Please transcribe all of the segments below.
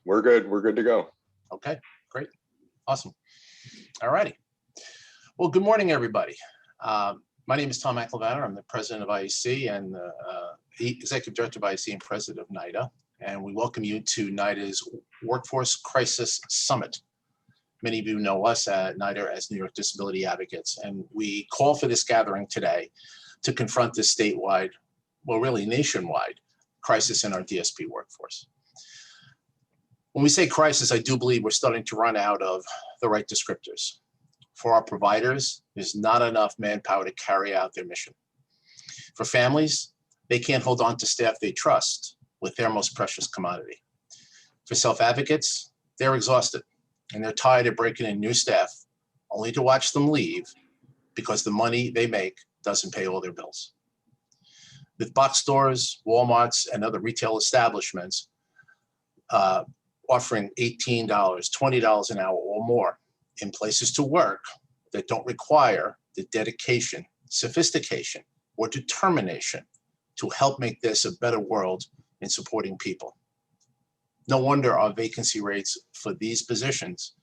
we're good. We're good to go. Okay, great. Awesome. All righty. Well, good morning, everybody. My name is Tom McElvanner. I'm the president of IEC and the executive director of IEC and president of NYDA. And we welcome you to NYDA's Workforce Crisis Summit. Many of you know us at NYDA as New York Disability Advocates. And we call for this gathering today to confront this statewide, well, really nationwide, crisis in our DSP workforce. When we say crisis, I do believe we're starting to run out of the right descriptors. For our providers, there's not enough manpower to carry out their mission. For families, they can't hold on to staff they trust with their most precious commodity. For self-advocates, they're exhausted and they're tired of breaking in new staff only to watch them leave because the money they make doesn't pay all their bills. With box stores, Walmarts, and other retail establishments offering $18, $20 an hour or more in places to work that don't require the dedication, sophistication, or determination to help make this a better world in supporting people. No wonder our vacancy rates for these positions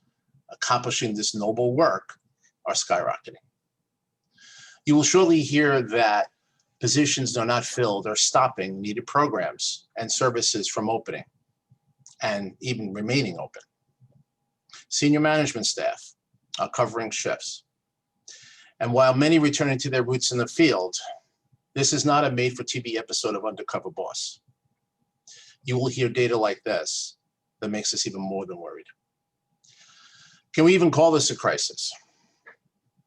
accomplishing this noble work are skyrocketing. You will surely hear that positions that are not filled are stopping needed programs and services from opening and even remaining open. Senior management staff are covering shifts. And while many returning to their roots in the field, this is not a made-for-TV episode of Undercover Boss. You will hear data like this that makes us even more than worried. Can we even call this a crisis?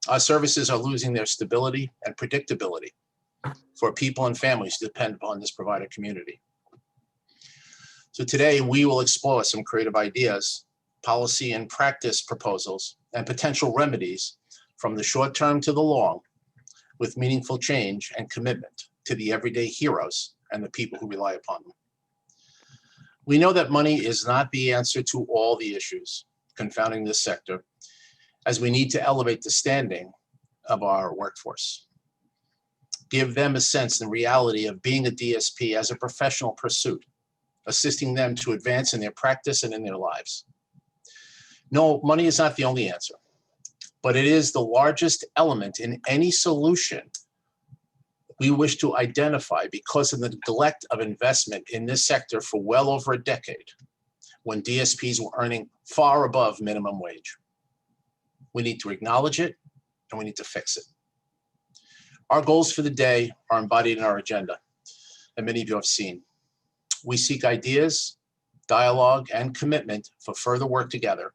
Our services are losing their stability and predictability for people and families who depend upon this provider community. So today we will explore some creative ideas, policy and practice proposals, and potential remedies from the short term to the long, with meaningful change and commitment to the everyday heroes and the people who rely upon them. We know that money is not the answer to all the issues confounding this sector, as we need to elevate the standing of our workforce. Give them a sense and reality of being a DSP as a professional pursuit, assisting them to advance in their practice and in their lives. No, money is not the only answer, but it is the largest element in any solution we wish to identify because of the neglect of investment in this sector for well over a decade, when DSPs were earning far above minimum wage. We need to acknowledge it and we need to fix it. Our goals for the day are embodied in our agenda, and many of you have seen. We seek ideas, dialogue, and commitment for further work together,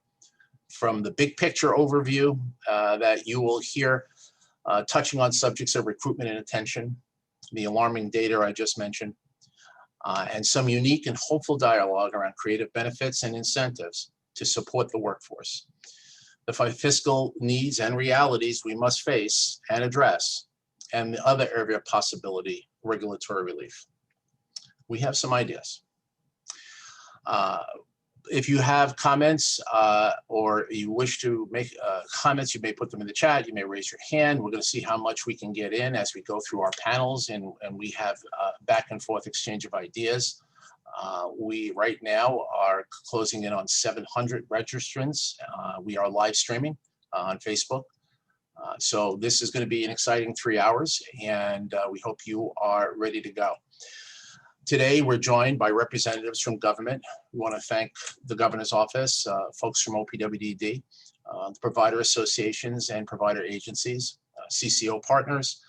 from the big picture overview that you will hear touching on subjects of recruitment and attention, the alarming data I just mentioned, and some unique and hopeful dialogue around creative benefits and incentives to support the workforce. The fiscal needs and realities we must face and address, and the other area of possibility, regulatory relief. We have some ideas. If you have comments or you wish to make comments, you may put them in the chat. You may raise your hand. We're going to see how much we can get in as we go through our panels, and we have back and forth exchange of ideas. We right now are closing in on 700 registrants. We are live streaming on Facebook. So this is going to be an exciting 3 hours, and we hope you are ready to go. Today, we're joined by representatives from government. We want to thank the governor's office, folks from OPWDD, the provider associations and provider agencies, CCO partners,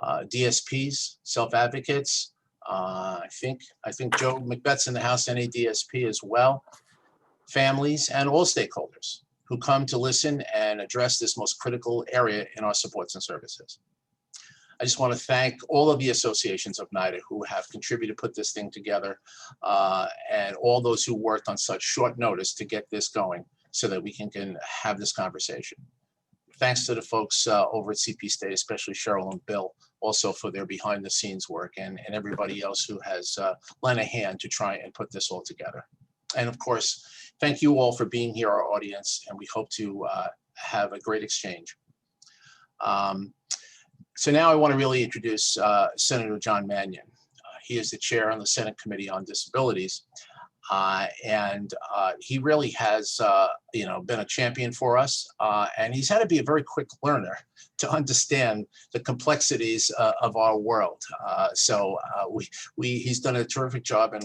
DSPs, self-advocates. I think Joe McBeth's in the House, NADSP as well, families, and all stakeholders who come to listen and address this most critical area in our supports and services. I just want to thank all of the associations of NYDA who have contributed to put this thing together, and all those who worked on such short notice to get this going so that we can have this conversation. Thanks to the folks over at CP State, especially Cheryl and Bill, also for their behind the scenes work, and everybody else who has lent a hand to try and put this all together. And of course, thank you all for being here, our audience, and we hope to have a great exchange. So now I want to really introduce Senator John Mannion. He is the chair on the Senate Committee on Disabilities. And he really has, been a champion for us. And he's had to be a very quick learner to understand the complexities of our world. He's done a terrific job, and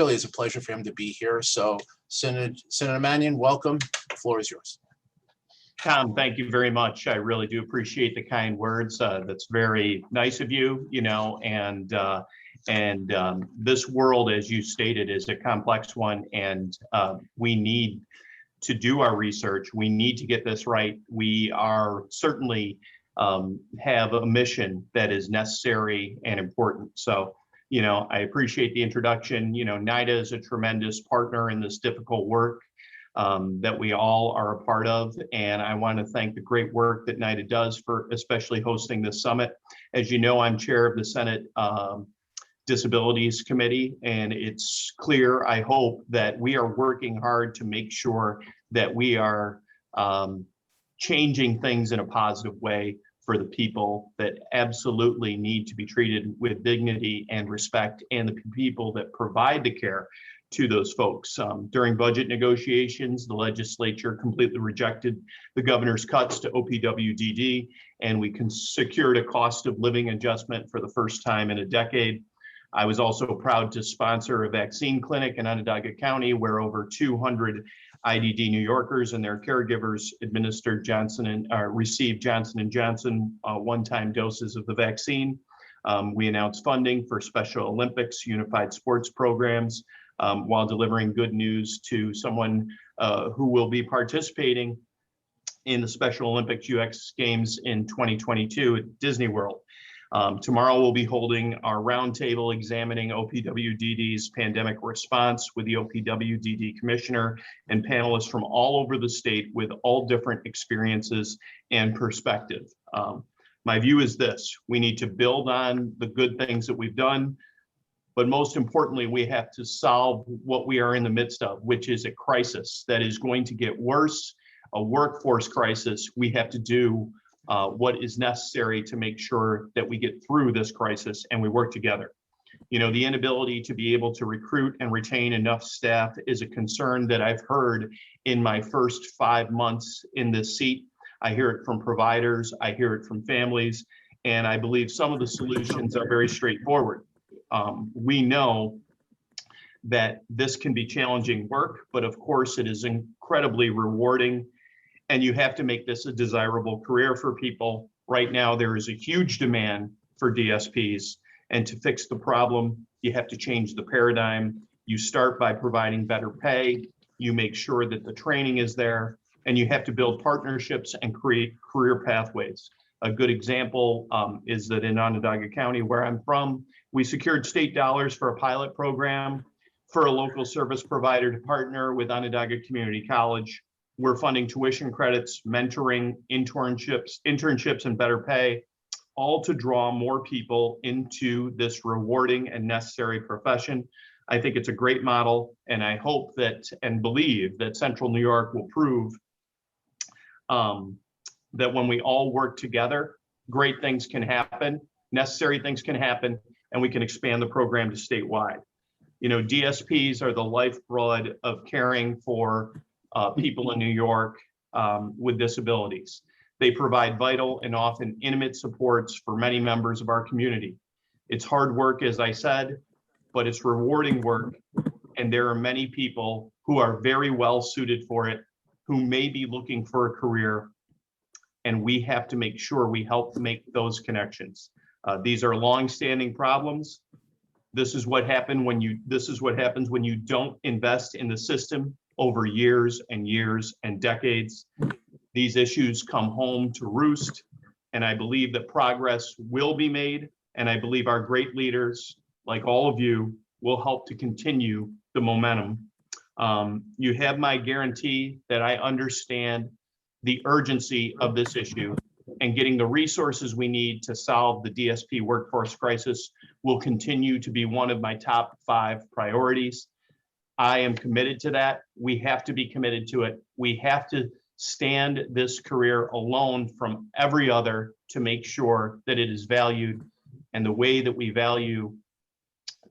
it's a pleasure for him to be here. So Senator Mannion, welcome. The floor is yours. Tom, thank you very much. I really do appreciate the kind words. That's very nice of you, and this world, as you stated, is a complex one, and we need to do our research. We need to get this right. We are certainly have a mission that is necessary and important. So, I appreciate the introduction. NYDA is a tremendous partner in this difficult work that we all are a part of. And I want to thank the great work that NYDA does for especially hosting this summit. As you know, I'm chair of the Senate Disabilities Committee, and it's clear, I hope, that we are working hard to make sure that we are changing things in a positive way for the people that absolutely need to be treated with dignity and respect, and the people that provide the care to those folks. During budget negotiations, the legislature completely rejected the governor's cuts to OPWDD, and we secured a cost of living adjustment for the first time in a decade. I was also proud to sponsor a vaccine clinic in Onondaga County, where over 200 IDD New Yorkers and their caregivers administered received Johnson & Johnson one-time doses of the vaccine. We announced funding for Special Olympics unified sports programs, while delivering good news to someone who will be participating in the Special Olympics UX Games in 2022 at Disney World. Tomorrow we'll be holding our roundtable examining OPWDD's pandemic response with the OPWDD commissioner and panelists from all over the state with all different experiences and perspective. My view is this: we need to build on the good things that we've done, but most importantly, we have to solve what we are in the midst of, which is a crisis that is going to get worse, a workforce crisis. We have to do what is necessary to make sure that we get through this crisis and we work together. The inability to be able to recruit and retain enough staff is a concern that I've heard in my first 5 months in this seat. I hear it from providers, I hear it from families, and I believe some of the solutions are very straightforward. We know that this can be challenging work, but of course it is incredibly rewarding, and you have to make this a desirable career for people. Right now, there is a huge demand for DSPs, and to fix the problem, you have to change the paradigm. You start by providing better pay, you make sure that the training is there, and you have to build partnerships and create career pathways. A good example is that in Onondaga County, where I'm from, we secured state dollars for a pilot program for a local service provider to partner with Onondaga Community College. We're funding tuition credits, mentoring, internships, and better pay, all to draw more people into this rewarding and necessary profession. I think it's a great model, and I hope that and believe that Central New York will prove that when we all work together, great things can happen, necessary things can happen, and we can expand the program to statewide. DSPs are the lifeblood of caring for people in New York with disabilities. They provide vital and often intimate supports for many members of our community. It's hard work, as I said, but it's rewarding work, and there are many people who are very well suited for it, who may be looking for a career, and we have to make sure we help make those connections. These are long-standing problems. This is what happens when you don't invest in the system over years and years and decades. These issues come home to roost, and I believe that progress will be made, and I believe our great leaders, like all of you, will help to continue the momentum. You have my guarantee that I understand the urgency of this issue, and getting the resources we need to solve the DSP workforce crisis will continue to be one of my top 5 priorities. I am committed to that. We have to be committed to it. We have to stand this career alone from every other to make sure that it is valued. And the way that we value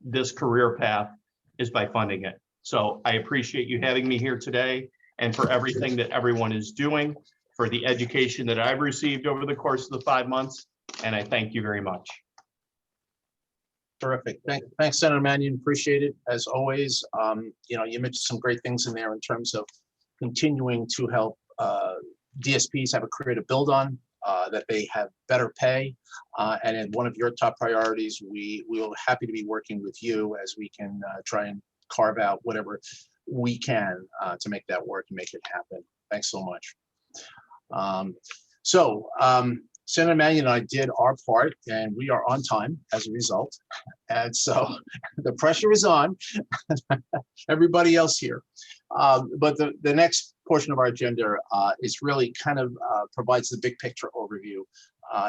this career path is by funding it. So I appreciate you having me here today and for everything that everyone is doing, for the education that I've received over the course of the 5 months. And I thank you very much. Terrific. Thanks, Senator Mannion. Appreciate it as always. You know, you mentioned some great things in there in terms of continuing to help DSPs have a career to build on, that they have better pay. And in one of your top priorities, we will happy to be working with you as we can try and carve out whatever we can to make that work and make it happen. Thanks so much. Senator Mannion and I did our part, and we are on time as a result. And so the pressure is on everybody else here. But the next portion of our agenda is really kind of provides the big picture overview.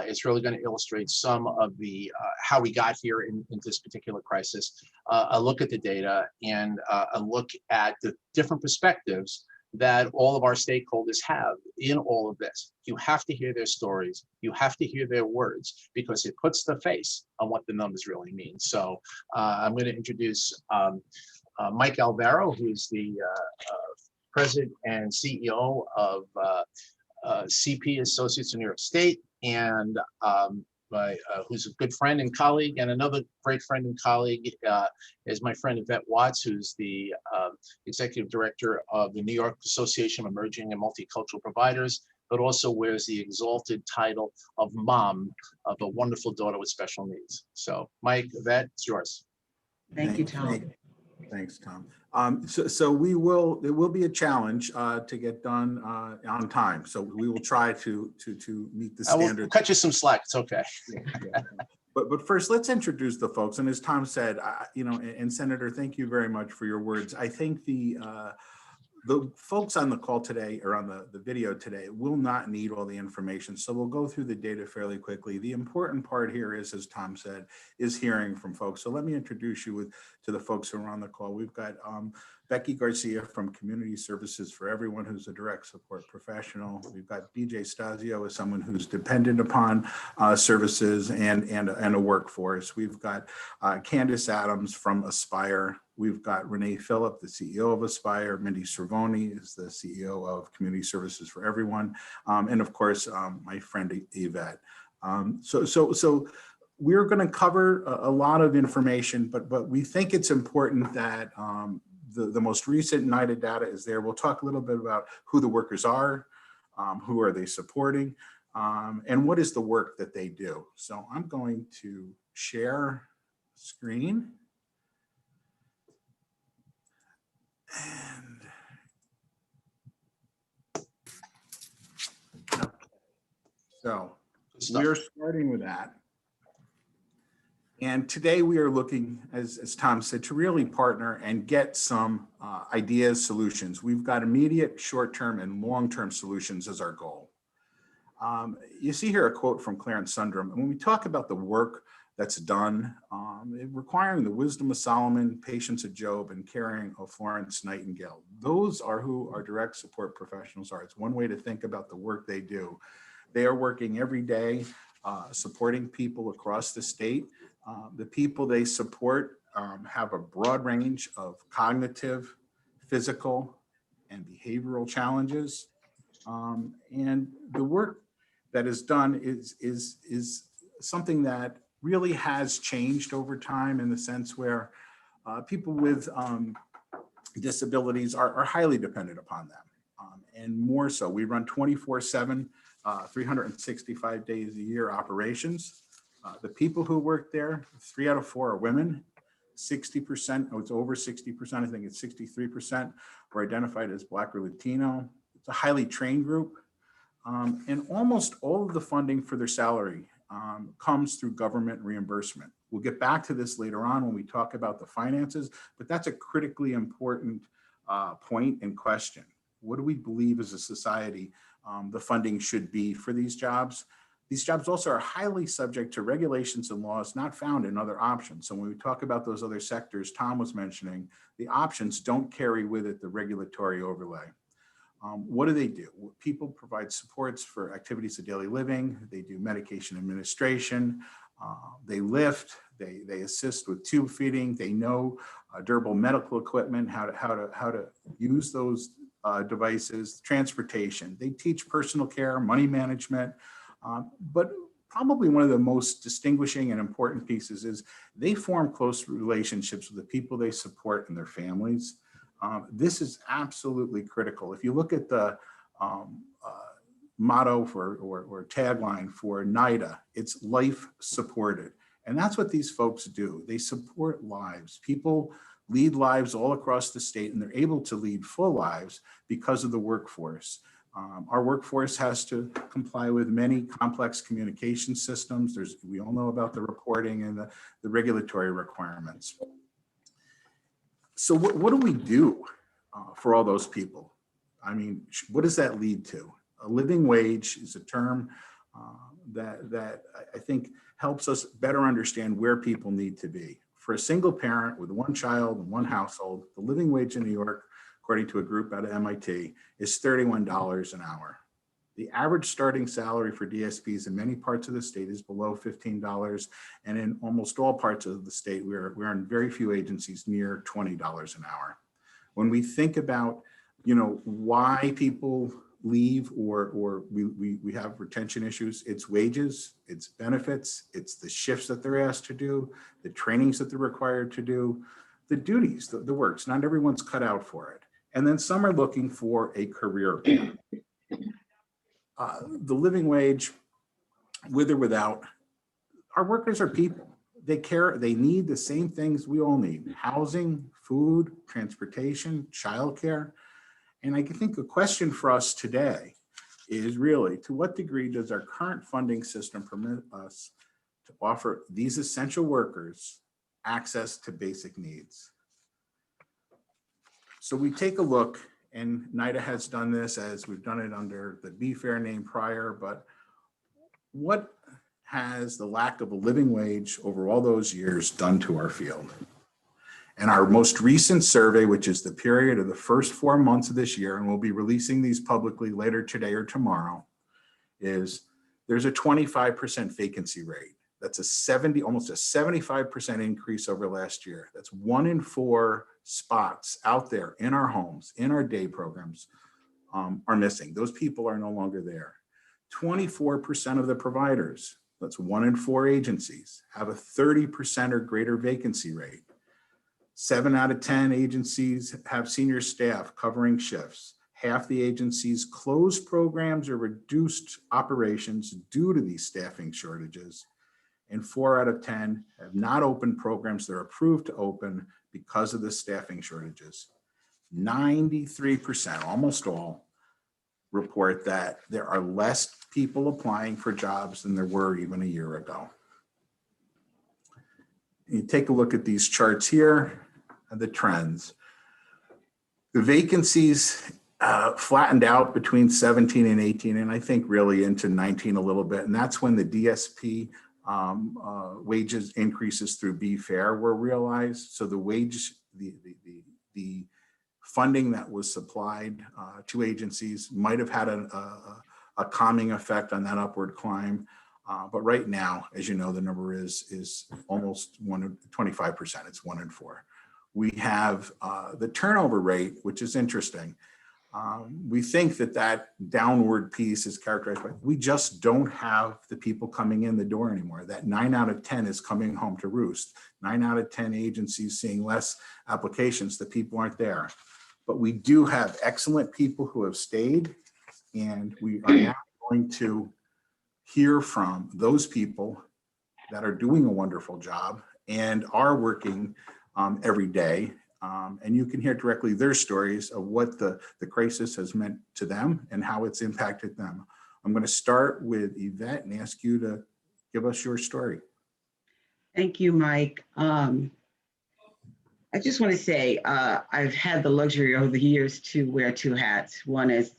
It's really going to illustrate some of the how we got here in this particular crisis, a look at the data, and a look at the different perspectives that all of our stakeholders have in all of this. You have to hear their stories. You have to hear their words because it puts the face on what the numbers really mean. So I'm going to introduce Mike Alvaro, who's the president and CEO of CP Associates in New York State, and who's a good friend and colleague, and another great friend and colleague is my friend Yvette Watts, who's the executive director of the New York Association of Emerging and Multicultural Providers, but also wears the exalted title of mom of a wonderful daughter with special needs. So Mike, Yvette, it's yours. Thank you, Tom. Thanks, Tom. So it will be a challenge to get done on time. So we will try to meet the standards. We'll cut you some slack. It's okay. Yeah. But first, let's introduce the folks. And as Tom said, you know, and Senator, thank you very much for your words. I think the folks on the call today or on the video today will not need all the information. So we'll go through the data fairly quickly. The important part here is, as Tom said, is hearing from folks. So let me introduce you to the folks who are on the call. We've got Becky Garcia from Community Services for Everyone, who's a direct support professional. We've got BJ Stasio as someone who's dependent upon services and a workforce. We've got Candace Adams from Aspire. We've got Renee Phillip, the CEO of Aspire. Mindy Cervoni is the CEO of Community Services for Everyone. And of course, my friend Yvette. So we're going to cover a lot of information, but we think it's important that the most recent NYDA data is there. We'll talk a little bit about who the workers are, who are they supporting, and what is the work that they do. So I'm going to share screen. And okay. So we're starting with that. And today we are looking, as Tom said, to really partner and get some ideas, solutions. We've got immediate, short-term, and long-term solutions as our goal. You see here a quote from Clarence Sundrum. And when we talk about the work that's done, requiring the wisdom of Solomon, patience of Job, and caring of Florence Nightingale. Those are who our direct support professionals are. It's one way to think about the work they do. They are working every day, supporting people across the state. The people they support have a broad range of cognitive, physical, and behavioral challenges. And the work that is done is something that really has changed over time in the sense where people with disabilities are highly dependent upon them. And more so, we run 24/7, 365 days a year operations. The people who work there, 3 out of 4 are women. 60%, it's over 60%, I think it's 63%, were identified as Black or Latino. It's a highly trained group. And almost all of the funding for their salary comes through government reimbursement. We'll get back to this later on when we talk about the finances, but that's a critically important point and question. What do we believe as a society the funding should be for these jobs? These jobs also are highly subject to regulations and laws not found in other options. So when we talk about those other sectors Tom was mentioning, the options don't carry with it the regulatory overlay. What do? People provide supports for activities of daily living. They do medication administration. They lift, they assist with tube feeding, they know durable medical equipment, how to use those devices, transportation. They teach personal care, money management, but probably one of the most distinguishing and important pieces is they form close relationships with the people they support and their families. This is absolutely critical. If you look at the motto for or tagline for NYDA, it's life supported. And that's what these folks do. They support lives. People lead lives all across the state, and they're able to lead full lives because of the workforce. Our workforce has to comply with many complex communication systems. We all know about the reporting and the regulatory requirements. So what do we do for all those people? I mean, what does that lead to? A living wage is a term that I think helps us better understand where people need to be. For a single parent with one child and one household, the living wage in New York, according to a group out of MIT, is $31 an hour. The average starting salary for DSPs in many parts of the state is below $15, and in almost all parts of the state, we're in very few agencies near $20 an hour. When we think about, why people leave or we have retention issues, it's wages, it's benefits, it's the shifts that they're asked to do, the trainings that they're required to do, the duties, the works. Not everyone's cut out for it. And then some are looking for a career path. The living wage, with or without, our workers are people. They need the same things we all need: housing, food, transportation, childcare. And I think a question for us today is really, to what degree does our current funding system permit us to offer these essential workers access to basic needs? So we take a look, and NYDA has done this as we've done it under the Be Fair name prior, but what has the lack of a living wage over all those years done to our field? And our most recent survey, which is the period of the first 4 months of this year, and we'll be releasing these publicly later today or tomorrow, is there's a 25% vacancy rate. That's almost a 75% increase over last year. That's 1 in 4 spots out there in our homes, in our day programs, are missing. Those people are no longer there. 24% of the providers, that's 1 in 4 agencies, have a 30% or greater vacancy rate. 7 out of 10 agencies have senior staff covering shifts. Half the agencies closed programs or reduced operations due to these staffing shortages. And 4 out of 10 have not opened programs they're approved to open because of the staffing shortages. 93%, almost all, report that there are less people applying for jobs than there were even a year ago. You take a look at these charts here, the trends. The vacancies flattened out between 17 and 18, and I think really into 19 a little bit. And that's when the DSP wages increases through Be Fair were realized. So the funding that was supplied to agencies might have had a calming effect on that upward climb. But right now, as you know, the number is almost 25%. It's 1 in 4. We have the turnover rate, which is interesting. We think that downward piece is characterized by, we just don't have the people coming in the door anymore. That 9 out of 10 is coming home to roost. 9 out of 10 agencies seeing less applications, the people aren't there. But we do have excellent people who have stayed, and we are now going to hear from those people that are doing a wonderful job and are working every day. And you can hear directly their stories of what the crisis has meant to them and how it's impacted them. I'm going to start with Yvette and ask you to give us your story. Thank you, Mike. I just want to say I've had the luxury over the years to wear 2 hats. One as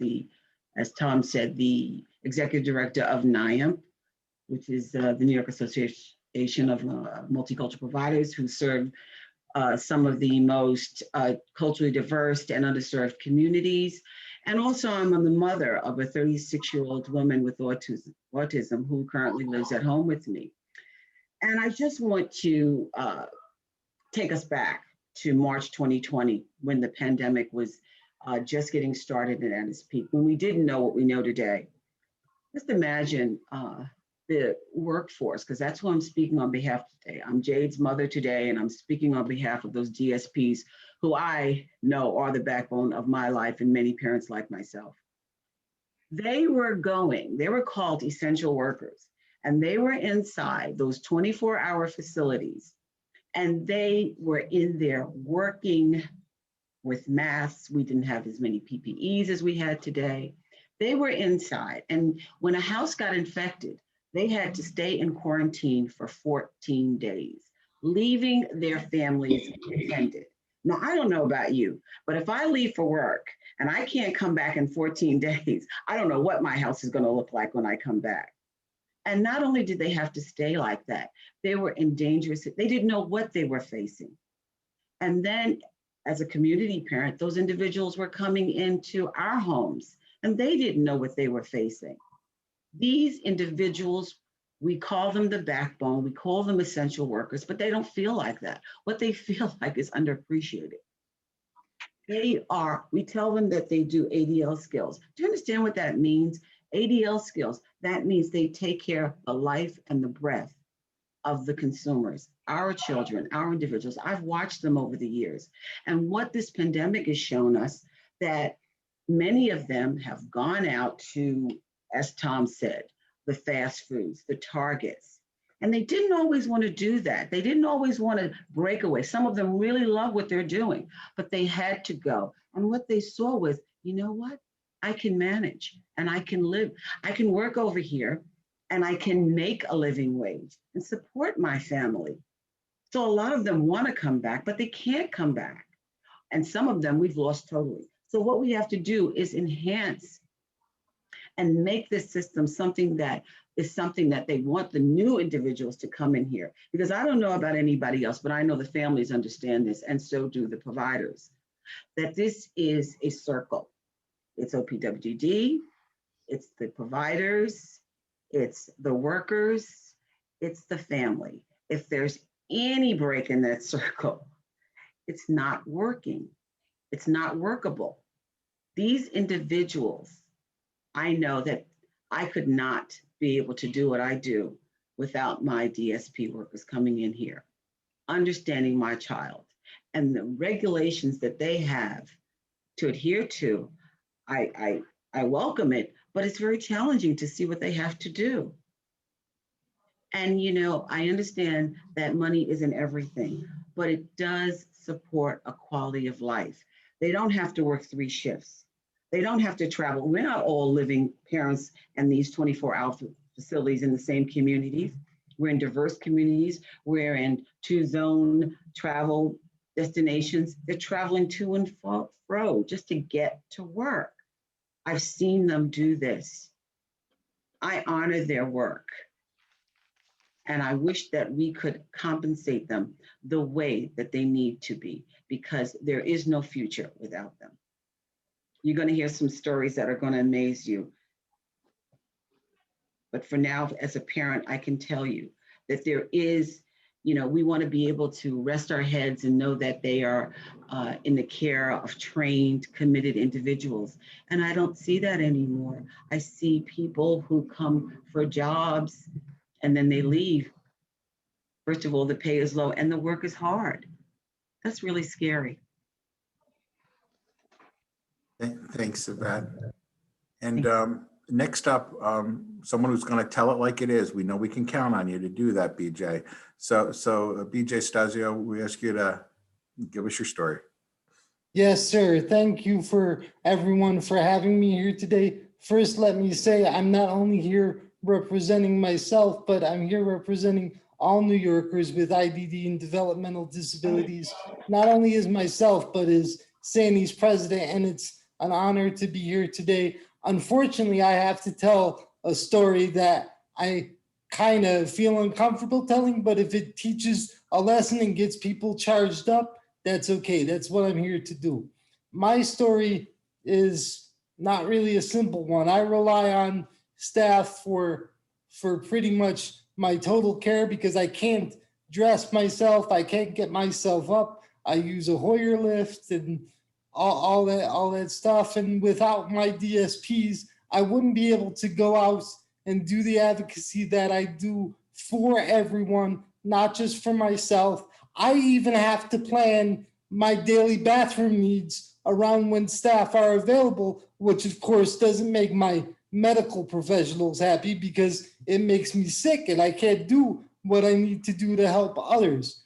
Tom said, the executive director of NYAMP, which is the New York Association of Multicultural Providers, who serve some of the most culturally diverse and underserved communities. And also I'm the mother of a 36-year-old woman with autism who currently lives at home with me. And I just want to take us back to March 2020, when the pandemic was just getting started and at its peak, when we didn't know what we know today. Just imagine the workforce, because that's who I'm speaking on behalf of today. I'm Jade's mother today, and I'm speaking on behalf of those DSPs who I know are the backbone of my life and many parents like myself. They were called essential workers, and they were inside those 24-hour facilities, and they were in there working with masks. We didn't have as many PPEs as we had today. They were inside, and when a house got infected, they had to stay in quarantine for 14 days, leaving their families unattended. Now, I don't know about you, but if I leave for work and I can't come back in 14 days, I don't know what my house is going to look like when I come back. And not only did they have to stay like that, they were in dangerous, they didn't know what they were facing. And then as a community parent, those individuals were coming into our homes and they didn't know what they were facing. These individuals, we call them the backbone, we call them essential workers, but they don't feel like that. What they feel like is underappreciated. We tell them that they do ADL skills. Do you understand what that means? ADL skills, that means they take care of the life and the breath of the consumers, our children, our individuals. I've watched them over the years. And what this pandemic has shown us, that many of them have gone out to, as Tom said, the fast foods, the Targets. And they didn't always want to do that. They didn't always want to break away. Some of them really love what they're doing, but they had to go. And what they saw was, you know what? I can manage and I can live. I can work over here and I can make a living wage and support my family. So a lot of them want to come back, but they can't come back. And some of them we've lost totally. So what we have to do is enhance and make this system something that they want the new individuals to come in here. Because I don't know about anybody else, but I know the families understand this, and so do the providers, that this is a circle. It's OPWDD, it's the providers, it's the workers, it's the family. If there's any break in that circle, it's not working. It's not workable. These individuals, I know that I could not be able to do what I do without my DSP workers coming in here, understanding my child and the regulations that they have to adhere to. I welcome it, but it's very challenging to see what they have to do. And, you know, I understand that money isn't everything, but it does support a quality of life. They don't have to work 3 shifts. They don't have to travel. We're not all living parents and these 24-hour facilities in the same communities. We're in diverse communities. We're in 2-zone travel destinations. They're traveling to and fro just to get to work. I've seen them do this. I honor their work. And I wish that we could compensate them the way that they need to be, because there is no future without them. You're going to hear some stories that are going to amaze you. But for now, as a parent, I can tell you that there is, you know, we want to be able to rest our heads and know that they are in the care of trained, committed individuals. And I don't see that anymore. I see people who come for jobs and then they leave. First of all, the pay is low and the work is hard. That's really scary. Thanks, Yvette. And next up, someone who's going to tell it like it is. We know we can count on you to do that, BJ. So BJ Stasio, we ask you to give us your story. Yes, sir. Thank you for everyone for having me here today. First, let me say I'm not only here representing myself, but I'm here representing all New Yorkers with IDD and developmental disabilities, not only as myself, but as Sandy's president. And it's an honor to be here today. Unfortunately, I have to tell a story that I kind of feel uncomfortable telling, but if it teaches a lesson and gets people charged up, that's okay. That's what I'm here to do. My story is not really a simple one. I rely on staff for pretty much my total care because I can't dress myself. I can't get myself up. I use a Hoyer lift and all that stuff. And without my DSPs, I wouldn't be able to go out and do the advocacy that I do for everyone, not just for myself. I even have to plan my daily bathroom needs around when staff are available, which of course doesn't make my medical professionals happy because it makes me sick and I can't do what I need to do to help others.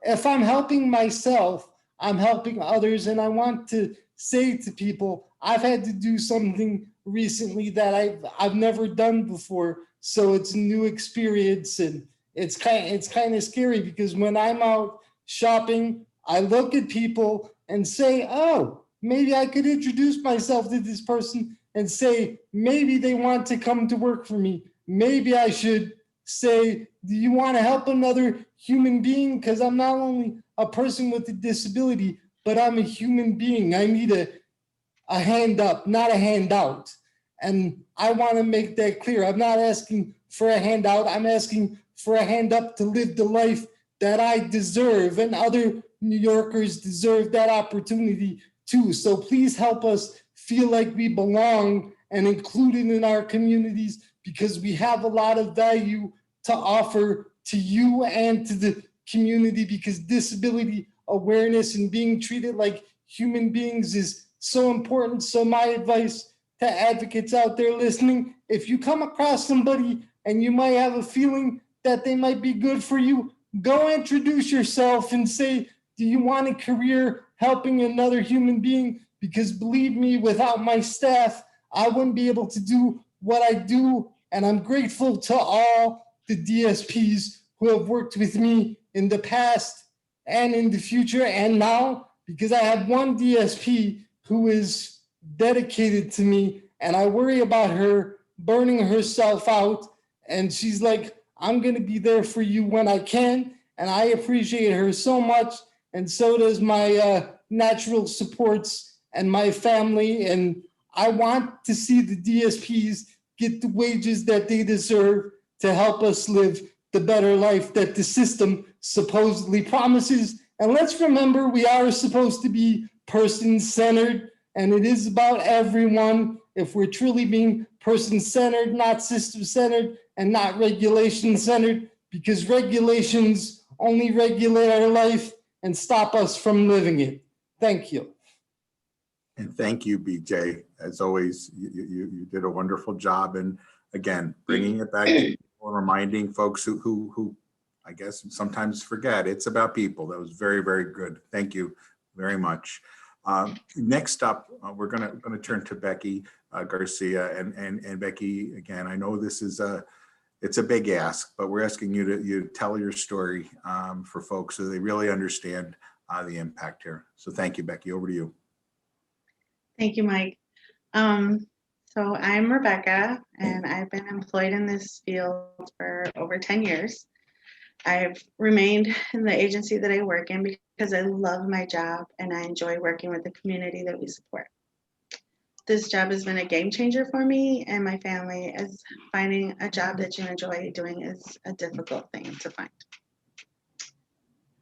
If I'm helping myself, I'm helping others. And I want to say to people, I've had to do something recently that I've never done before. So it's a new experience, and it's kind of scary because when I'm out shopping, I look at people and say, oh, maybe I could introduce myself to this person and say, maybe they want to come to work for me. Maybe I should say, do you want to help another human being? Because I'm not only a person with a disability, but I'm a human being. I need a hand up, not a handout. And I want to make that clear. I'm not asking for a handout. I'm asking for a hand up to live the life that I deserve, and other New Yorkers deserve that opportunity too. So please help us feel like we belong and included in our communities, because we have a lot of value to offer to you and to the community, because disability awareness and being treated like human beings is so important. So my advice to advocates out there listening, if you come across somebody and you might have a feeling that they might be good for you, go introduce yourself and say, do you want a career helping another human being? Because believe me, without my staff, I wouldn't be able to do what I do. And I'm grateful to all the DSPs who have worked with me in the past and in the future and now, because I have one DSP who is dedicated to me, and I worry about her burning herself out. And she's like, I'm going to be there for you when I can. And I appreciate her so much. And so does my natural supports and my family. And I want to see the DSPs get the wages that they deserve to help us live the better life that the system supposedly promises. And let's remember, we are supposed to be person-centered, and it is about everyone. If we're truly being person-centered, not system-centered, and not regulation-centered, because regulations only regulate our life and stop us from living it. Thank you. And thank you, BJ. As always, you did a wonderful job. And again, bringing it back to people and reminding folks who I guess sometimes forget, it's about people. That was very, very good. Thank you very much. Next up, we're gonna turn to Becky Garcia, and Becky, again, I know this is it's a big ask, but we're asking you to tell your story for folks so they really understand the impact here. So thank you, Becky. Over to you. Thank you, Mike. So I'm Rebecca, and I've been employed in this field for over 10 years. I've remained in the agency that I work in because I love my job and I enjoy working with the community that we support. This job has been a game changer for me and my family, as finding a job that you enjoy doing is a difficult thing to find.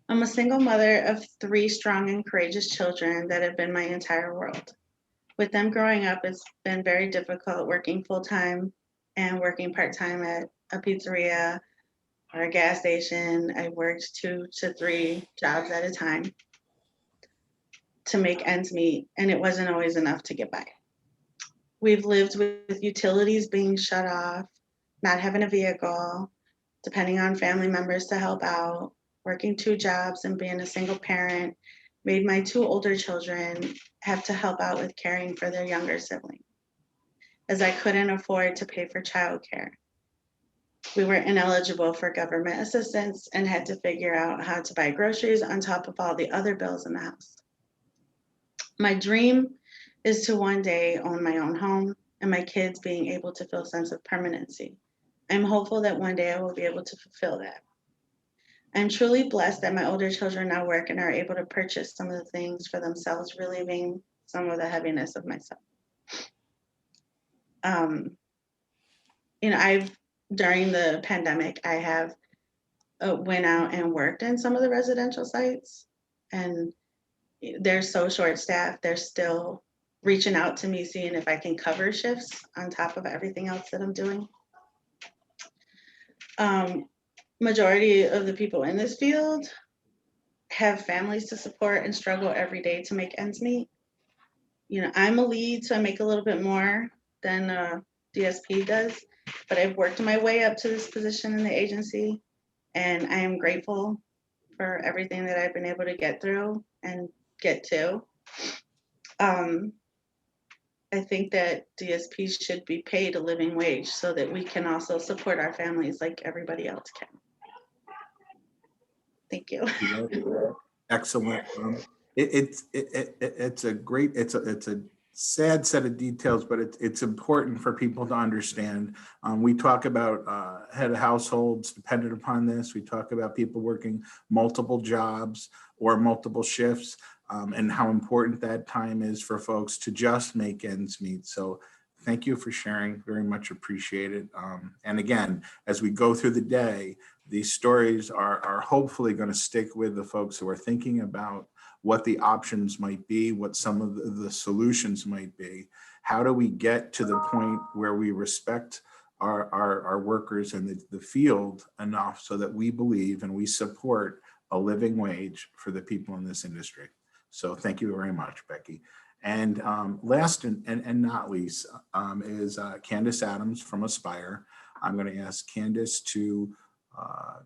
I'm a single mother of 3 strong and courageous children that have been my entire world. With them growing up, it's been very difficult working full-time and working part-time at a pizzeria or a gas station. I worked 2 to 3 jobs at a time to make ends meet, and it wasn't always enough to get by. We've lived with utilities being shut off, not having a vehicle, depending on family members to help out, working 2 jobs and being a single parent made my 2 older children have to help out with caring for their younger sibling, as I couldn't afford to pay for childcare. We were ineligible for government assistance and had to figure out how to buy groceries on top of all the other bills in the house. My dream is to one day own my own home and my kids being able to feel a sense of permanency. I'm hopeful that one day I will be able to fulfill that. I'm truly blessed that my older children now work and are able to purchase some of the things for themselves, relieving some of the heaviness of myself. I've during the pandemic, I have went out and worked in some of the residential sites, and they're so short-staffed, they're still reaching out to me, seeing if I can cover shifts on top of everything else that I'm doing. Majority of the people in this field have families to support and struggle every day to make ends meet. You know, I'm a lead, so I make a little bit more than DSP does, but I've worked my way up to this position in the agency, and I am grateful for everything that I've been able to get through and get to. I think that DSPs should be paid a living wage so that we can also support our families like everybody else can. Thank you. Excellent. It's a sad set of details, but it's important for people to understand. We talk about head of households dependent upon this. We talk about people working multiple jobs or multiple shifts, and how important that time is for folks to just make ends meet. So thank you for sharing, very much appreciated. And again, as we go through the day, these stories are hopefully going to stick with the folks who are thinking about what the options might be, what some of the solutions might be. How do we get to the point where we respect our workers in the field enough so that we believe and we support a living wage for the people in this industry? So thank you very much, Becky. And last and not least is Candace Adams from Aspire. I'm going to ask Candace to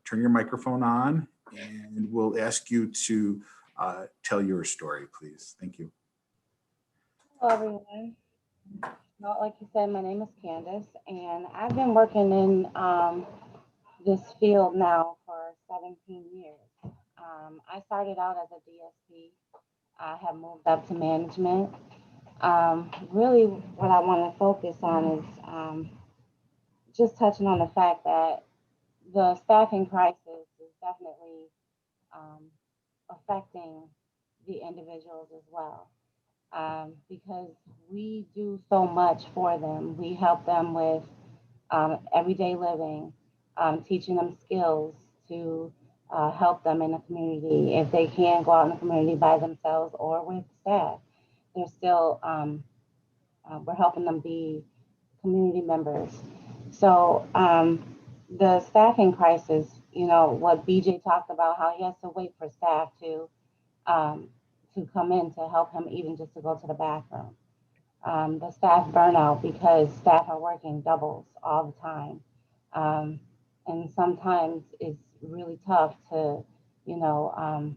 turn your microphone on, and we'll ask you to tell your story, please. Thank you. Hello, everyone. Well, like you said, my name is Candace, and I've been working in this field now for 17 years. I started out as a DSP. I have moved up to management. Really, what I want to focus on is just touching on the fact that the staffing crisis is definitely affecting the individuals as well, because we do so much for them. We help them with everyday living, teaching them skills to help them in the community. If they can't go out in the community by themselves or with staff, they're still, we're helping them be community members. So the staffing crisis, you know, what BJ talked about, how he has to wait for staff to come in to help him, even just to go to the bathroom. The staff burnout because staff are working doubles all the time. And sometimes it's really tough to, you know,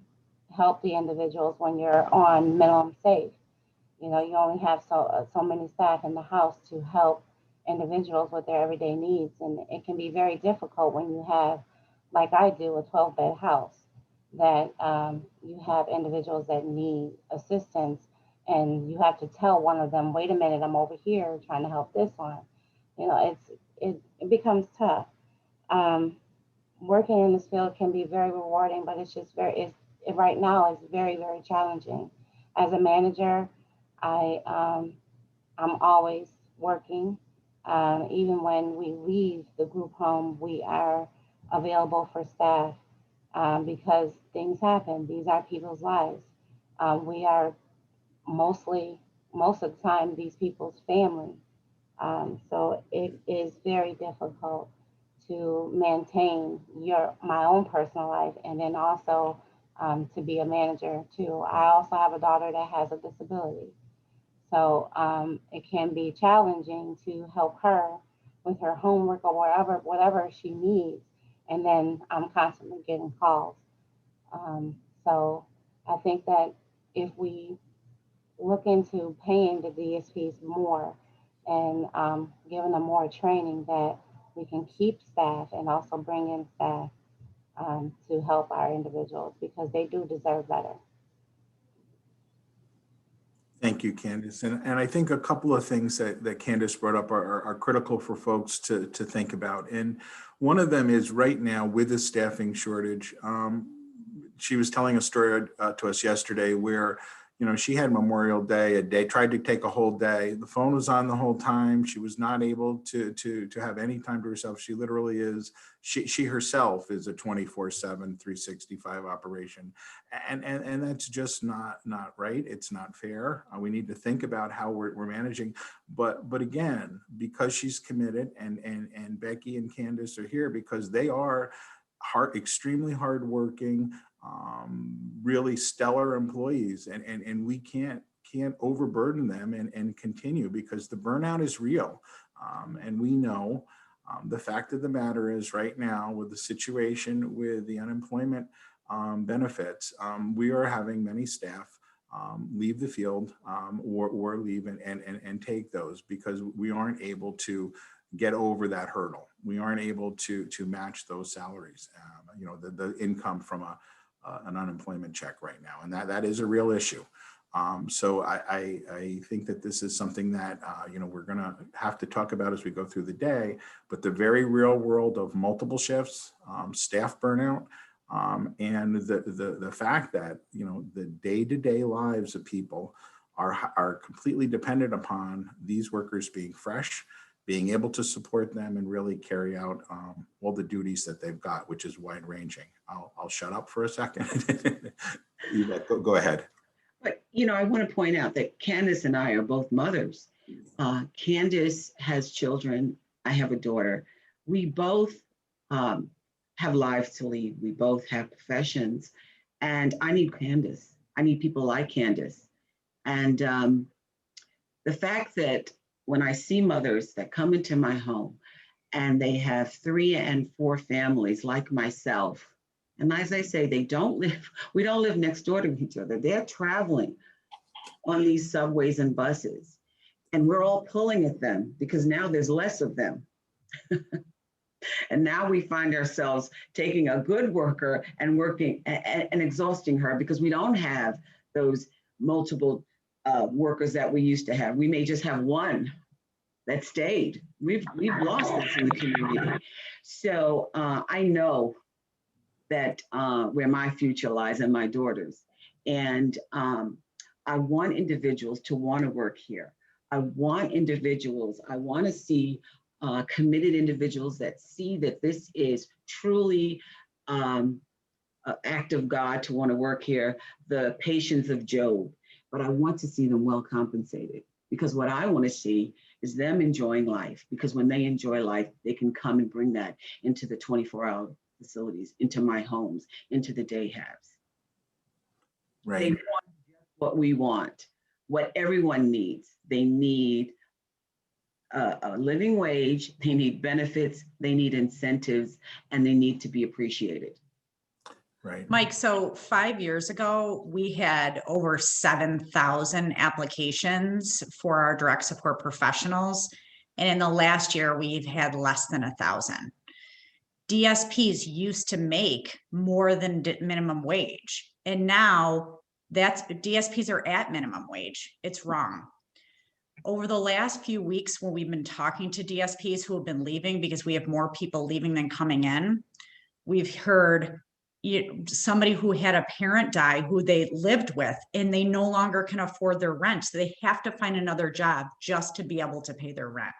help the individuals when you're on minimum safe. You know, you only have so many staff in the house to help individuals with their everyday needs. And it can be very difficult when you have, like I do, a 12-bed house, that you have individuals that need assistance, and you have to tell one of them, wait a minute, I'm over here trying to help this one. You know, it becomes tough. Working in this field can be very rewarding, but it's just right now it's very, very challenging. As a manager, I'm always working. Even when we leave the group home, we are available for staff because things happen. These are people's lives. We are most of the time, these people's family. So it is very difficult to maintain my own personal life, and then also to be a manager too. I also have a daughter that has a disability. So it can be challenging to help her with her homework or whatever she needs. And then I'm constantly getting calls. So I think that if we look into paying the DSPs more and giving them more training, that we can keep staff and also bring in staff to help our individuals, because they do deserve better. Thank you, Candace. And I think a couple of things that Candace brought up are critical for folks to think about. And one of them is right now with the staffing shortage. She was telling a story to us yesterday where, you know, she had Memorial Day, a day, tried to take a whole day. The phone was on the whole time. She was not able to have any time to herself. She literally is, she herself is a 24/7, 365 operation. And that's just not right. It's not fair. We need to think about how we're managing. But again, because she's committed, and Becky and Candace are here because they are extremely hardworking, really stellar employees, and we can't overburden them and continue, because the burnout is real. And we know, the fact of the matter is, right now, with the situation with the unemployment benefits, we are having many staff leave the field, or leave and take those, because we aren't able to get over that hurdle. We aren't able to match those salaries, you know, the income from an unemployment check right now, and that is a real issue. So I think that this is something that you know, we're going to have to talk about as we go through the day. But the very real world of multiple shifts, staff burnout, and the fact that, you know, the day-to-day lives of people are completely dependent upon these workers being fresh, being able to support them and really carry out all the duties that they've got, which is wide ranging. I'll shut up for a second. Yvette, go ahead. But, you know, I want to point out that Candace and I are both mothers. Candace has children. I have a daughter. We both have lives to lead. We both have professions. And I need Candace. I need people like Candace. And the fact that when I see mothers that come into my home and they have 3 and 4 families like myself, and as I say, we don't live next door to each other. They're traveling on these subways and buses, and we're all pulling at them because now there's less of them. And now we find ourselves taking a good worker and working and exhausting her because we don't have those multiple workers that we used to have. We may just have one that stayed. We've lost this in the community. So I know that where my future lies and my daughter's. And I want individuals to want to work here. I want to see committed individuals that see that this is truly an act of God to want to work here, the patience of Job. But I want to see them well compensated, because what I want to see is them enjoying life, because when they enjoy life, they can come and bring that into the 24-hour facilities, into my homes, into the day habs. Right. They want what we want, what everyone needs. They need a living wage, they need benefits, they need incentives, and they need to be appreciated. Right. Mike, so 5 years ago, we had over 7,000 applications for our direct support professionals. And in the last year, we've had less than 1,000. DSPs used to make more than minimum wage. And now DSPs are at minimum wage. It's wrong. Over the last few weeks, when we've been talking to DSPs who have been leaving, because we have more people leaving than coming in, we've heard somebody who had a parent die who they lived with, and they no longer can afford their rent. So they have to find another job just to be able to pay their rent.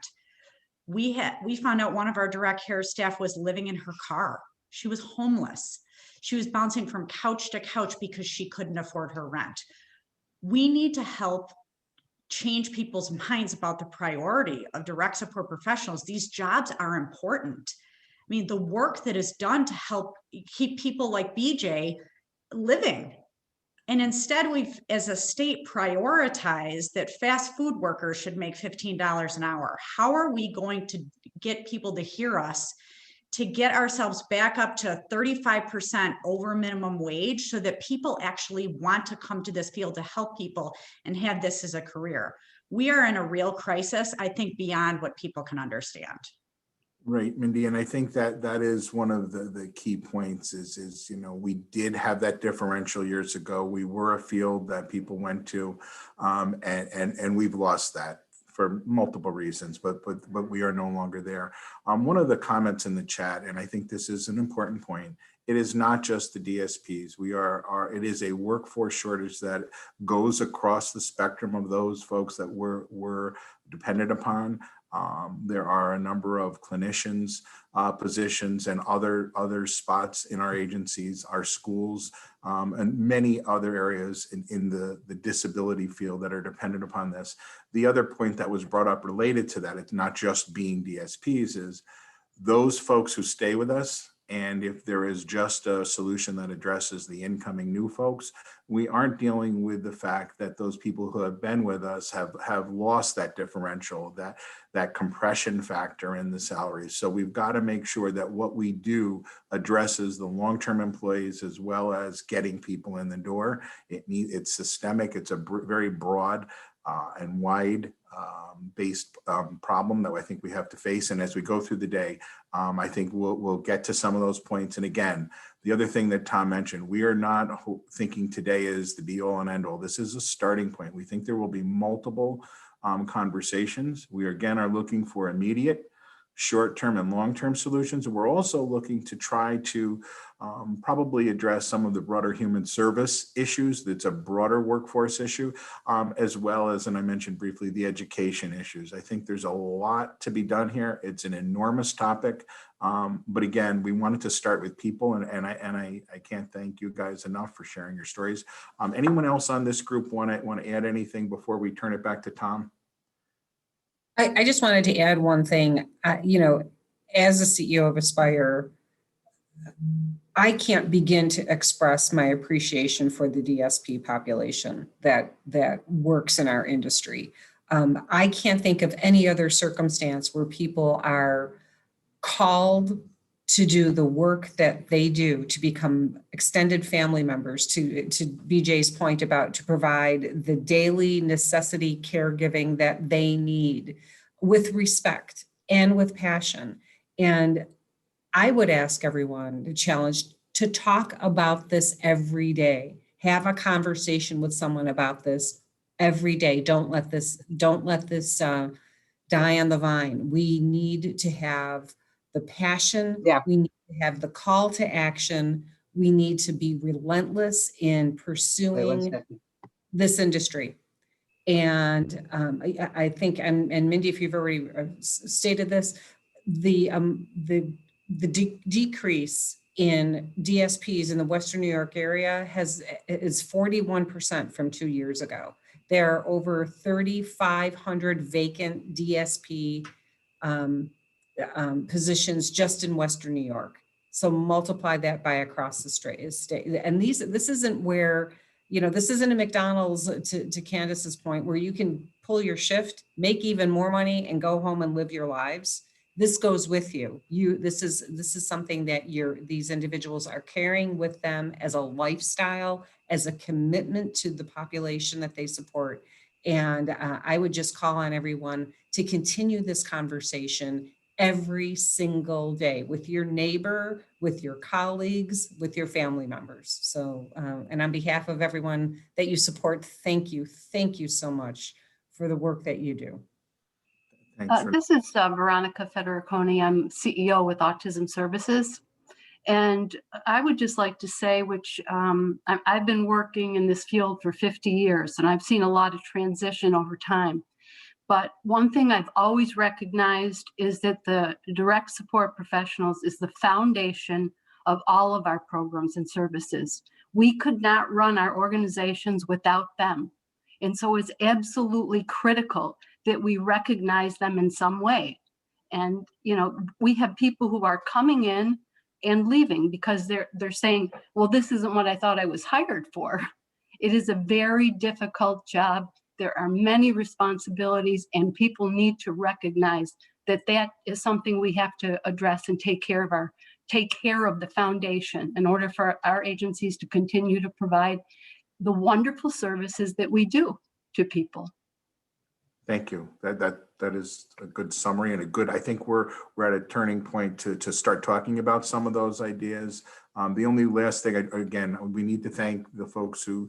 We found out one of our direct care staff was living in her car. She was homeless. She was bouncing from couch to couch because she couldn't afford her rent. We need to help change people's minds about the priority of direct support professionals. These jobs are important. I mean, the work that is done to help keep people like BJ living. And instead, we've, as a state, prioritized that fast food workers should make $15 an hour. How are we going to get people to hear us to get ourselves back up to 35% over minimum wage so that people actually want to come to this field to help people and have this as a career? We are in a real crisis, I think, beyond what people can understand. Right, Mindy, and I think that is one of the key points is, you know, we did have that differential years ago. We were a field that people went to, and we've lost that for multiple reasons, but we are no longer there. One of the comments in the chat, and I think this is an important point, it is not just the DSPs. It is a workforce shortage that goes across the spectrum of those folks that we're dependent upon. There are a number of clinicians positions and other spots in our agencies, our schools, and many other areas in the disability field that are dependent upon this. The other point that was brought up related to that, it's not just being DSPs, is those folks who stay with us, and if there is just a solution that addresses the incoming new folks, we aren't dealing with the fact that those people who have been with us have lost that differential, that compression factor in the salaries. So we've got to make sure that what we do addresses the long-term employees as well as getting people in the door. It's systemic. It's a very broad and wide based problem that I think we have to face. And as we go through the day, I think we'll get to some of those points. And again, the other thing that Tom mentioned, we are not thinking today is the be all and end all. This is a starting point. We think there will be multiple conversations. We again are looking for immediate, short-term and long-term solutions. We're also looking to try to probably address some of the broader human service issues. That's a broader workforce issue, as well as, and I mentioned briefly, the education issues. I think there's a lot to be done here. It's an enormous topic. But again, we wanted to start with people, and I can't thank you guys enough for sharing your stories. Anyone else on this group want to add anything before we turn it back to Tom? I just wanted to add one thing. As the CEO of Aspire, I can't begin to express my appreciation for the DSP population that works in our industry. I can't think of any other circumstance where people are called to do the work that they do, to become extended family members, to BJ's point about to provide the daily necessity caregiving that they need with respect and with passion. And I would ask everyone to challenge to talk about this every day. Have a conversation with someone about this every day. Don't let this die on the vine. We need to have the passion. Yeah. We need to have the call to action. We need to be relentless in pursuing this industry. And I think, and Mindy, if you've already stated this, the decrease in DSPs in the Western New York area is 41% from 2 years ago. There are over 3,500 vacant DSP positions just in Western New York. So multiply that by across the state. And this isn't where, this isn't a McDonald's, to Candace's point, where you can pull your shift, make even more money and go home and live your lives. This goes with you. This is something that these individuals are carrying with them as a lifestyle, as a commitment to the population that they support. And I would just call on everyone to continue this conversation every single day with your neighbor, with your colleagues, with your family members. So, and on behalf of everyone that you support, thank you so much for the work that you do. This is Veronica Federiconi. I'm CEO with Autism Services. And I would just like to say, which I've been working in this field for 50 years, and I've seen a lot of transition over time. But one thing I've always recognized is that the direct support professionals is the foundation of all of our programs and services. We could not run our organizations without them. And so it's absolutely critical that we recognize them in some way. And, we have people who are coming in and leaving because they're saying, well, this isn't what I thought I was hired for. It is a very difficult job. There are many responsibilities, and people need to recognize that is something we have to address and take care of the foundation in order for our agencies to continue to provide the wonderful services that we do to people. Thank you. That is a good summary and I think we're at a turning point to start talking about some of those ideas. The only last thing, again, we need to thank the folks who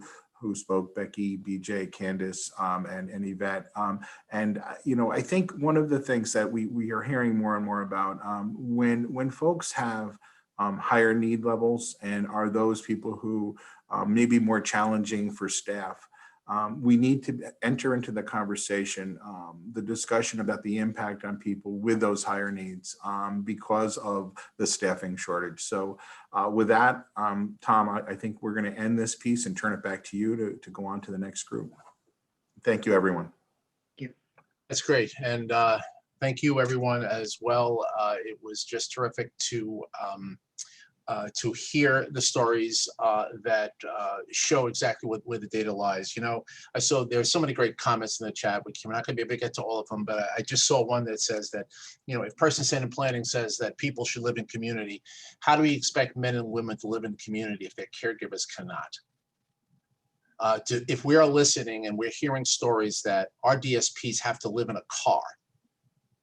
spoke, Becky, BJ, Candace, and Yvette. I think one of the things that we are hearing more and more about when folks have higher need levels, and are those people who may be more challenging for staff. We need to enter into the conversation, the discussion about the impact on people with those higher needs because of the staffing shortage. So with that, Tom, I think we're going to end this piece and turn it back to you to go on to the next group. Thank you, everyone. That's great. And thank you, everyone, as well. It was just terrific to hear the stories that show exactly where the data lies. You know, I saw there's so many great comments in the chat. We're not going to be able to get to all of them, but I just saw one that says that, you know, if person-centered planning says that people should live in community, how do we expect men and women to live in community if their caregivers cannot? If we are listening and we're hearing stories that our DSPs have to live in a car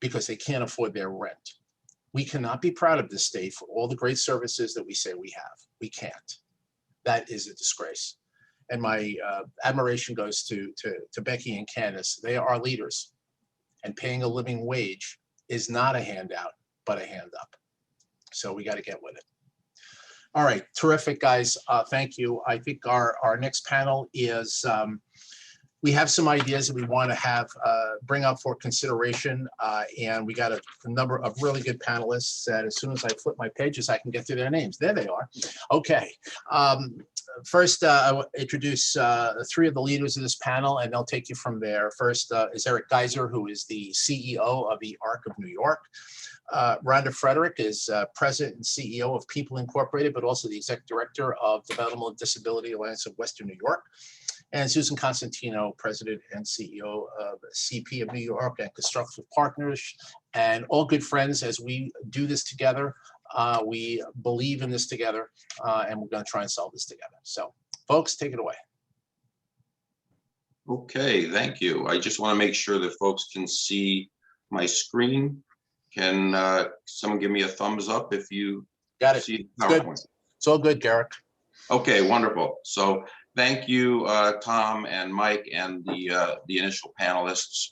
because they can't afford their rent, we cannot be proud of this state for all the great services that we say we have. We can't. That is a disgrace. And my admiration goes to Becky and Candace. They are leaders, and paying a living wage is not a handout, but a hand up. So we got to get with it. All right, terrific, guys. Thank you. I think our next panel is, we have some ideas that we want to bring up for consideration, and we got a number of really good panelists that as soon as I flip my pages, I can get to their names. There they are. Okay. First, I will introduce three of the leaders of this panel, and they'll take you from there. First is Eric Geiser, who is the CEO of the ARC of New York. Rhonda Frederick is President and CEO of People Incorporated, but also the Executive Director of Developmental Disability Alliance of Western New York. And Susan Constantino, President and CEO of CP of New York and Constructive Partners, and all good friends as we do this together. We believe in this together, and we're going to try and solve this together. So, folks, take it away. Okay, thank you. I just want to make sure that folks can see my screen. Can someone give me a thumbs up if you got it? See it's good. It's all good, Garrick. Okay, wonderful. So thank you, Tom and Mike and the initial panelists.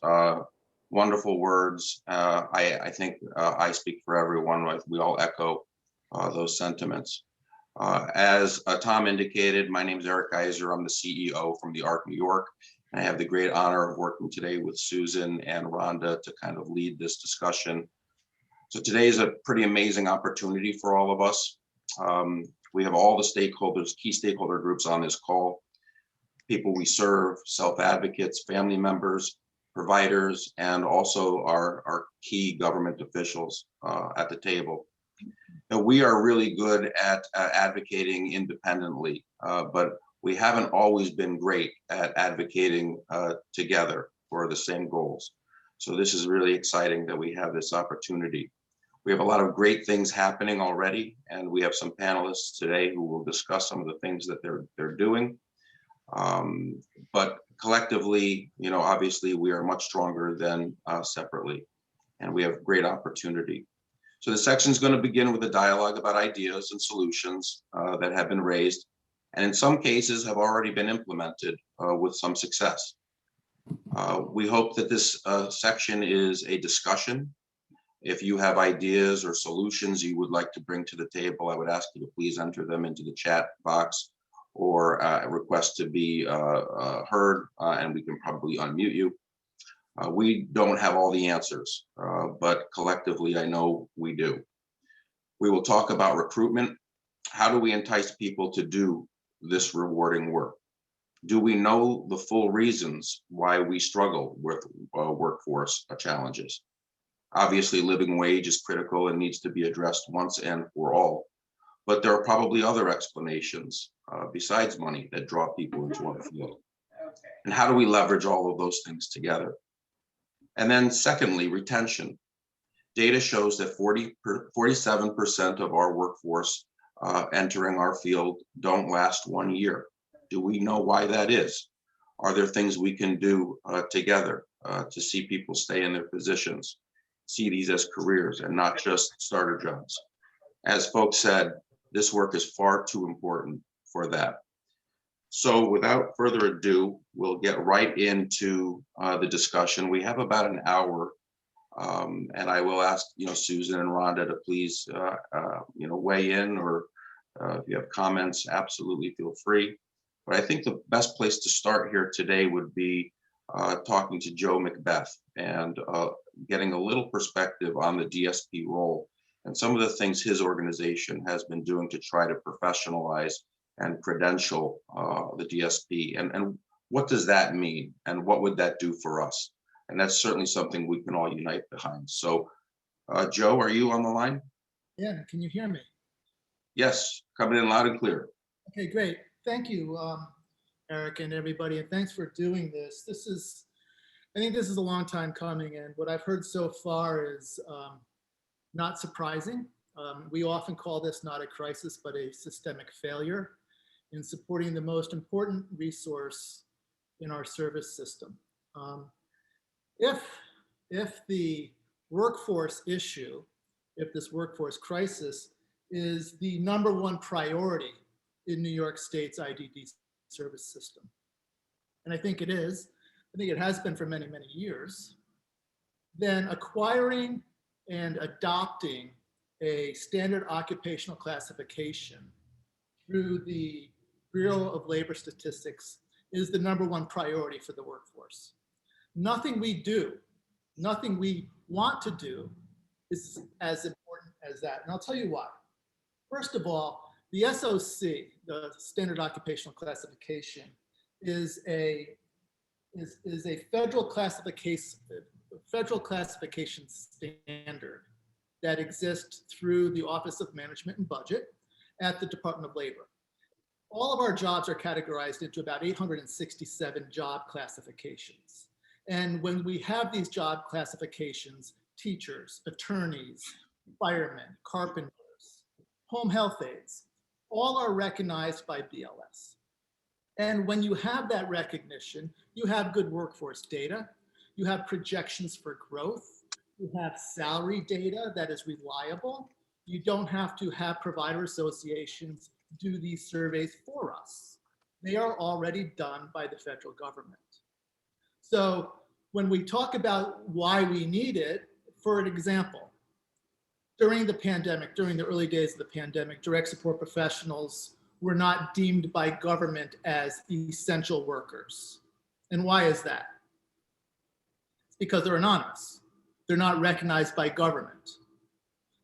Wonderful words. I think I speak for everyone. We all echo those sentiments. As Tom indicated, my name is Eric Geiser. I'm the CEO from the ARC New York. And I have the great honor of working today with Susan and Rhonda to kind of lead this discussion. So today is a pretty amazing opportunity for all of us. We have all the stakeholders, key stakeholder groups on this call, people we serve, self-advocates, family members, providers, and also our key government officials at the table. Now, we are really good at advocating independently, but we haven't always been great at advocating together for the same goals. So this is really exciting that we have this opportunity. We have a lot of great things happening already, and we have some panelists today who will discuss some of the things that they're doing. But collectively, you know, obviously we are much stronger than separately, and we have great opportunity. So the section is going to begin with a dialogue about ideas and solutions that have been raised, and in some cases have already been implemented with some success. We hope that this section is a discussion. If you have ideas or solutions you would like to bring to the table, I would ask you to please enter them into the chat box or request to be heard, and we can probably unmute you. We don't have all the answers, but collectively, I know we do. We will talk about recruitment. How do we entice people to do this rewarding work? Do we know the full reasons why we struggle with workforce challenges? Obviously, living wage is critical and needs to be addressed once and for all. But there are probably other explanations besides money that draw people into our field. And how do we leverage all of those things together? And then secondly, retention. Data shows that 47% of our workforce entering our field don't last 1 year. Do we know why that is? Are there things we can do together to see people stay in their positions, see these as careers and not just starter jobs? As folks said, this work is far too important for that. So without further ado, we'll get right into the discussion. We have about an hour And I will ask, Susan and Rhonda to please, weigh in, or if you have comments, absolutely feel free. But I think the best place to start here today would be talking to Joe Macbeth and getting a little perspective on the DSP role and some of the things his organization has been doing to try to professionalize and credential the DSP. And what does that mean? And what would that do for us? And that's certainly something we can all unite behind. So, Joe, are you on the line? Yeah, can you hear me? Yes, coming in loud and clear. Okay, great. Thank you, Eric and everybody, and thanks for doing this. I think this is a long time coming, and what I've heard so far is not surprising. We often call this not a crisis, but a systemic failure in supporting the most important resource in our service system. If the workforce issue, if this workforce crisis is the #1 priority in New York State's IDD service system, and I think it is, I think it has been for many, many years, then acquiring and adopting a standard occupational classification through the Bureau of Labor Statistics is the #1 priority for the workforce. Nothing we do, nothing we want to do is as important as that. And I'll tell you why. First of all, the SOC, the Standard Occupational Classification, is a federal classification standard that exists through the Office of Management and Budget at the Department of Labor. All of our jobs are categorized into about 867 job classifications. And when we have these job classifications, teachers, attorneys, firemen, carpenters, home health aides, all are recognized by BLS. And when you have that recognition, you have good workforce data, you have projections for growth, you have salary data that is reliable. You don't have to have provider associations do these surveys for us. They are already done by the federal government. So when we talk about why we need it, for an example, during the pandemic, during the early days of the pandemic, direct support professionals were not deemed by government as essential workers. And why is that? It's because they're anonymous. They're not recognized by government.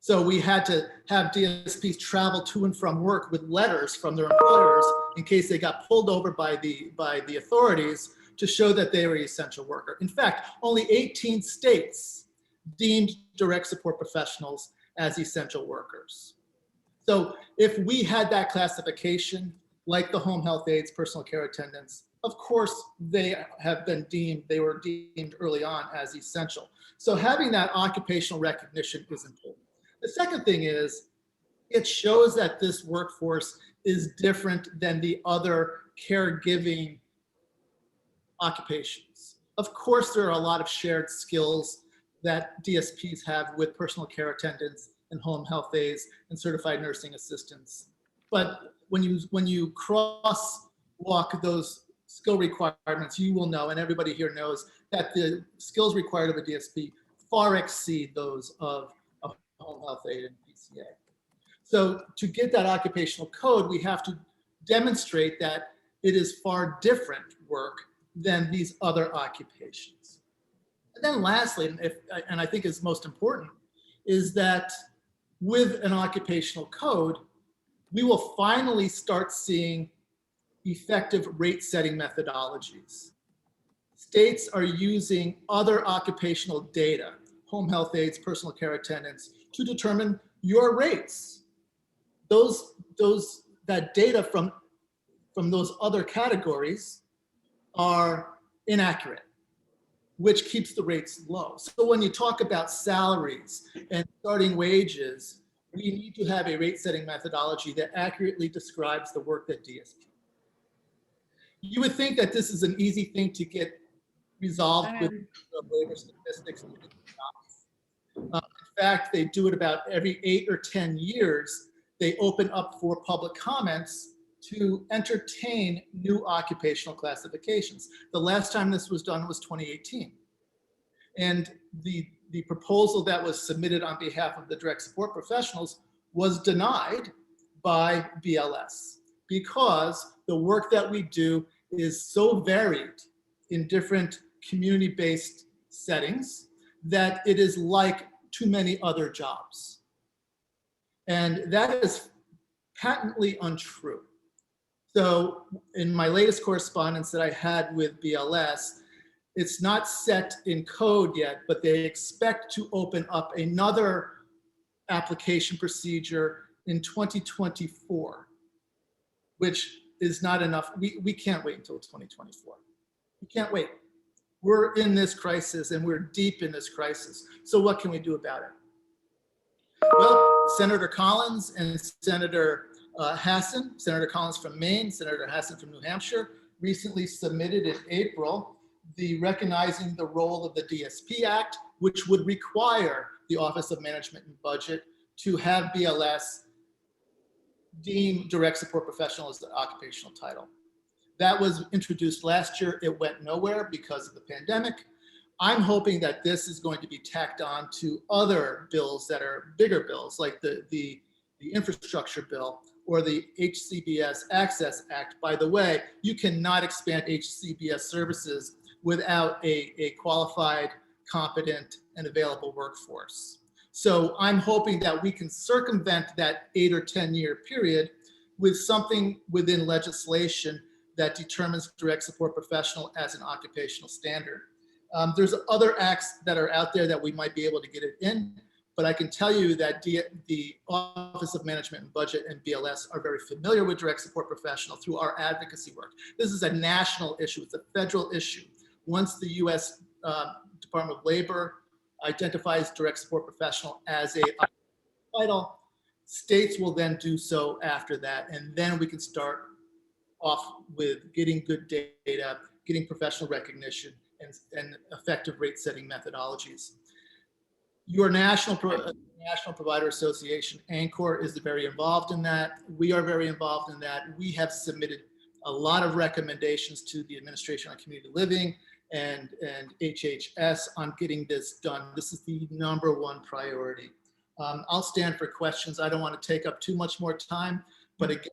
So we had to have DSPs travel to and from work with letters from their employers in case they got pulled over by the authorities to show that they were an essential worker. In fact, only 18 states deemed direct support professionals as essential workers. So if we had that classification, like the home health aides, personal care attendants, of course they were deemed early on as essential. So having that occupational recognition is important. The second thing is, it shows that this workforce is different than the other caregiving occupations. Of course, there are a lot of shared skills that DSPs have with personal care attendants and home health aides and certified nursing assistants. But when you crosswalk those skill requirements, you will know, and everybody here knows, that the skills required of a DSP far exceed those of a home health aide and PCA. So to get that occupational code, we have to demonstrate that it is far different work than these other occupations. And then lastly, and I think is most important, is that with an occupational code, we will finally start seeing effective rate setting methodologies. States are using other occupational data, home health aides, personal care attendants, to determine your rates. That data from those other categories are inaccurate, which keeps the rates low. So when you talk about salaries and starting wages, we need to have a rate setting methodology that accurately describes the work that DSP. You would think that this is an easy thing to get resolved with labor statistics. In fact, they do it about every 8 or 10 years. They open up for public comments to entertain new occupational classifications. The last time this was done was 2018. And the the proposal that was submitted on behalf of the direct support professionals was denied by BLS because the work that we do is so varied in different community-based settings that it is like too many other jobs. And that is patently untrue. So in my latest correspondence that I had with BLS, it's not set in code yet, but they expect to open up another application procedure in 2024, which is not enough. We can't wait until 2024. We can't wait. We're in this crisis and we're deep in this crisis. So what can we do about it? Well, Senator Collins and Senator Hassan, Senator Collins from Maine, Senator Hassan from New Hampshire, recently submitted in April the recognizing the role of the DSP Act, which would require the Office of Management and Budget to have BLS deem direct support professional as the occupational title. That was introduced last year. It went nowhere because of the pandemic. I'm hoping that this is going to be tacked on to other bills that are bigger bills, like the infrastructure bill or the HCBS Access Act. By the way, you cannot expand HCBS services without a qualified, competent, and available workforce. So I'm hoping that we can circumvent that 8 or 10 year period with something within legislation that determines direct support professional as an occupational standard. There's other acts that are out there that we might be able to get it in, but I can tell you that the Office of Management and Budget and BLS are very familiar with direct support professional through our advocacy work. This is a national issue, it's a federal issue. Once the US Department of Labor identifies direct support professional as a title, states will then do so after that, and then we can start off with getting good data, getting professional recognition, and effective rate setting methodologies. Your National Provider Association, ANCOR, is very involved in that. We are very involved in that. We have submitted a lot of recommendations to the Administration on Community Living and HHS on getting this done. This is the #1 priority. I'll stand for questions. I don't want to take up too much more time, but again,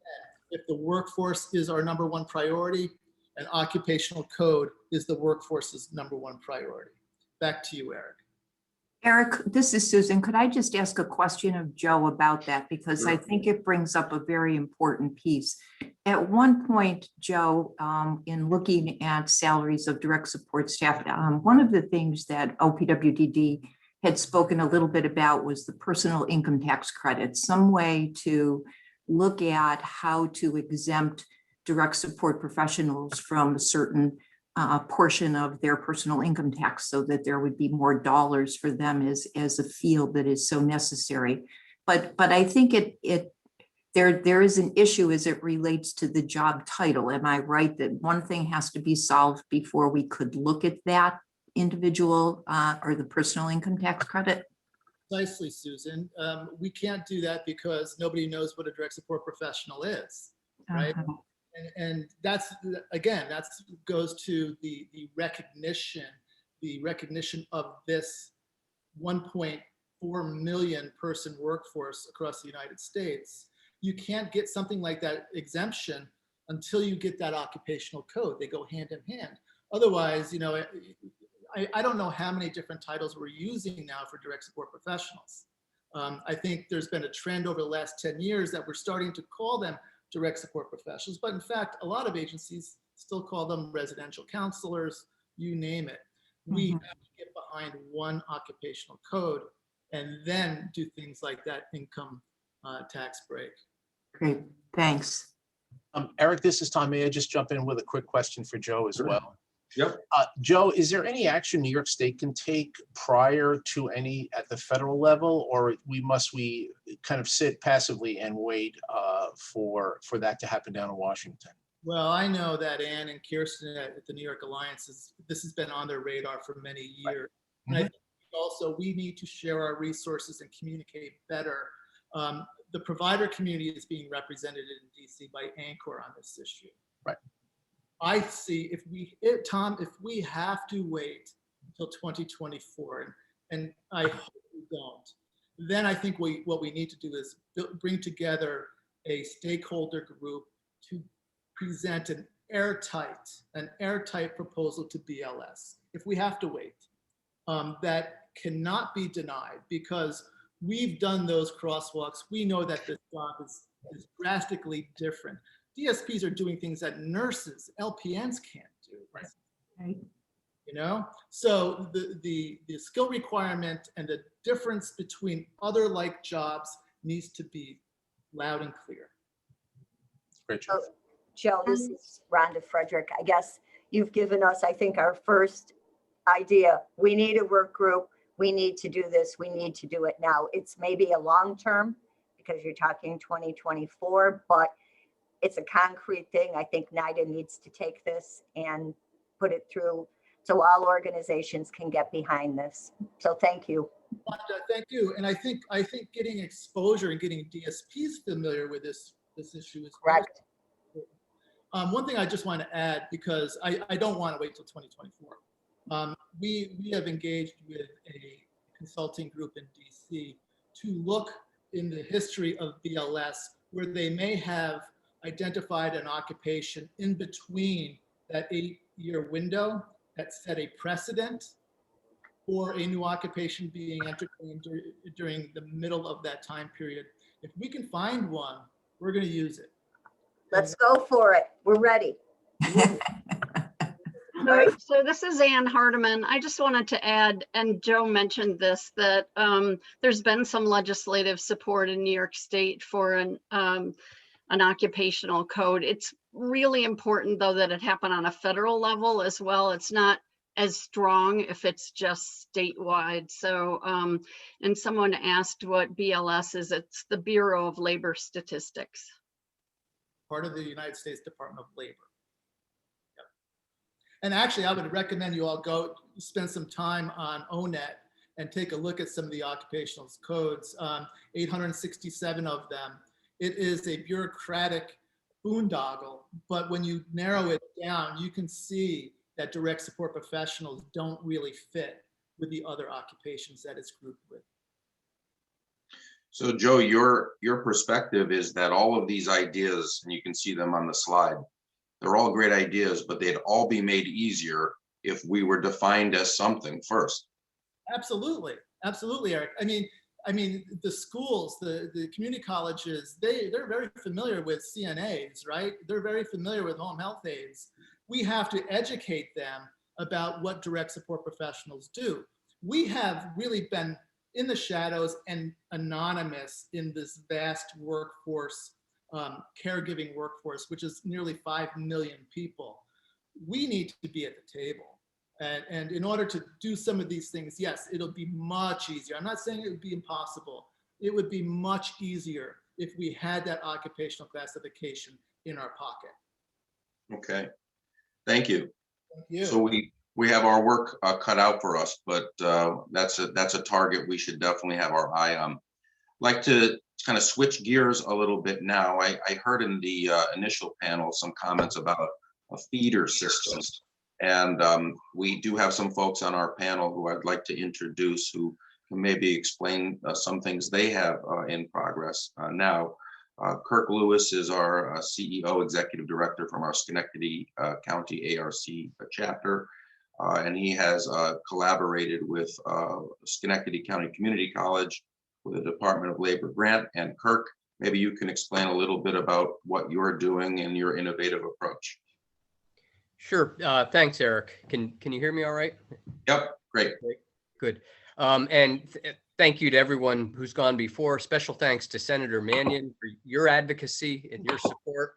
if the workforce is our #1 priority, and occupational code is the workforce's #1 priority. Back to you, Eric. Eric, this is Susan. Could I just ask a question of Joe about that? Because I think it brings up a very important piece. At one point, Joe, in looking at salaries of direct support staff, one of the things that OPWDD had spoken a little bit about was the personal income tax credit, some way to look at how to exempt direct support professionals from a certain portion of their personal income tax so that there would be more dollars for them as a field that is so necessary. But I think there is an issue as it relates to the job title. Am I right that one thing has to be solved before we could look at that individual or the personal income tax credit? Precisely, Susan. We can't do that because nobody knows what a direct support professional is, right? And that's, again, that goes to the recognition of this 1.4 million person workforce across the United States. You can't get something like that exemption until you get that occupational code. They go hand in hand. Otherwise, you know, I don't know how many different titles we're using now for direct support professionals. I think there's been a trend over the last 10 years that we're starting to call them direct support professionals, but in fact, a lot of agencies still call them residential counselors, you name it. We have to get behind one occupational code and then do things like that income tax break. Great, thanks. Eric, this is Tom. May I just jump in with a quick question for Joe as well? Yep. Joe, is there any action New York State can take prior to any at the federal level, or must we kind of sit passively and wait for that to happen down in Washington? Well, I know that Ann and Kirsten at the New York Alliance, this has been on their radar for many years. Right. And I think also we need to share our resources and communicate better. The provider community is being represented in DC by ANCOR on this issue. Right. I see Tom, if we have to wait until 2024, and I hope we don't, then I think what we need to do is bring together a stakeholder group to present an airtight proposal to BLS. If we have to wait, that cannot be denied, because we've done those crosswalks. We know that this job is drastically different. DSPs are doing things that nurses, LPNs can't do. Right. You know, so the skill requirement and the difference between other like jobs needs to be loud and clear. Rachel. Joe, this is Rhonda Frederick. I guess you've given us, I think, our first idea. We need a work group. We need to do this. We need to do it now. It's maybe a long term because you're talking 2024, but it's a concrete thing. I think NYDA needs to take this and put it through so all organizations can get behind this. So thank you. Thank you. And I think getting exposure and getting DSPs familiar with this issue is correct. One thing I just want to add, because I don't want to wait till 2024. We have engaged with a consulting group in DC to look in the history of BLS where they may have identified an occupation in between that 8-year window that set a precedent for a new occupation being entered during the middle of that time period. If we can find one, we're going to use it. Let's go for it. We're ready. So this is Ann Hardiman. I just wanted to add, and Joe mentioned this, that there's been some legislative support in New York State for an occupational code. It's really important, though, that it happen on a federal level as well. It's not as strong if it's just statewide. So, and someone asked what BLS is. It's the Bureau of Labor Statistics. Part of the United States Department of Labor. Yep. And actually, I would recommend you all go spend some time on ONET and take a look at some of the occupational codes, 867 of them. It is a bureaucratic boondoggle, but when you narrow it down, you can see that direct support professionals don't really fit with the other occupations that it's grouped with. So Joe, your perspective is that all of these ideas, and you can see them on the slide, they're all great ideas, but they'd all be made easier if we were defined as something first. Absolutely, absolutely, Eric. I mean, the schools, the community colleges, they're very familiar with CNAs, right? They're very familiar with home health aides. We have to educate them about what direct support professionals do. We have really been in the shadows and anonymous in this vast workforce, caregiving workforce, which is nearly 5 million people. We need to be at the table. And in order to do some of these things, yes, it'll be much easier. I'm not saying it would be impossible. It would be much easier if we had that occupational classification in our pocket. Okay, thank you. Thank you. So we have our work cut out for us, but that's a target we should definitely have our eye on. I'd like to kind of switch gears a little bit now. I heard in the initial panel some comments about a feeder system. And we do have some folks on our panel who I'd like to introduce who can maybe explain some things they have in progress now. Kirk Lewis is our CEO, Executive Director from our Schenectady County ARC chapter. And he has collaborated with Schenectady County Community College with the Department of Labor grant. And Kirk, maybe you can explain a little bit about what you're doing and your innovative approach. Sure. Thanks, Eric. Can you hear me all right? Yep. Great. Good. And thank you to everyone who's gone before. Special thanks to Senator Mannion for your advocacy and your support.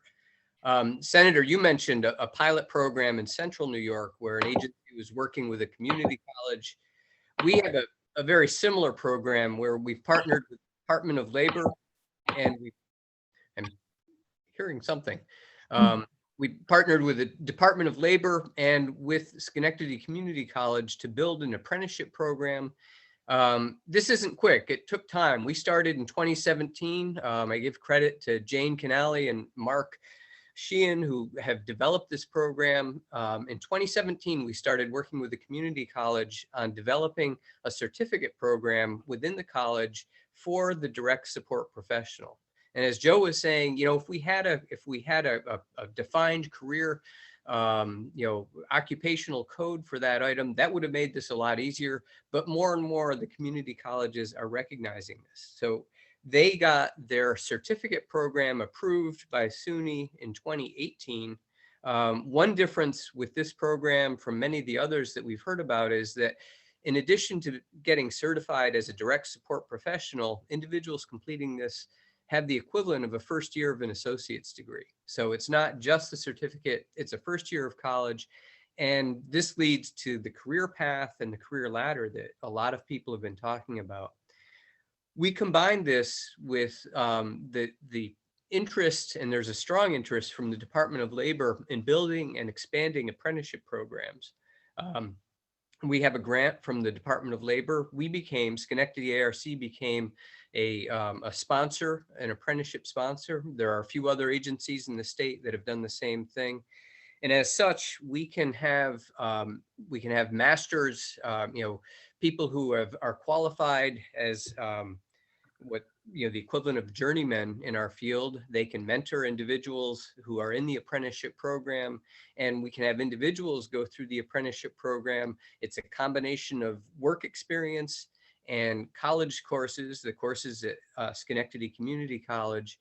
Senator, you mentioned a pilot program in Central New York where an agency was working with a community college. We have a very similar program where we've partnered with the Department of Labor, and I'm hearing something. We partnered with the Department of Labor and with Schenectady Community College to build an apprenticeship program. This isn't quick. It took time. We started in 2017. I give credit to Jane Canali and Mark Sheehan, who have developed this program. In 2017, we started working with the community college on developing a certificate program within the college for the direct support professional. And as Joe was saying, you know, if we had a defined career, you know, occupational code for that item, that would have made this a lot easier. But more and more, the community colleges are recognizing this. So they got their certificate program approved by SUNY in 2018. One difference with this program from many of the others that we've heard about is that in addition to getting certified as a direct support professional, individuals completing this have the equivalent of a first year of an associate's degree. So it's not just a certificate, it's a first year of college. And this leads to the career path and the career ladder that a lot of people have been talking about. We combine this with the interest, and there's a strong interest from the Department of Labor in building and expanding apprenticeship programs. We have a grant from the Department of Labor. Schenectady ARC became a sponsor, an apprenticeship sponsor. There are a few other agencies in the state that have done the same thing. And as such, we can have masters, you know, people who are qualified as the equivalent of journeymen in our field. They can mentor individuals who are in the apprenticeship program, and we can have individuals go through the apprenticeship program. It's a combination of work experience and college courses, the courses at Schenectady Community College.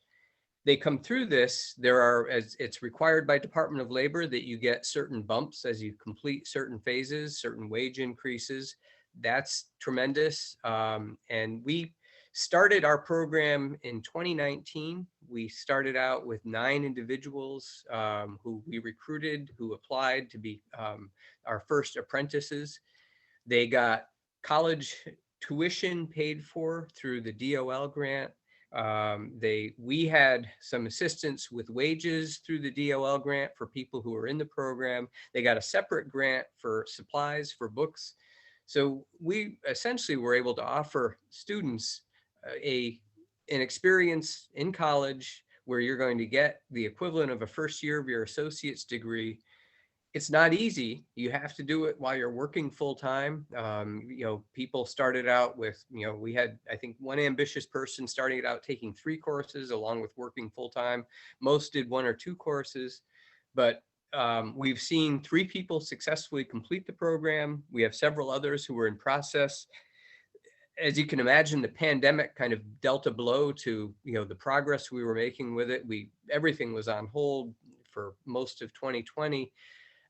They come through this. As it's required by Department of Labor that you get certain bumps as you complete certain phases, certain wage increases. That's tremendous. And we started our program in 2019. We started out with 9 individuals who we recruited, who applied to be our first apprentices. They got college tuition paid for through the DOL grant. We had some assistance with wages through the DOL grant for people who were in the program. They got a separate grant for supplies, for books. So we essentially were able to offer students an experience in college where you're going to get the equivalent of a first year of your associate's degree. It's not easy. You have to do it while you're working full time. You know, people started out with, you know, we had, I think, one ambitious person starting out taking 3 courses along with working full time. Most did 1 or 2 courses, but we've seen 3 people successfully complete the program. We have several others who are in process. As you can imagine, the pandemic kind of dealt a blow to, you know, the progress we were making with it. Everything was on hold for most of 2020,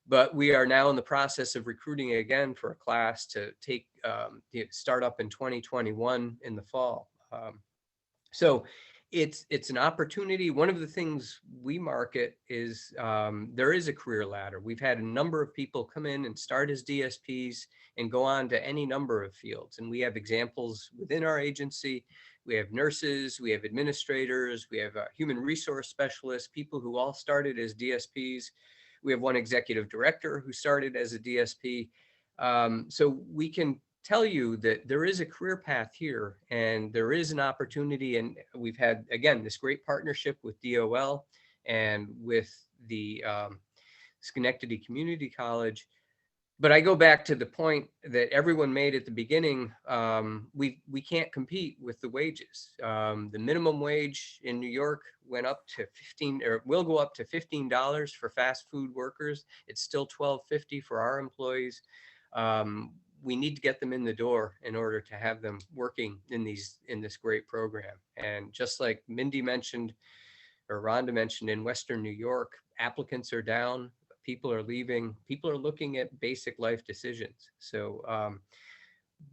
but we are now in the process of recruiting again for a class to take start up in 2021 in the fall. So it's an opportunity. One of the things we market is there is a career ladder. We've had a number of people come in and start as DSPs and go on to any number of fields. And we have examples within our agency. We have nurses, we have administrators, we have human resource specialists, people who all started as DSPs. We have one executive director who started as a DSP. So we can tell you that there is a career path here and there is an opportunity. And we've had, again, this great partnership with DOL and with the Schenectady Community College. But I go back to the point that everyone made at the beginning. We can't compete with the wages. The minimum wage in New York went up to will go up to $15 for fast food workers. It's still $12.50 for our employees. We need to get them in the door in order to have them working in this great program. And just like Mindy mentioned, or Rhonda mentioned, in Western New York, applicants are down. People are leaving. People are looking at basic life decisions. So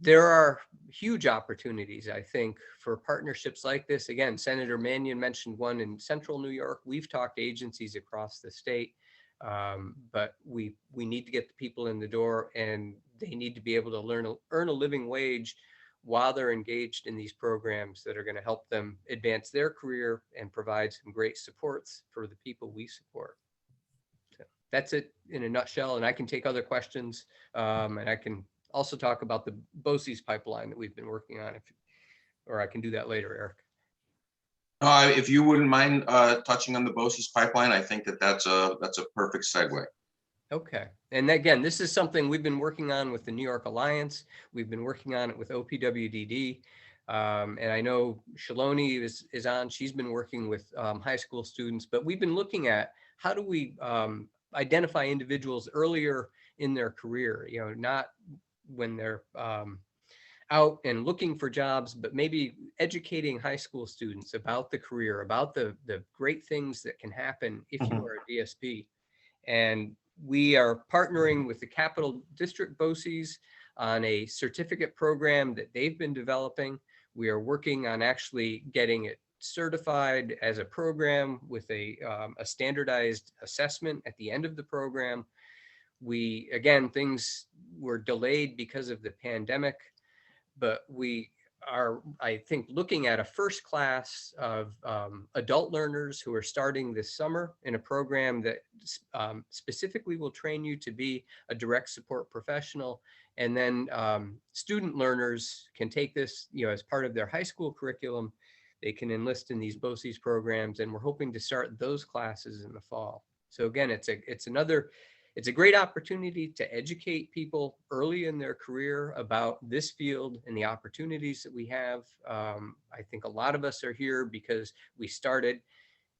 there are huge opportunities, I think, for partnerships like this. Again, Senator Mannion mentioned one in Central New York. We've talked to agencies across the state, but we need to get the people in the door, and they need to be able to earn a living wage while they're engaged in these programs that are going to help them advance their career and provide some great supports for the people we support. That's it in a nutshell, and I can take other questions, and I can also talk about the BOCES pipeline that we've been working on, or I can do that later, Eric. If you wouldn't mind touching on the BOCES pipeline, I think that's a perfect segue. Okay. And again, this is something we've been working on with the New York Alliance. We've been working on it with OPWDD. And I know Shaloni is on. She's been working with high school students, but we've been looking at how do we identify individuals earlier in their career, you know, not when they're out and looking for jobs, but maybe educating high school students about the career, about the great things that can happen if you are a DSP. And we are partnering with the Capital District BOCES on a certificate program that they've been developing. We are working on actually getting it certified as a program with a standardized assessment at the end of the program. Again, things were delayed because of the pandemic, but we are, I think, looking at a first class of adult learners who are starting this summer in a program that specifically will train you to be a direct support professional. And then student learners can take this, you know, as part of their high school curriculum. They can enlist in these BOCES programs, and we're hoping to start those classes in the fall. So again, it's a great opportunity to educate people early in their career about this field and the opportunities that we have. I think a lot of us are here because we started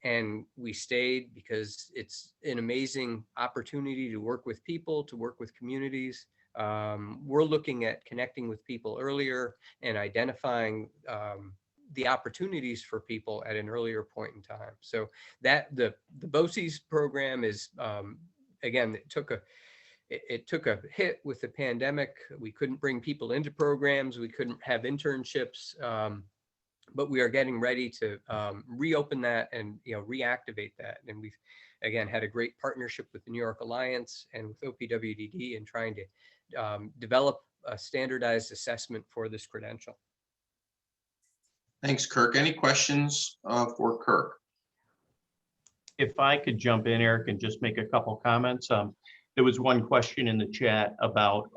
and we stayed because it's an amazing opportunity to work with people, to work with communities. We're looking at connecting with people earlier and identifying the opportunities for people at an earlier point in time. So that the BOCES program is, again, it took a hit with the pandemic. We couldn't bring people into programs. We couldn't have internships, but we are getting ready to reopen that and, you know, reactivate that. And we've, again, had a great partnership with the New York Alliance and with OPWDD in trying to develop a standardized assessment for this credential. Thanks, Kirk. Any questions for Kirk? If I could jump in, Eric, and just make a couple comments. There was one question in the chat about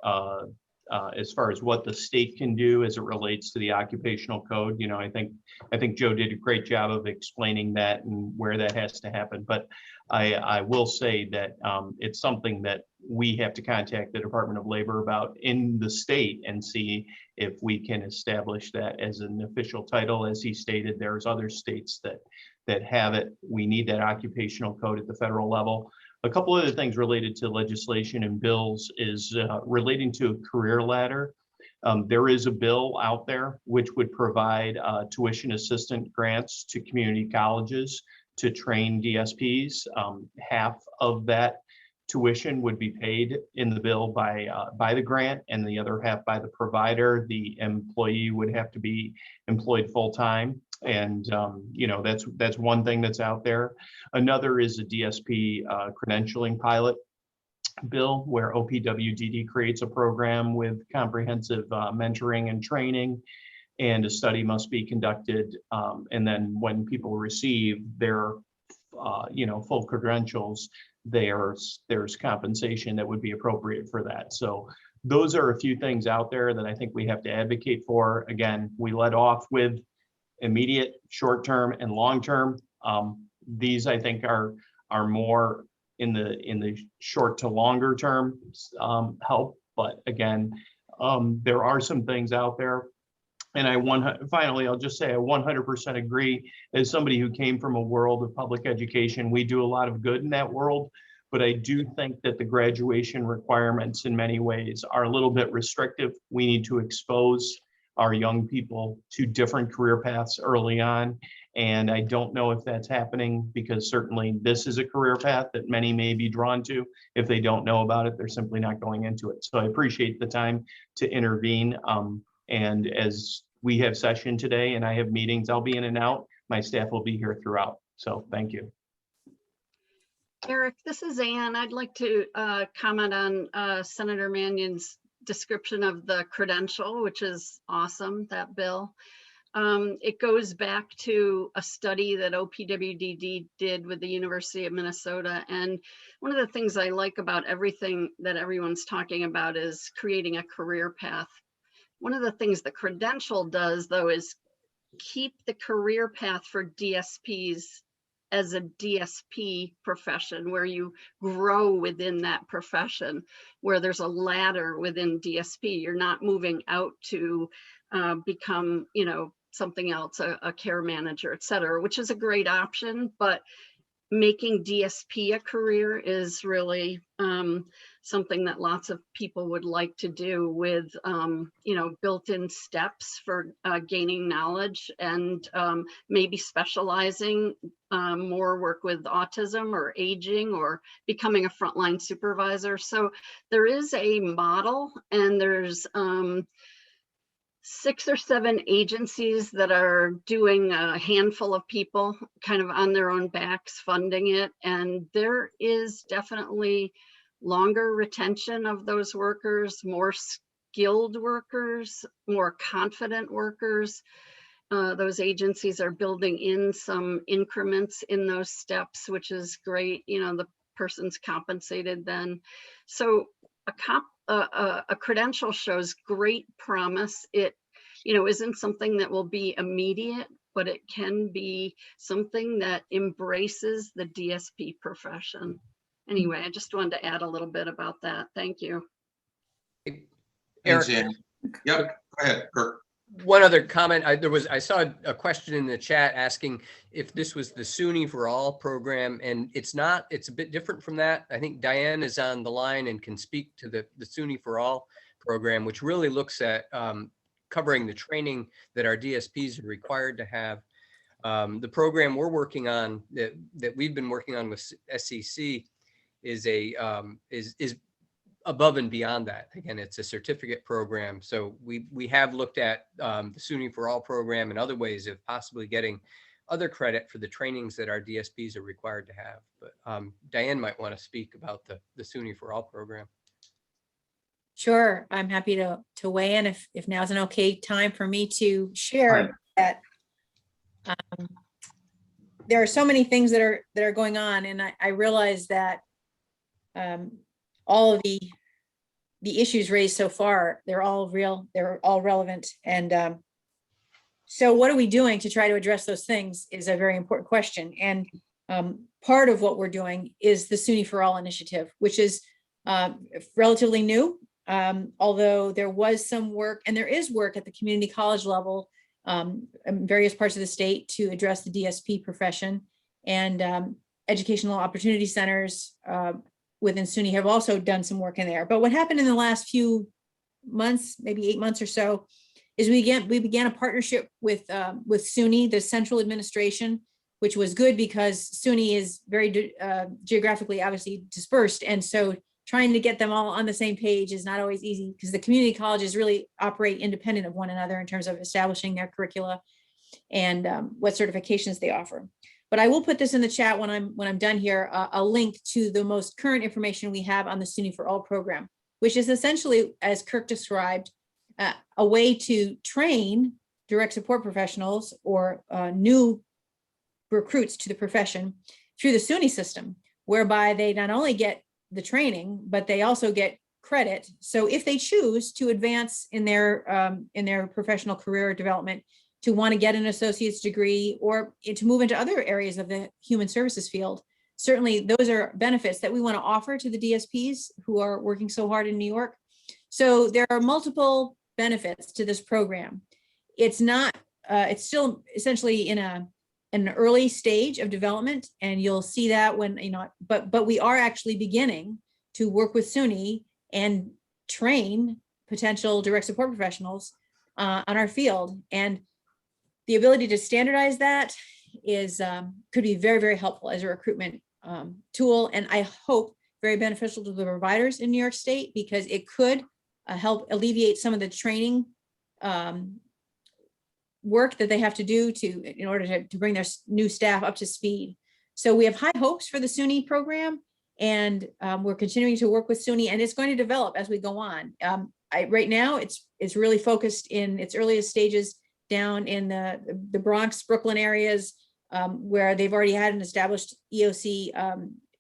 as far as what the state can do as it relates to the occupational code. You know, I think Joe did a great job of explaining that and where that has to happen. But I will say that it's something that we have to contact the Department of Labor about in the state and see if we can establish that as an official title. As he stated, there's other states that have it. We need that occupational code at the federal level. A couple other things related to legislation and bills is relating to a career ladder. There is a bill out there which would provide tuition assistant grants to community colleges to train DSPs. Half of that tuition would be paid in the bill by the grant, and the other half by the provider. The employee would have to be employed full-time. And you know, that's one thing that's out there. Another is a DSP credentialing pilot bill where OPWDD creates a program with comprehensive mentoring and training, and a study must be conducted. And then when people receive their you know, full credentials, there's compensation that would be appropriate for that. So those are a few things out there that I think we have to advocate for. Again, we led off with immediate, short-term, and long-term. These I think are more in the short to longer term help. But again, there are some things out there. And finally, I'll just say I 100% agree. As somebody who came from a world of public education, we do a lot of good in that world. But I do think that the graduation requirements in many ways are a little bit restrictive. We need to expose our young people to different career paths early on. And I don't know if that's happening, because certainly this is a career path that many may be drawn to. If they don't know about it, they're simply not going into it. So I appreciate the time to intervene. And as we have session today and I have meetings, I'll be in and out. My staff will be here throughout. So thank you. Eric, this is Ann. I'd like to comment on Senator Mannion's description of the credential, which is awesome, that bill. It goes back to a study that OPWDD did with the University of Minnesota. And one of the things I like about everything that everyone's talking about is creating a career path. One of the things the credential does, though, is keep the career path for DSPs as a DSP profession, where you grow within that profession, where there's a ladder within DSP. You're not moving out to become, you know, something else, a care manager, et cetera, which is a great option, but making DSP a career is really something that lots of people would like to do, with you know, built-in steps for gaining knowledge, and maybe specializing more work with autism or aging, or becoming a frontline supervisor. So there is a model, and there's 6 or 7 agencies that are doing a handful of people kind of on their own backs funding it. And there is definitely longer retention of those workers, more skilled workers, more confident workers. Those agencies are building in some increments in those steps, which is great. You know, the person's compensated then. So a credential shows great promise. It, you know, isn't something that will be immediate, but it can be something that embraces the DSP profession. Anyway, I just wanted to add a little bit about that. Thank you. Thanks, Ann. Yep, go ahead, Kirk. One other comment. I saw a question in the chat asking if this was the SUNY for All program, and it's not. It's a bit different from that. I think Diane is on the line and can speak to the SUNY for All program, which really looks at covering the training that our DSPs are required to have. The program we're working on, that we've been working on with SEC, is above and beyond that. Again, it's a certificate program. So we have looked at the SUNY for All program and other ways of possibly getting other credit for the trainings that our DSPs are required to have. But Diane might want to speak about the SUNY for All program. Sure, I'm happy to weigh in if now's an okay time for me to share that. There are so many things that are going on, and I realize that all of the issues raised so far, they're all real, they're all relevant. And so what are we doing to try to address those things is a very important question. And part of what we're doing is the SUNY for All initiative, which is relatively new, although there was some work, and there is work at the community college level in various parts of the state to address the DSP profession. And educational opportunity centers within SUNY have also done some work in there. But what happened in the last few months, maybe 8 months or so, is we began a partnership with SUNY, the central administration, which was good because SUNY is very geographically obviously dispersed. And so trying to get them all on the same page is not always easy, because the community colleges really operate independent of one another in terms of establishing their curricula and what certifications they offer. But I will put this in the chat when I'm done here, a link to the most current information we have on the SUNY for All program, which is essentially, as Kirk described, a way to train direct support professionals or new recruits to the profession through the SUNY system, whereby they not only get the training, but they also get credit. So if they choose to advance in their professional career development, to want to get an associate's degree or to move into other areas of the human services field, certainly those are benefits that we want to offer to the DSPs who are working so hard in New York. So there are multiple benefits to this program. It's not, it's still essentially in an early stage of development, and you'll see that when, you know, but we are actually beginning to work with SUNY and train potential direct support professionals on our field. And the ability to standardize that is could be very, very helpful as a recruitment tool, and I hope very beneficial to the providers in New York State, because it could help alleviate some of the training work that they have to do in order to bring their new staff up to speed. So we have high hopes for the SUNY program, and we're continuing to work with SUNY, and it's going to develop as we go on. Right now, it's really focused in its earliest stages down in the Bronx, Brooklyn areas, where they've already had an established EOC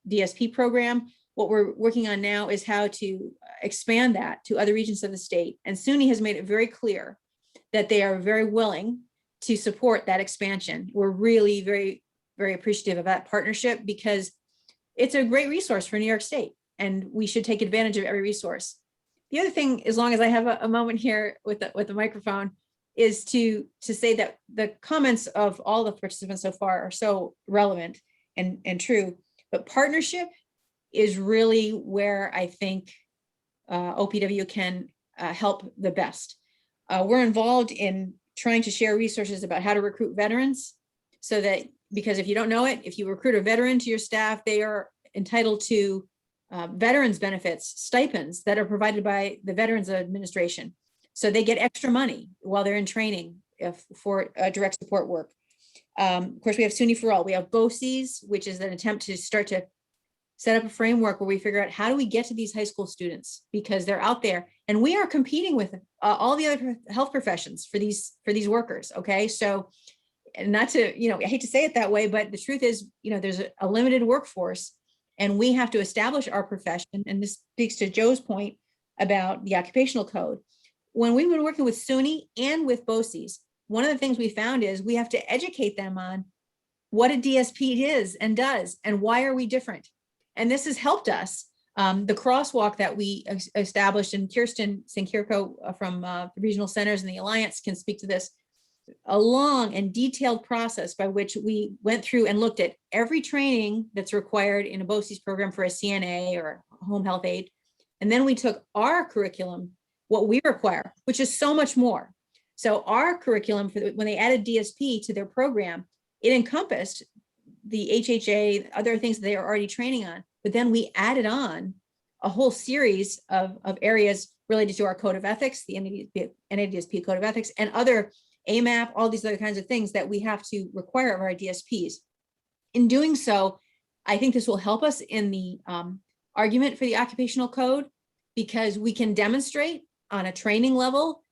DSP program. What we're working on now is how to expand that to other regions of the state. And SUNY has made it very clear that they are very willing to support that expansion. We're really very, very appreciative of that partnership because it's a great resource for New York State and we should take advantage of every resource. The other thing, as long as I have a moment here with the microphone, is to say that the comments of all the participants so far are so relevant and true, but partnership is really where I think OPW can help the best. We're involved in trying to share resources about how to recruit veterans so that, because if you don't know it, if you recruit a veteran to your staff, they are entitled to veterans benefits, stipends that are provided by the Veterans Administration. So they get extra money while they're in training for direct support work. Of course, we have SUNY for All. We have BOCES, which is an attempt to start to set up a framework where we figure out how do we get to these high school students because they're out there and we are competing with all the other health professions for these workers. Okay, so not to, I hate to say it that way, but the truth is, there's a limited workforce and we have to establish our profession. And this speaks to Joe's point about the occupational code. When we've been working with SUNY and with BOCES, one of the things we found is we have to educate them on what a DSP is and does and why are we different. And this has helped us. The crosswalk that we established, and Kirsten Sankirko from the regional centers and the Alliance can speak to this, a long and detailed process by which we went through and looked at every training that's required in a BOCES program for a CNA or a home health aide. And then we took our curriculum, what we require, which is so much more. So our curriculum, when they added DSP to their program, it encompassed the HHA, other things that they are already training on. But then we added on a whole series of areas related to our code of ethics, the NADSP code of ethics, and other AMAP, all these other kinds of things that we have to require of our DSPs. In doing so, I think this will help us in the argument for the occupational code because we can demonstrate on a training level,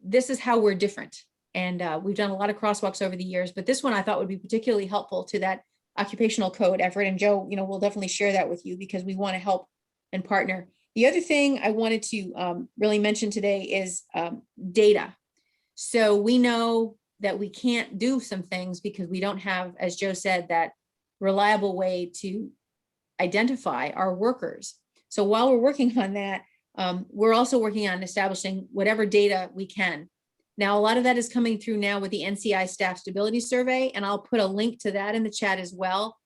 this is how we're different. And we've done a lot of crosswalks over the years, but this one I thought would be particularly helpful to that occupational code effort. And Joe, we'll definitely share that with you because we want to help and partner. The other thing I wanted to really mention today is data. So we know that we can't do some things because we don't have, as Joe said, that reliable way to identify our workers. So while we're working on that, we're also working on establishing whatever data we can. Now, a lot of that is coming through now with the NCI Staff Stability Survey, and I'll put a link to that in the chat as well.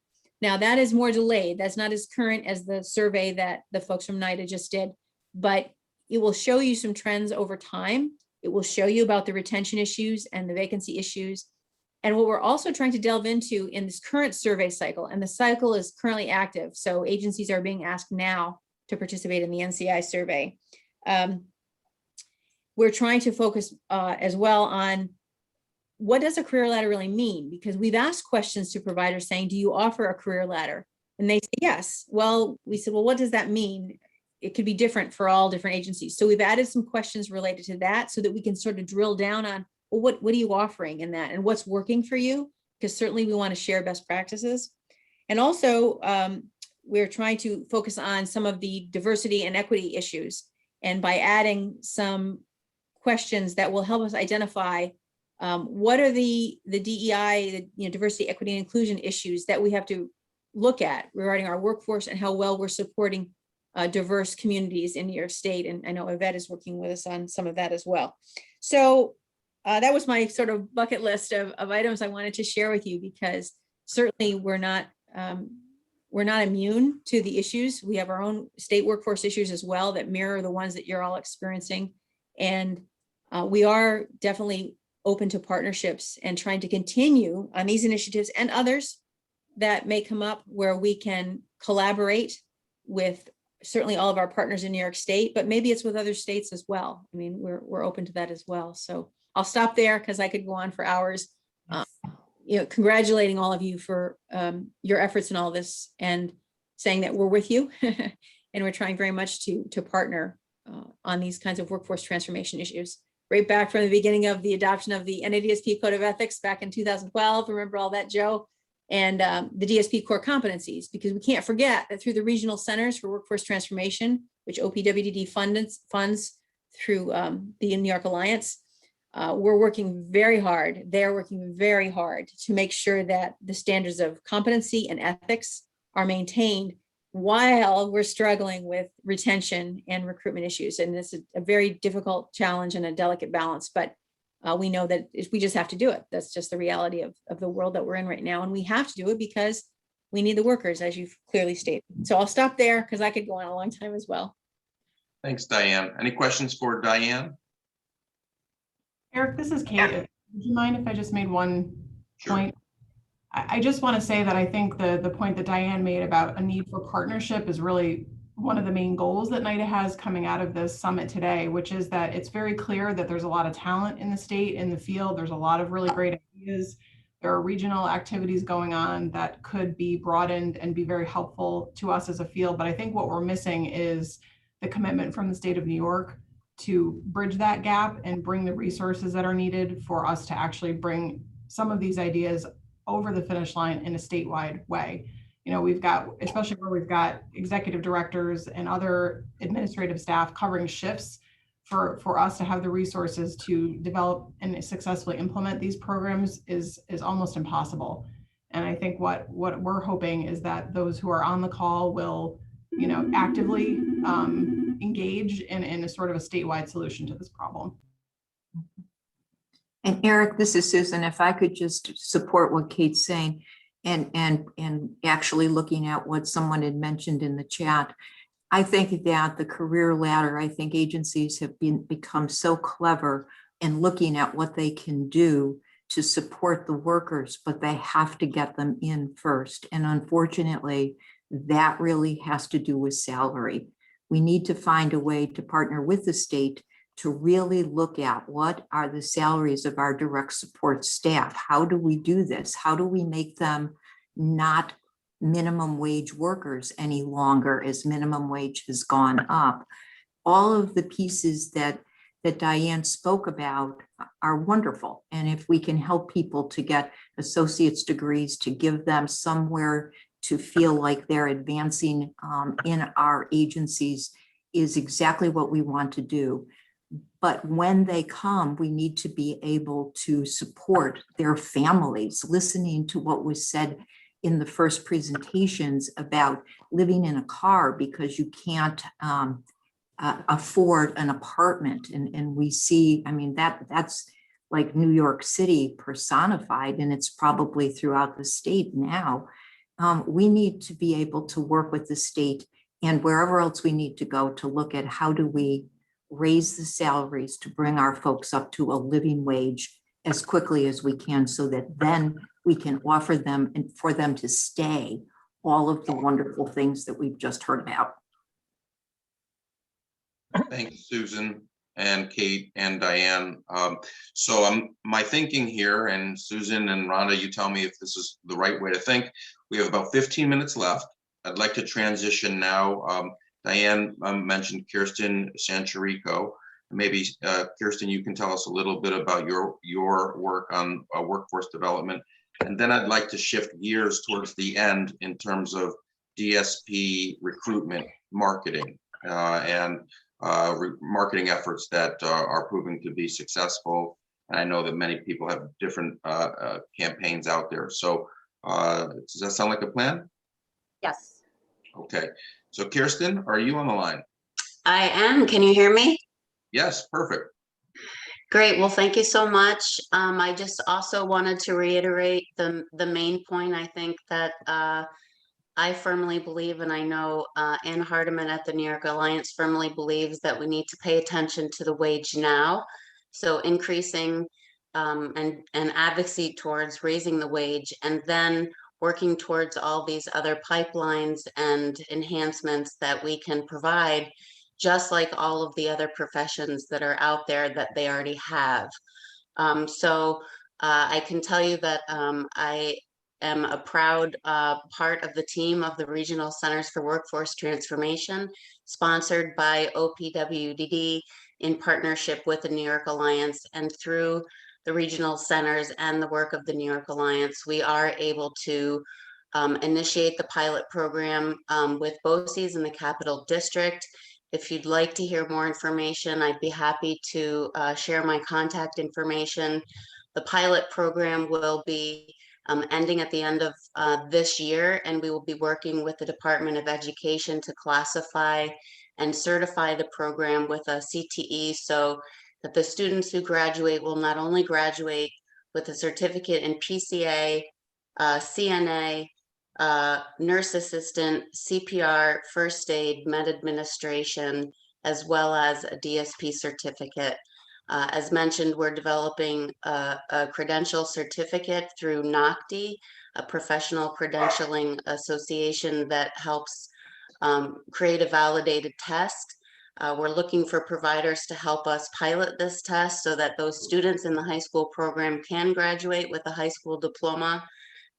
Now, that is more delayed. That's not as current as the survey that the folks from NYDA just did, but it will show you some trends over time. It will show you about the retention issues and the vacancy issues. And what we're also trying to delve into in this current survey cycle, and the cycle is currently active, so agencies are being asked now to participate in the NCI survey. We're trying to focus as well on what does a career ladder really mean? Because we've asked questions to providers saying, do you offer a career ladder? And they say, yes. Well, we said, well, what does that mean? It could be different for all different agencies. So we've added some questions related to that so that we can sort of drill down on, well, what are you offering in that and what's working for you? Because certainly we want to share best practices. And also we're trying to focus on some of the diversity and equity issues. And by adding some questions that will help us identify what are the DEI, the diversity, equity, and inclusion issues that we have to look at regarding our workforce and how well we're supporting diverse communities in New York State. And I know Yvette is working with us on some of that as well. So that was my sort of bucket list of items I wanted to share with you because certainly we're not immune to the issues. We have our own state workforce issues as well that mirror the ones that you're all experiencing. And we are definitely open to partnerships and trying to continue on these initiatives and others that may come up where we can collaborate with certainly all of our partners in New York State, but maybe it's with other states as well. I mean, we're open to that as well. So I'll stop there because I could go on for hours. Congratulating all of you for your efforts in all this and saying that we're with you and we're trying very much to partner on these kinds of workforce transformation issues. Right back from the beginning of the adoption of the NADSP Code of Ethics back in 2012. Remember all that, Joe? And the DSP core competencies, because we can't forget that through the regional centers for workforce transformation, which OPWDD funds through the New York Alliance, we're working very hard. They're working very hard to make sure that the standards of competency and ethics are maintained while we're struggling with retention and recruitment issues. And this is a very difficult challenge and a delicate balance, but we know that we just have to do it. That's just the reality of the world that we're in right now. And we have to do it because we need the workers, as you've clearly stated. So I'll stop there because I could go on a long time as well. Thanks, Diane. Any questions for Diane? Eric, this is Kate. Would you mind if I just made one point? I just want to say that I think the point that Diane made about a need for partnership is really one of the main goals that NYDA has coming out of this summit today, which is that it's very clear that there's a lot of talent in the state, in the field. There's a lot of really great ideas. There are regional activities going on that could be broadened and be very helpful to us as a field. But I think what we're missing is the commitment from the state of New York to bridge that gap and bring the resources that are needed for us to actually bring some of these ideas over the finish line in a statewide way. You know, we've got, especially where we've got executive directors and other administrative staff covering shifts, for us to have the resources to develop and successfully implement these programs is almost impossible. And I think what we're hoping is that those who are on the call will, you know, actively engage in a sort of a statewide solution to this problem. And Eric, this is Susan. If I could just support what Kate's saying and actually looking at what someone had mentioned in the chat, I think that the career ladder, I think agencies have become so clever in looking at what they can do to support the workers, but they have to get them in first. And unfortunately, that really has to do with salary. We need to find a way to partner with the state to really look at what are the salaries of our direct support staff. How do we do this? How do we make them not minimum wage workers any longer as minimum wage has gone up? All of the pieces that Diane spoke about are wonderful. And if we can help people to get associate's degrees, to give them somewhere to feel like they're advancing in our agencies, is exactly what we want to do. But when they come, we need to be able to support their families. Listening to what was said in the first presentations about living in a car because you can't afford an apartment. And we see, I mean, that's like New York City personified, and it's probably throughout the state now. We need to be able to work with the state and wherever else we need to go to look at how do we raise the salaries to bring our folks up to a living wage as quickly as we can, so that then we can offer them and for them to stay all of the wonderful things that we've just heard about. Thanks, Susan and Kate and Diane. So my thinking here, and Susan and Rhonda, you tell me if this is the right way to think. We have about 15 minutes left. I'd like to transition now. Diane mentioned Kirsten Sancharico. Maybe Kirsten, you can tell us a little bit about your work on workforce development. And then I'd like to shift gears towards the end in terms of DSP recruitment, marketing, and marketing efforts that are proving to be successful. And I know that many people have different campaigns out there. So does that sound like a plan? Yes. Okay. So Kirsten, are you on the line? I am. Can you hear me? Yes, perfect. Great. Well, thank you so much. I just also wanted to reiterate the main point. I think that I firmly believe, and I know Ann Hardiman at the New York Alliance firmly believes, that we need to pay attention to the wage now. So increasing and advocacy towards raising the wage, and then working towards all these other pipelines and enhancements that we can provide, just like all of the other professions that are out there that they already have. So I can tell you that I am a proud part of the team of the Regional Centers for Workforce Transformation, sponsored by OPWDD in partnership with the New York Alliance. And through the regional centers and the work of the New York Alliance, we are able to initiate the pilot program with BOCES in the Capital District. If you'd like to hear more information, I'd be happy to share my contact information. The pilot program will be ending at the end of this year, and we will be working with the Department of Education to classify and certify the program with a CTE so that the students who graduate will not only graduate with a certificate in PCA, CNA, nurse assistant, CPR, first aid, med administration, as well as a DSP certificate. As mentioned, we're developing a credential certificate through NYDA, a professional credentialing association that helps create a validated test. We're looking for providers to help us pilot this test so that those students in the high school program can graduate with a high school diploma.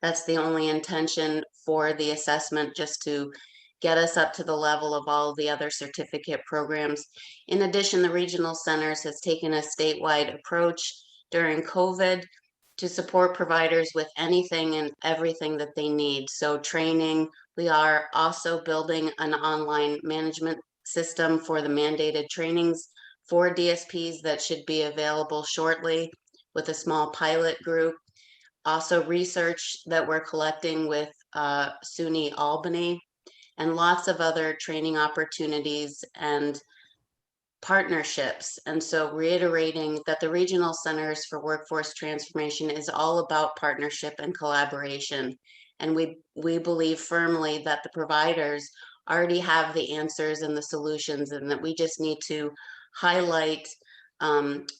That's the only intention for the assessment, just to get us up to the level of all the other certificate programs. In addition, the regional centers has taken a statewide approach during COVID to support providers with anything and everything that they need. So training, we are also building an online management system for the mandated trainings for DSPs that should be available shortly with a small pilot group. Also research that we're collecting with SUNY Albany, and lots of other training opportunities and partnerships. And so reiterating that the Regional Centers for Workforce Transformation is all about partnership and collaboration. And we believe firmly that the providers already have the answers and the solutions, and that we just need to highlight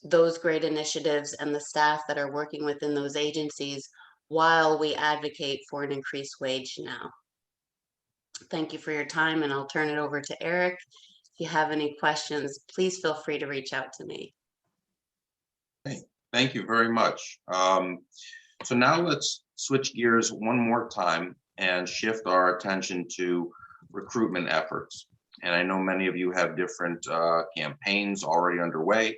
those great initiatives and the staff that are working within those agencies while we advocate for an increased wage now. Thank you for your time, and I'll turn it over to Eric. If you have any questions, please feel free to reach out to me. Okay, thank you very much. So now let's switch gears one more time and shift our attention to recruitment efforts. And I know many of you have different campaigns already underway.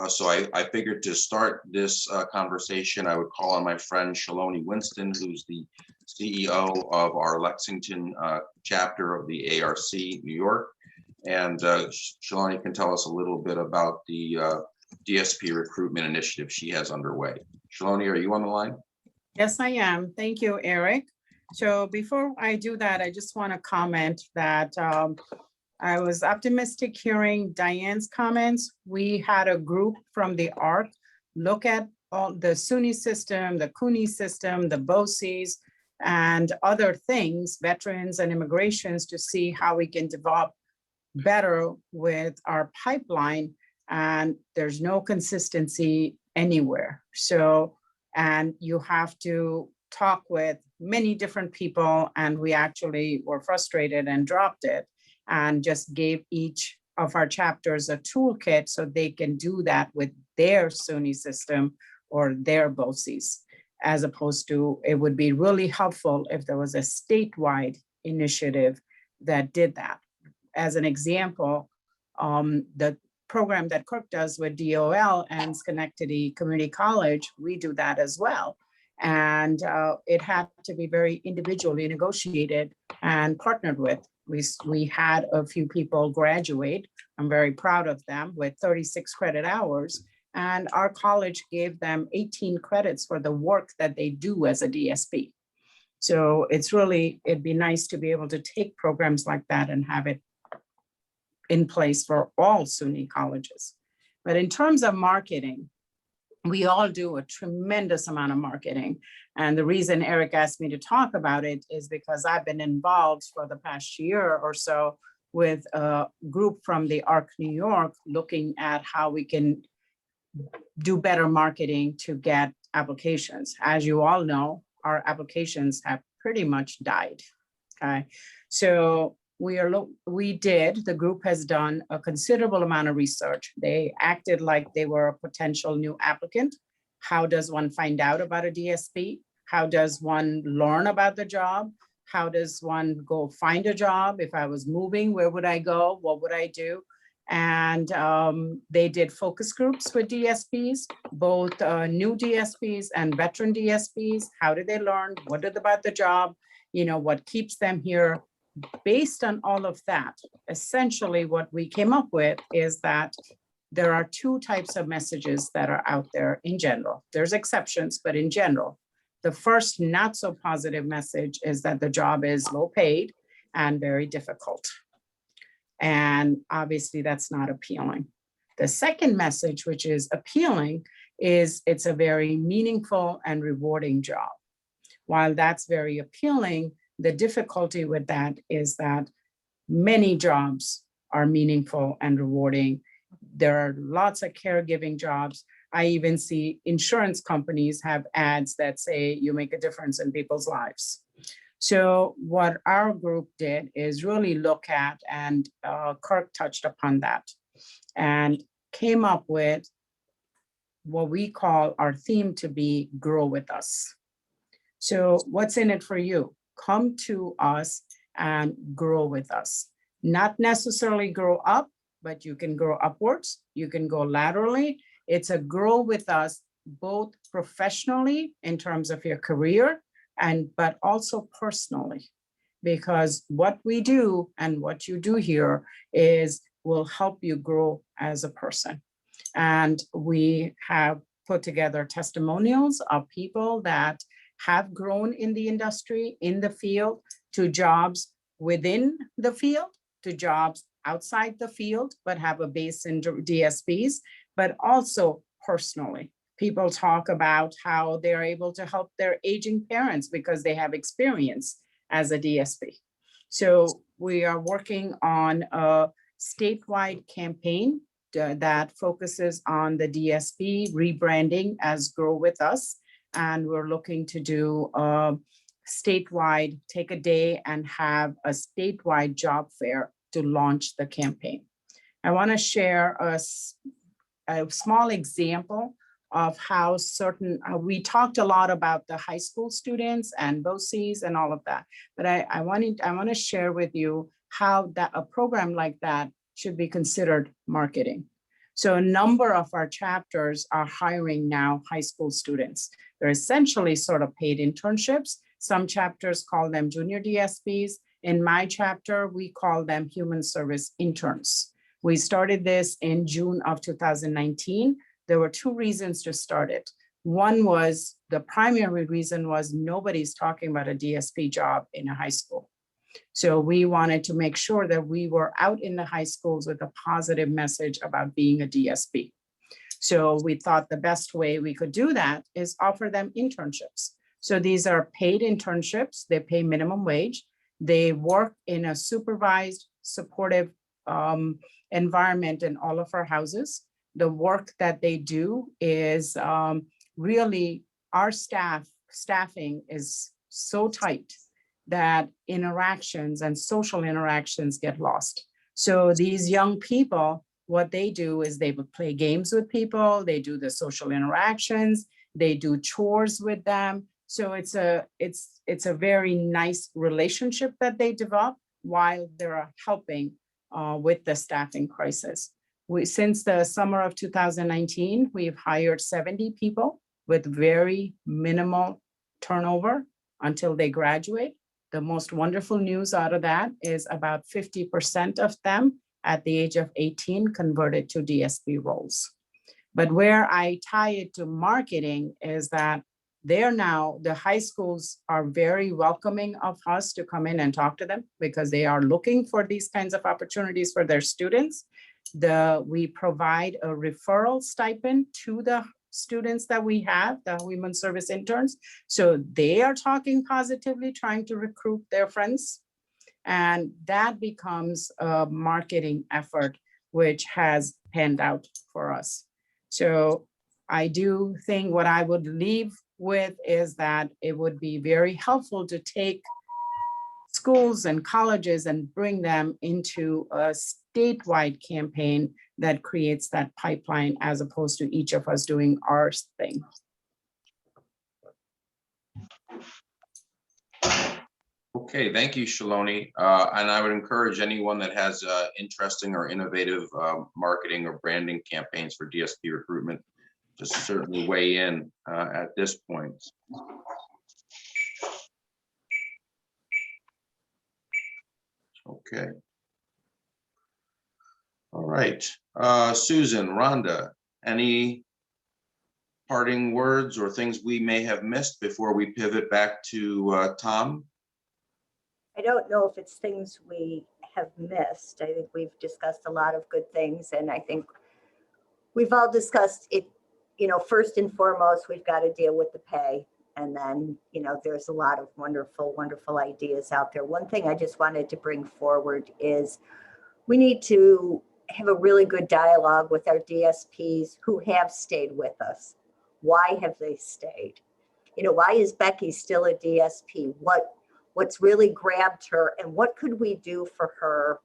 So I figured to start this conversation, I would call on my friend Shaloni Winston, who's the CEO of our Lexington chapter of the ARC New York. And Shaloni can tell us a little bit about the DSP recruitment initiative she has underway. Shaloni, are you on the line? Yes, I am. Thank you, Eric. So before I do that, I just want to comment that I was optimistic hearing Diane's comments. We had a group from the ARC look at all the SUNY system, the CUNY system, the BOCES, and other things, veterans and immigrations, to see how we can develop better with our pipeline. And there's no consistency anywhere. So, and you have to talk with many different people, and we actually were frustrated and dropped it and just gave each of our chapters a toolkit so they can do that with their SUNY system or their BOCES, as opposed to, it would be really helpful if there was a statewide initiative that did that. As an example, the program that Kirk does with DOL and Schenectady Community College, we do that as well. And it had to be very individually negotiated and partnered with. We had a few people graduate. I'm very proud of them with 36 credit hours. And our college gave them 18 credits for the work that they do as a DSP. So it'd be nice to be able to take programs like that and have it in place for all SUNY colleges. But in terms of marketing, we all do a tremendous amount of marketing. And the reason Eric asked me to talk about it is because I've been involved for the past year or so with a group from the ARC New York looking at how we can do better marketing to get applications. As you all know, our applications have pretty much died. Okay, so the group has done a considerable amount of research. They acted like they were a potential new applicant. How does one find out about a DSP? How does one learn about the job? How does one go find a job? If I was moving, where would I go? What would I do? And they did focus groups with DSPs, both new DSPs and veteran DSPs. How did they learn? What is about the job? You know, what keeps them here? based on all of that, essentially what we came up with is that there are two types of messages that are out there in general. There's exceptions, but in general, the first not so positive message is that the job is low paid and very difficult. And obviously that's not appealing. The second message, which is appealing, is it's a very meaningful and rewarding job. While that's very appealing, the difficulty with that is that many jobs are meaningful and rewarding. There are lots of caregiving jobs. I even see insurance companies have ads that say you make a difference in people's lives. So what our group did is really look at, and Kirk touched upon that, and came up with what we call our theme to be Grow With Us. So what's in it for you? Come to us and grow with us. Not necessarily grow up, but you can grow upwards, you can go laterally. It's a grow with us, both professionally in terms of your career, but also personally, because what we do and what you do here will help you grow as a person. And we have put together testimonials of people that have grown in the industry, in the field, to jobs within the field, to jobs outside the field, but have a base in DSPs, but also personally. People talk about how they're able to help their aging parents because they have experience as a DSP. So we are working on a statewide campaign that focuses on the DSP rebranding as Grow With Us. And we're looking to do a statewide, take a day and have a statewide job fair to launch the campaign. I want to share a small example of how we talked a lot about the high school students and BOCES and all of that, but I want to share with you how a program like that should be considered marketing. So a number of our chapters are hiring now high school students. They're essentially sort of paid internships. Some chapters call them junior DSPs. In my chapter, we call them human service interns. We started this in June of 2019. There were two reasons to start it. One was, the primary reason was nobody's talking about a DSP job in a high school. So we wanted to make sure that we were out in the high schools with a positive message about being a DSP. So we thought the best way we could do that is offer them internships. So these are paid internships. They pay minimum wage. They work in a supervised, supportive environment in all of our houses. The work that they do is really, our staffing is so tight that interactions and social interactions get lost. So these young people, what they do is they would play games with people, they do the social interactions, they do chores with them. So it's a very nice relationship that they develop while they're helping with the staffing crisis. Since the summer of 2019, we've hired 70 people with very minimal turnover until they graduate. The most wonderful news out of that is about 50% of them at the age of 18 converted to DSP roles. But where I tie it to marketing is that the high schools are very welcoming of us to come in and talk to them because they are looking for these kinds of opportunities for their students. We provide a referral stipend to the students that we have, the human service interns. So they are talking positively, trying to recruit their friends. And that becomes a marketing effort, which has panned out for us. So I do think what I would leave with is that it would be very helpful to take schools and colleges and bring them into a statewide campaign that creates that pipeline as opposed to each of us doing our thing. Okay, thank you, Shaloni. And I would encourage anyone that has interesting or innovative marketing or branding campaigns for DSP recruitment to certainly weigh in at this point. Okay. All right. Susan, Rhonda, any parting words or things we may have missed before we pivot back to Tom? I don't know if it's things we have missed. I think we've discussed a lot of good things, and I think we've all discussed it. You know, first and foremost, we've got to deal with the pay. And then, you know, there's a lot of wonderful, wonderful ideas out there. One thing I just wanted to bring forward is we need to have a really good dialogue with our DSPs who have stayed with us. Why have they stayed? You know, why is Becky still a DSP? What's really grabbed her, and what could we do for her?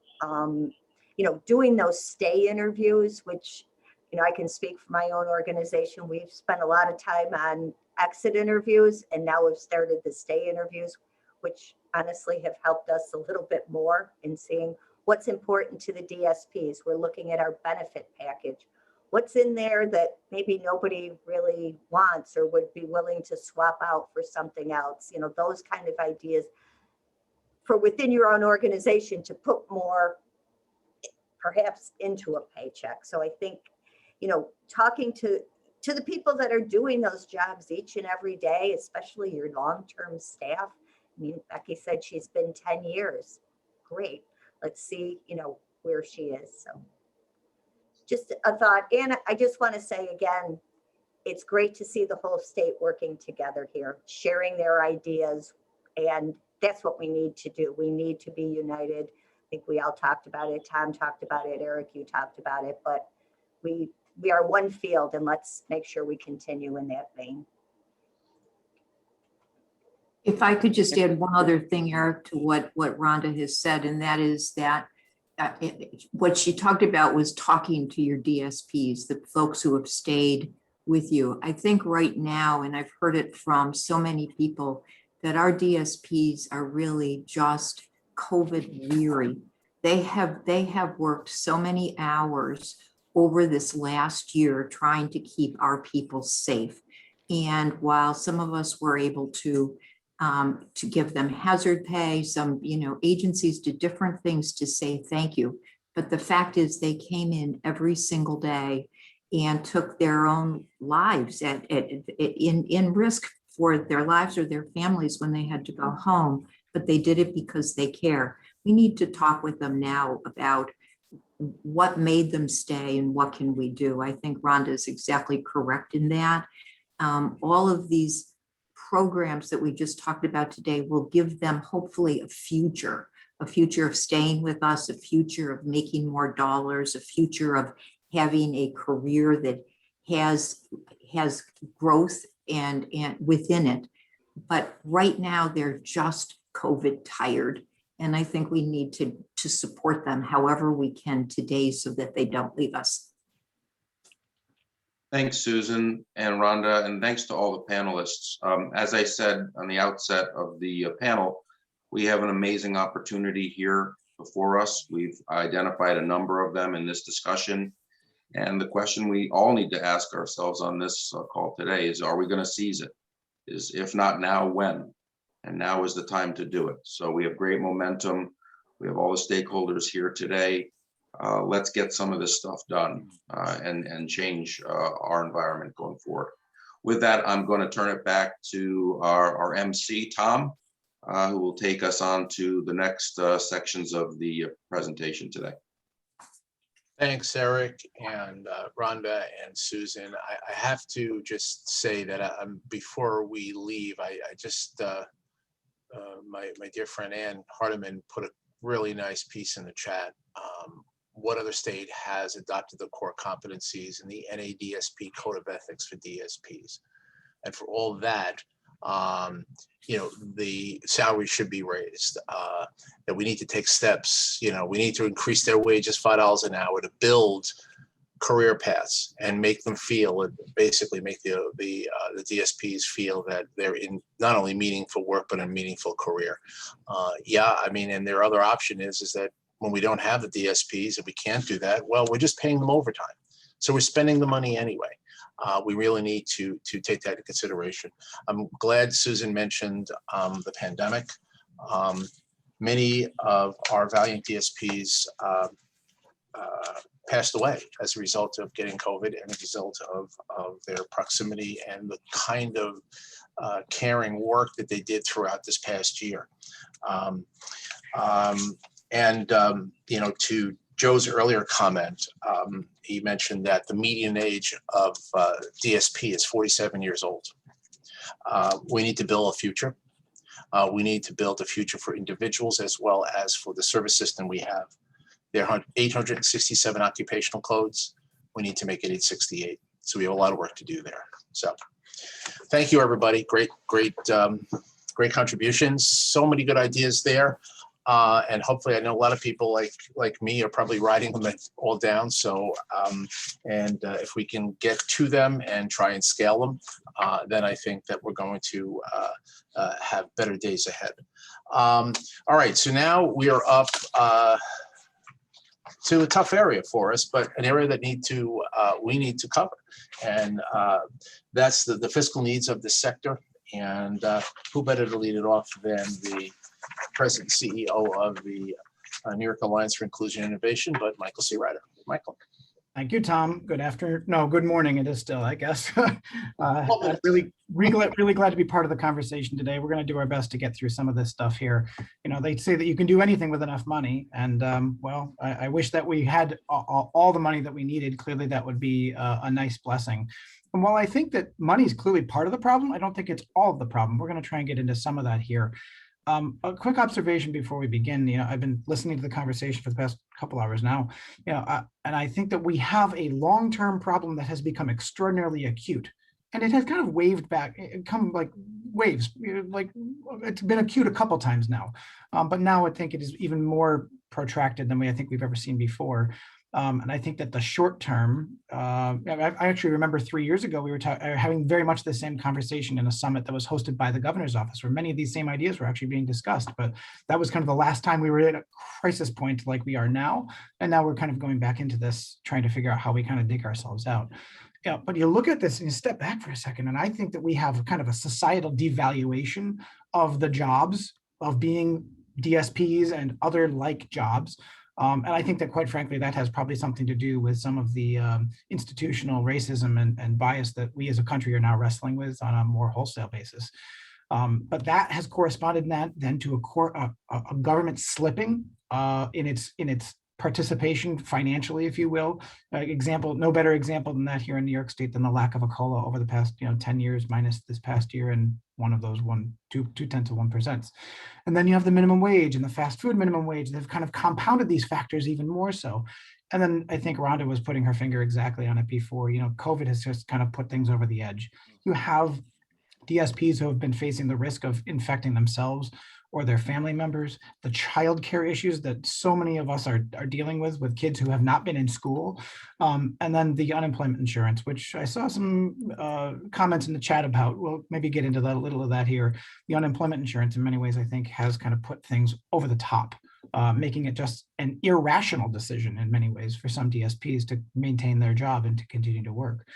You know, doing those stay interviews, which, you know, I can speak for my own organization. We've spent a lot of time on exit interviews, and now we've started the stay interviews, which honestly have helped us a little bit more in seeing what's important to the DSPs. We're looking at our benefit package. What's in there that maybe nobody really wants or would be willing to swap out for something else? You know, those kind of ideas for within your own organization to put more perhaps into a paycheck. So I think, you know, talking to the people that are doing those jobs each and every day, especially your long-term staff. I mean, Becky said she's been 10 years. Great. Let's see, you know, where she is. So just a thought. And I just want to say again, it's great to see the whole state working together here, sharing their ideas. And that's what we need to do. We need to be united. I think we all talked about it. Tom talked about it. Eric, you talked about it. But we are one field, and let's make sure we continue in that vein. If I could just add one other thing, Eric, to what Rhonda has said, and that is that what she talked about was talking to your DSPs, the folks who have stayed with you. I think right now, and I've heard it from so many people, that our DSPs are really just COVID weary. They have worked so many hours over this last year trying to keep our people safe. And while some of us were able to give them hazard pay, some, you know, agencies did different things to say thank you. But the fact is they came in every single day and took their own lives in risk for their lives or their families when they had to go home, but they did it because they care. We need to talk with them now about what made them stay and what can we do. I think Rhonda is exactly correct in that. All of these programs that we just talked about today will give them hopefully a future of staying with us, a future of making more dollars, a future of having a career that has growth and within it. But right now they're just COVID tired. And I think we need to support them however we can today so that they don't leave us. Thanks, Susan and Rhonda, and thanks to all the panelists. As I said on the outset of the panel, we have an amazing opportunity here before us. We've identified a number of them in this discussion. And the question we all need to ask ourselves on this call today is, are we going to seize it? If not now, when? And now is the time to do it. So we have great momentum. We have all the stakeholders here today. Let's get some of this stuff done and change our environment going forward. With that, I'm going to turn it back to our MC, Tom, who will take us on to the next sections of the presentation today. Thanks, Eric and Rhonda and Susan. I have to just say that before we leave, I just, my dear friend Ann Hardiman put a really nice piece in the chat. What other state has adopted the core competencies in the NADSP Code of Ethics for DSPs? And for all that, you know, the salary should be raised, that we need to take steps, you know, we need to increase their wages $5 an hour to build career paths and make them feel, basically make the DSPs feel that they're in not only meaningful work, but a meaningful career. Yeah, I mean, and their other option is that when we don't have the DSPs, if we can't do that, well, we're just paying them overtime. So we're spending the money anyway. We really need to take that into consideration. I'm glad Susan mentioned the pandemic. Many of our valiant DSPs passed away as a result of getting COVID and as a result of their proximity and the kind of caring work that they did throughout this past year. You know, to Joe's earlier comment, he mentioned that the median age of DSP is 47 years old. We need to build a future. We need to build a future for individuals as well as for the service system we have. There are 867 occupational codes. We need to make it 868. So we have a lot of work to do there. So thank you, everybody. Great contributions. So many good ideas there. And hopefully I know a lot of people like me are probably writing them all down. So, if we can get to them and try and scale them, then I think that we're going to have better days ahead. All right, so now we are up to a tough area for us, but an area that we need to cover. And that's the fiscal needs of this sector. And who better to lead it off than the President and CEO of the New York Alliance for Inclusion and Innovation, but Michael C. Ryder. Michael. Thank you, Tom. Good afternoon. No, good morning. It is still, I guess. I'm really glad to be part of the conversation today. We're going to do our best to get through some of this stuff here. You know, they say that you can do anything with enough money. And well, I wish that we had all the money that we needed. Clearly, that would be a nice blessing. And while I think that money is clearly part of the problem, I don't think it's all of the problem. We're going to try and get into some of that here. A quick observation before we begin. You know, I've been listening to the conversation for the past couple hours now. You know, and I think that we have a long-term problem that has become extraordinarily acute, and it has kind of waved back, come like waves. Like it's been acute a couple times now, but now I think it is even more protracted than I think we've ever seen before. And I think that the short term, I actually remember 3 years ago, we were having very much the same conversation in a summit that was hosted by the governor's office, where many of these same ideas were actually being discussed. But that was kind of the last time we were at a crisis point like we are now. And now we're kind of going back into this, trying to figure out how we kind of dig ourselves out. Yeah, but you look at this and you step back for a second, and I think that we have kind of a societal devaluation of the jobs of being DSPs and other like jobs. And I think that, quite frankly, that has probably something to do with some of the institutional racism and bias that we as a country are now wrestling with on a more wholesale basis. But that has corresponded then to a government slipping in its participation financially, if you will. No better example than that here in New York State than the lack of a COLA over the past 10 years minus this past year, and one of those 0.2%. And then you have the minimum wage and the fast food minimum wage that have kind of compounded these factors even more so. And then I think Rhonda was putting her finger exactly on it before. COVID has just kind of put things over the edge. You have DSPs who have been facing the risk of infecting themselves or their family members, the childcare issues that so many of us are dealing with kids who have not been in school, and then the unemployment insurance, which I saw some comments in the chat about. We'll maybe get into that, a little of that here. The unemployment insurance in many ways, I think, has kind of put things over the top, making it just an irrational decision in many ways for some DSPs to maintain their job and to continue to work.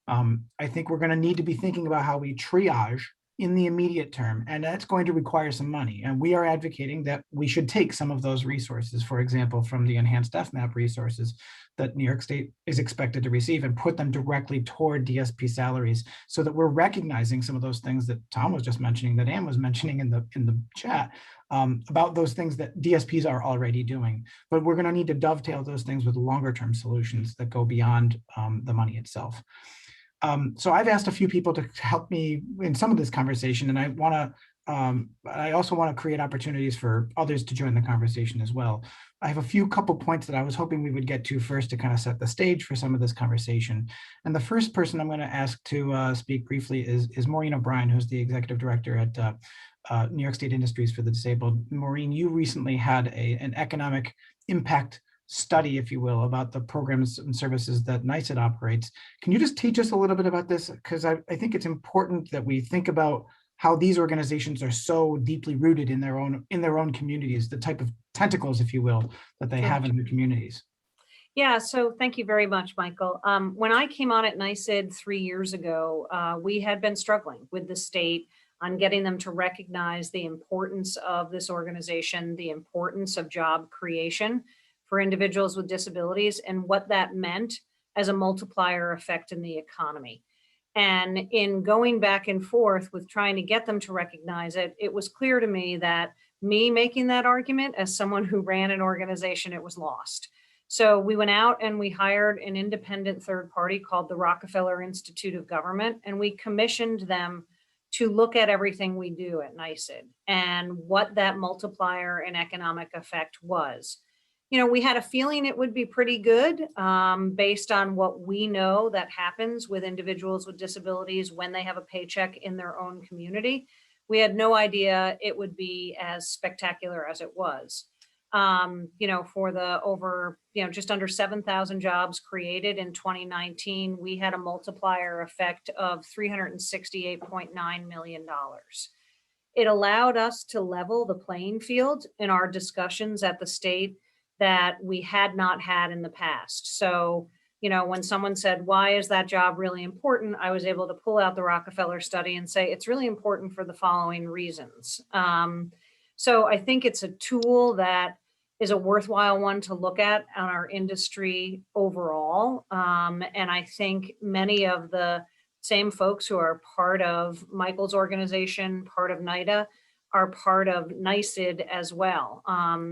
I think we're going to need to be thinking about how we triage in the immediate term, and that's going to require some money. And we are advocating that we should take some of those resources, for example, from the enhanced FMAP resources that New York State is expected to receive, and put them directly toward DSP salaries, so that we're recognizing some of those things that Tom was just mentioning, that Ann was mentioning in the chat, about those things that DSPs are already doing. But we're going to need to dovetail those things with longer term solutions that go beyond the money itself. So I've asked a few people to help me in some of this conversation, and I also want to create opportunities for others to join the conversation as well. I have a couple points that I was hoping we would get to first to kind of set the stage for some of this conversation. And the first person I'm going to ask to speak briefly is Maureen O'Brien, who's the executive director at New York State Industries for the Disabled. Maureen, you recently had an economic impact study, if you will, about the programs and services that NYDA operates. Can you just teach us a little bit about this? Because I think it's important that we think about how these organizations are so deeply rooted in their own communities, the type of tentacles, if you will, that they have in their communities. Yeah, so thank you very much, Michael. When I came on at NYSID 3 years ago, we had been struggling with the state on getting them to recognize the importance of this organization, the importance of job creation for individuals with disabilities, and what that meant as a multiplier effect in the economy. And in going back and forth with trying to get them to recognize it, it was clear to me that me making that argument as someone who ran an organization, it was lost. So we went out and we hired an independent third party called the Rockefeller Institute of Government, and we commissioned them to look at everything we do at NYSID and what that multiplier and economic effect was. You know, we had a feeling it would be pretty good based on what we know that happens with individuals with disabilities when they have a paycheck in their own community. We had no idea it would be as spectacular as it was. You know, for the over, you know, just under 7,000 jobs created in 2019, we had a multiplier effect of $368.9 million. It allowed us to level the playing field in our discussions at the state that we had not had in the past. So, you know, when someone said, why is that job really important? I was able to pull out the Rockefeller study and say, it's really important for the following reasons. So I think it's a tool that is a worthwhile one to look at on our industry overall. And I think many of the same folks who are part of Michael's organization, part of NYDA, are part of NYSID as well.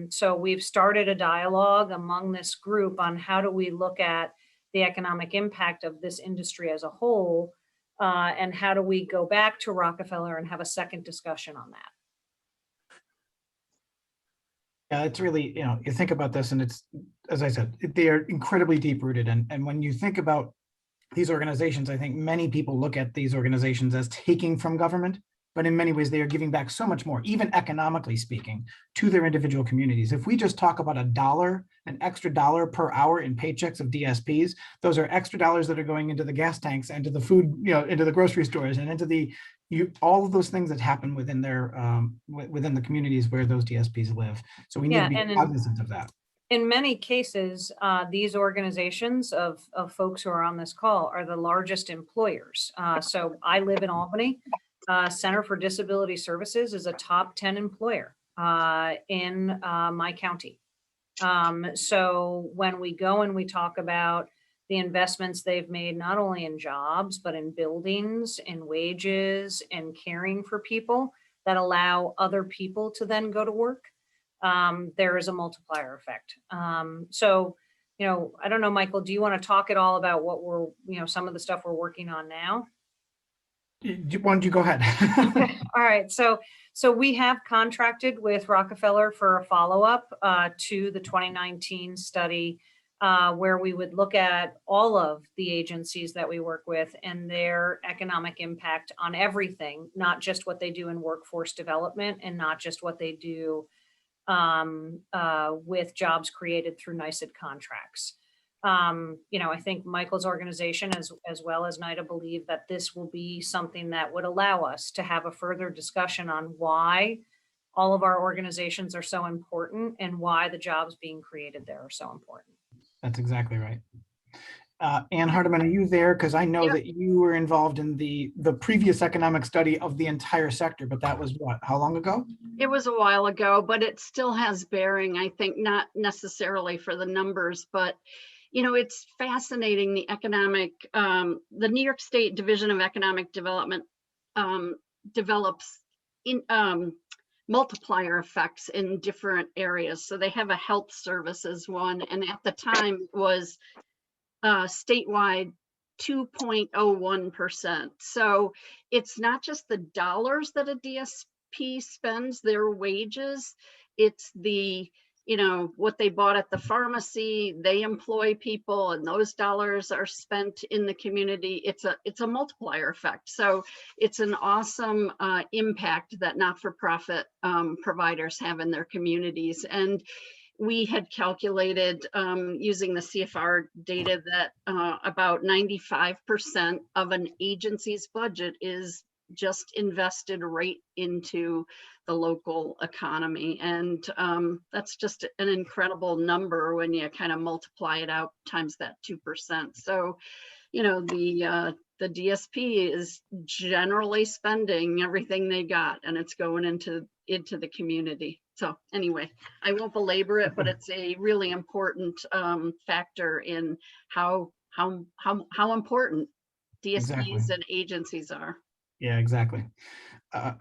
So we've started a dialogue among this group on how do we look at the economic impact of this industry as a whole, and how do we go back to Rockefeller and have a second discussion on that. Yeah, it's really, you know, you think about this and it's, as I said, they are incredibly deep rooted. And when you think about these organizations, I think many people look at these organizations as taking from government, but in many ways they are giving back so much more, even economically speaking, to their individual communities. If we just talk about an extra dollar per hour in paychecks of DSPs, those are extra dollars that are going into the gas tanks and to the food, you know, into the grocery stores and into the, all of those things that happen within their, within the communities where those DSPs live. So we need to be cognizant of that. In many cases, these organizations of folks who are on this call are the largest employers. So I live in Albany. Center for Disability Services is a top 10 employer in my county. So when we go and we talk about the investments they've made, not only in jobs, but in buildings, in wages, and caring for people that allow other people to then go to work, there is a multiplier effect. So, you know, I don't know, Michael, do you want to talk at all about what we're, you know, some of the stuff we're working on now? Why don't you go ahead? All right. So we have contracted with Rockefeller for a follow-up to the 2019 study where we would look at all of the agencies that we work with and their economic impact on everything, not just what they do in workforce development and not just what they do with jobs created through NYSID contracts. You know, I think Michael's organization as well as NYDA believe that this will be something that would allow us to have a further discussion on why all of our organizations are so important and why the jobs being created there are so important. That's exactly right. Ann Hardiman, are you there? Because I know that you were involved in the previous economic study of the entire sector, but that was what, how long ago? It was a while ago, but it still has bearing, I think, not necessarily for the numbers, but you know, it's fascinating. The economic, the New York State Division of Economic Development develops in multiplier effects in different areas. So they have a health services one, and at the time it was statewide 2.01%. So it's not just the dollars that a DSP spends, their wages, it's the, you know, what they bought at the pharmacy, they employ people and those dollars are spent in the community. It's a multiplier effect. So it's an awesome impact that not-for-profit providers have in their communities. And we had calculated using the CFR data that about 95% of an agency's budget is just invested right into the local economy. And that's just an incredible number when you kind of multiply it out times that 2%. So, you know, the the DSP is generally spending everything they got, and it's going into the community. So anyway, I won't belabor it, but it's a really important factor in how important DSPs Exactly. and agencies are. Yeah, exactly.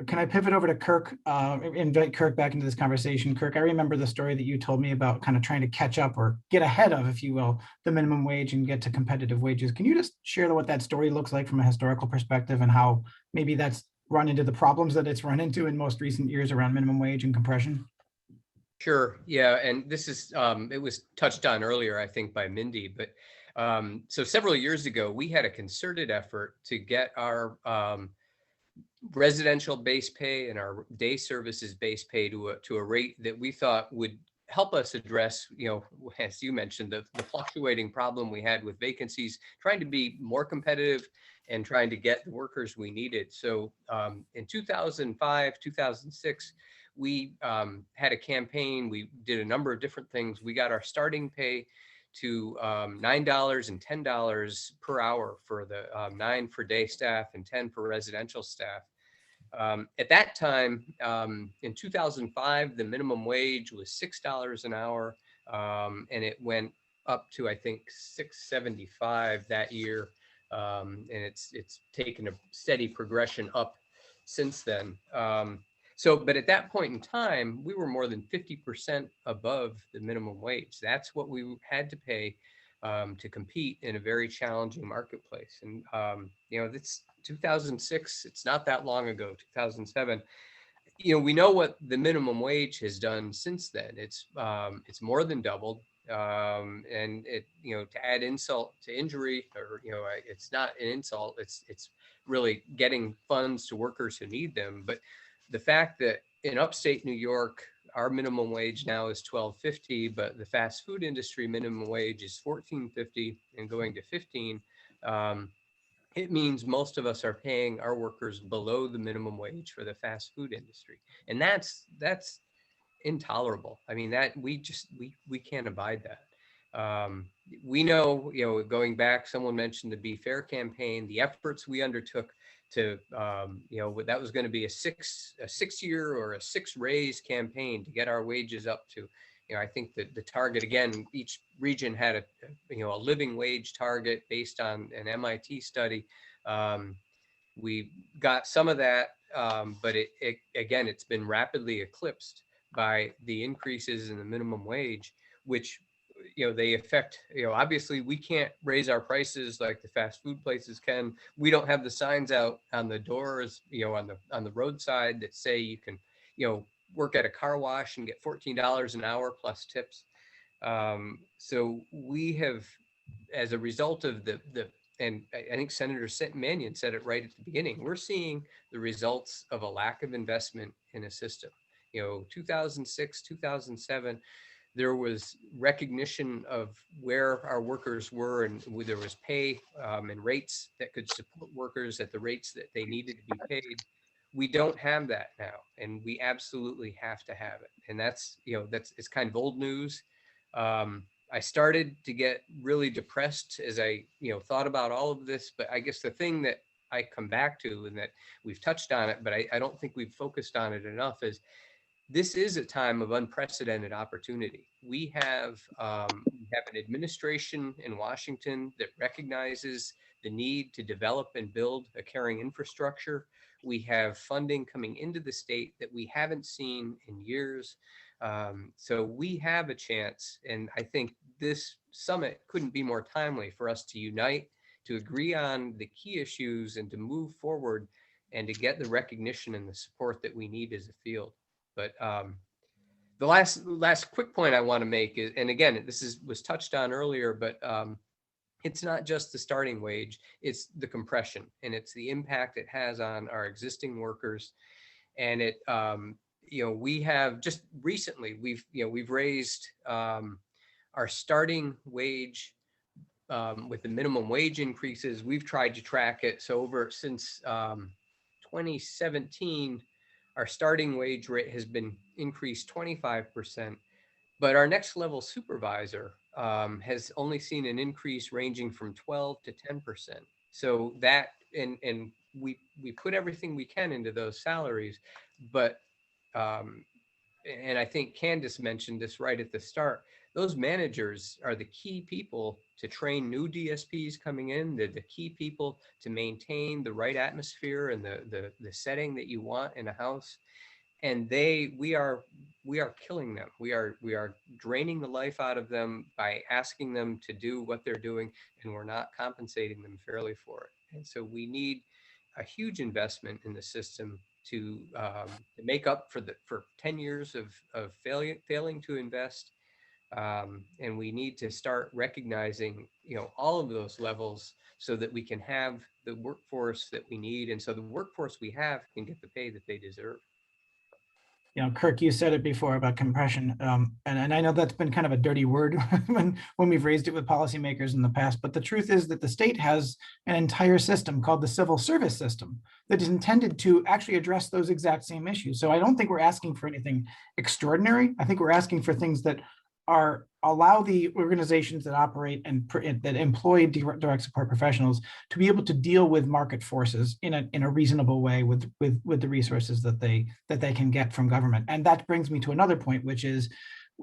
Can I pivot over to Kirk, invite Kirk back into this conversation? Kirk, I remember the story that you told me about kind of trying to catch up or get ahead of, if you will, the minimum wage and get to competitive wages. Can you just share what that story looks like from a historical perspective and how maybe that's run into the problems that it's run into in most recent years around minimum wage and compression? Sure. Yeah. And this is, it was touched on earlier, I think, by Mindy, but so several years ago, we had a concerted effort to get our residential base pay and our day services base pay to a rate that we thought would help us address, as you mentioned, the fluctuating problem we had with vacancies, trying to be more competitive and trying to get the workers we needed. So in 2005, 2006, we had a campaign. We did a number of different things. We got our starting pay to $9 and $10 per hour for the 9 for day staff and 10 for residential staff. At that time, in 2005, the minimum wage was $6 an hour, and it went up to, I think, $6.75 that year, and it's taken a steady progression up since then. But at that point in time, we were more than 50% above the minimum wage. That's what we had to pay to compete in a very challenging marketplace. And, it's 2006, it's not that long ago, 2007. We know what the minimum wage has done since then. It's more than doubled. And it, to add insult to injury, or, it's not an insult, it's really getting funds to workers who need them. But the fact that in upstate New York, our minimum wage now is $12.50, but the fast food industry minimum wage is $14.50 and going to $15. It means most of us are paying our workers below the minimum wage for the fast food industry, and that's intolerable. I mean, that we can't abide that. We know, going back, someone mentioned the Be Fair campaign, the efforts we undertook to, that was going to be a 6-year or a 6 raise campaign to get our wages up to, I think that the target, again, each region had a living wage target based on an MIT study. We got some of that, but again, it's been rapidly eclipsed by the increases in the minimum wage, which they affect, obviously we can't raise our prices like the fast food places can. We don't have the signs out on the doors, on the roadside that say you can, work at a car wash and get $14 an hour plus tips. So we have, as a result of and I think Senator Mannion said it right at the beginning, we're seeing the results of a lack of investment in a system. 2006, 2007, there was recognition of where our workers were, and there was pay and rates that could support workers at the rates that they needed to be paid. We don't have that now, and we absolutely have to have it. And that's, it's kind of old news. I started to get really depressed as I, thought about all of this, but I guess the thing that I come back to, and that we've touched on it, but I don't think we've focused on it enough, is this is a time of unprecedented opportunity. We have an administration in Washington that recognizes the need to develop and build a caring infrastructure. We have funding coming into the state that we haven't seen in years. So we have a chance, and I think this summit couldn't be more timely for us to unite, to agree on the key issues, and to move forward and to get the recognition and the support that we need as a field. But the last quick point I want to make is, and again, this was touched on earlier, but it's not just the starting wage, it's the compression, and it's the impact it has on our existing workers. And it, we have just recently, we've raised our starting wage with the minimum wage increases. We've tried to track it. So since 2017, our starting wage rate has been increased 25%, but our next level supervisor has only seen an increase ranging from 12 to 10%. So that, and we put everything we can into those salaries, but and I think Candace mentioned this right at the start, those managers are the key people to train new DSPs coming in. They're the key people to maintain the right atmosphere and the setting that you want in a house. And we are killing them. We are draining the life out of them by asking them to do what they're doing, and we're not compensating them fairly for it. And so we need a huge investment in the system to make up for 10 years of failing to invest. And we need to start recognizing, all of those levels so that we can have the workforce that we need. And so the workforce we have can get the pay that they deserve. Kirk, you said it before about compression, and I know that's been kind of a dirty word when we've raised it with policymakers in the past, but the truth is that the state has an entire system called the civil service system that is intended to actually address those exact same issues. So I don't think we're asking for anything extraordinary. I think we're asking for things that allow the organizations that operate and that employ direct support professionals to be able to deal with market forces in a reasonable way with the resources that they can get from government. And that brings me to another point, which is,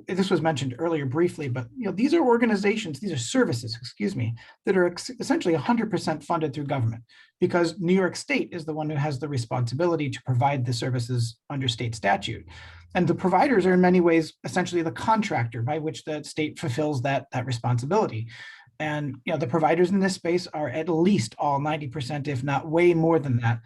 this was mentioned earlier briefly, but these are organizations, these are services, excuse me, that are essentially 100% funded through government, because New York State is the one who has the responsibility to provide the services under state statute. And the providers are in many ways essentially the contractor by which the state fulfills that responsibility. And the providers in this space are at least all 90%, if not way more than that,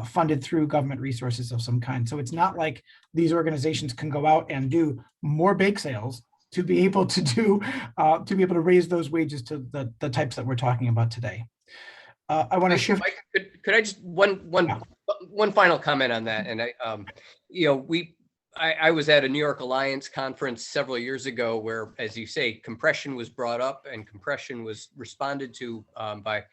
funded through government resources of some kind. So it's not like these organizations can go out and do more bake sales to be able to raise those wages to the types that we're talking about today. I want to shift. Mike, could I just one final comment on that? And I was at a New York Alliance conference several years ago where, as you say, compression was brought up, and compression was responded to by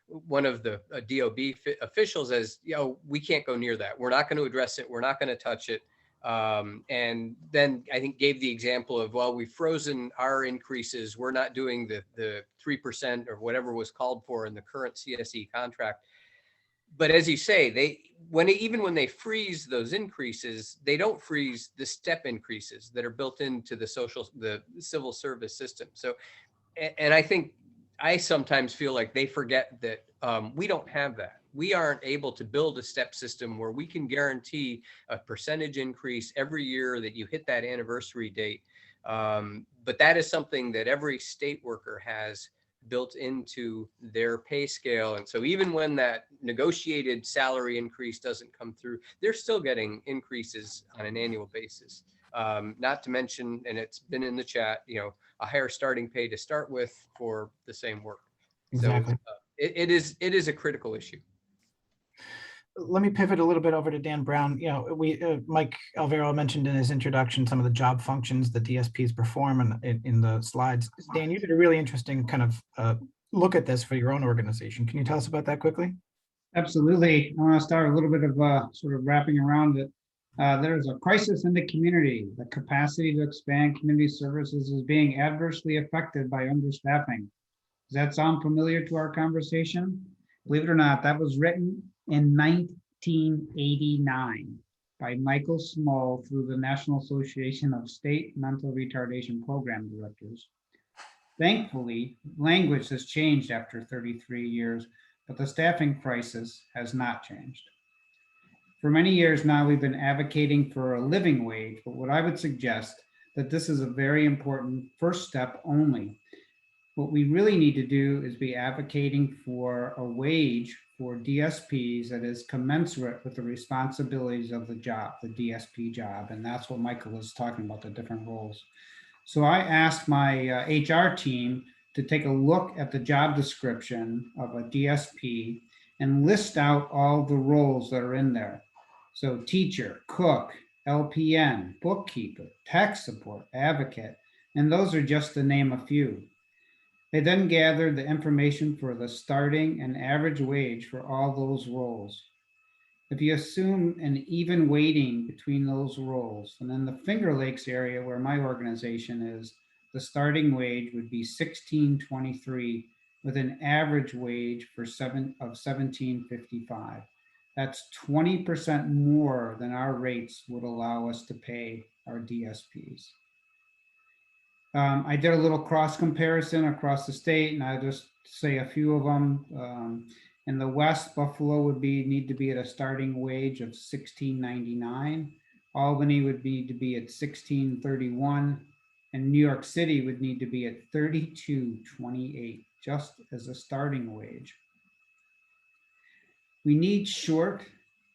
one of the DOB officials as, we can't go near that. We're not going to address it. We're not going to touch it. And then I think gave the example of, well, we've frozen our increases. We're not doing the 3% or whatever was called for in the current CSE contract. But as you say, even when they freeze those increases, they don't freeze the step increases that are built into the civil service system. So, and I sometimes feel like they forget that we don't have that. We aren't able to build a step system where we can guarantee a percentage increase every year that you hit that anniversary date. But that is something that every state worker has built into their pay scale. And so even when that negotiated salary increase doesn't come through, they're still getting increases on an annual basis. Not to mention, and it's been in the chat, a higher starting pay to start with for the same work. Exactly. So it is a critical issue. Let me pivot a little bit over to Dan Brown. Mike Alvaro mentioned in his introduction some of the job functions that DSPs perform in the slides. Dan, you did a really interesting kind of look at this for your own organization. Can you tell us about that quickly? Absolutely. I want to start a little bit of sort of wrapping around it. There's a crisis in the community. The capacity to expand community services is being adversely affected by understaffing. Does that sound familiar to our conversation? Believe it or not, that was written in 1989 by Michael Small through the National Association of State Mental Retardation Program Directors. Thankfully, language has changed after 33 years, but the staffing crisis has not changed. For many years now, we've been advocating for a living wage, but what I would suggest that this is a very important first step only. What we really need to do is be advocating for a wage for DSPs that is commensurate with the responsibilities of the job, the DSP job. And that's what Michael was talking about, the different roles. So I asked my HR team to take a look at the job description of a DSP and list out all the roles that are in there. So teacher, cook, LPN, bookkeeper, tech support, advocate, and those are just to name a few. They then gathered the information for the starting and average wage for all those roles. If you assume an even weighting between those roles, and in the Finger Lakes area where my organization is, the starting wage would be $16.23, with an average wage of $17.55. That's 20% more than our rates would allow us to pay our DSPs. I did a little cross comparison across the state, and I'll just say a few of them. In the West, Buffalo would need to be at a starting wage of $16.99. Albany would need to be at $16.31, and New York City would need to be at $32.28, just as a starting wage. We need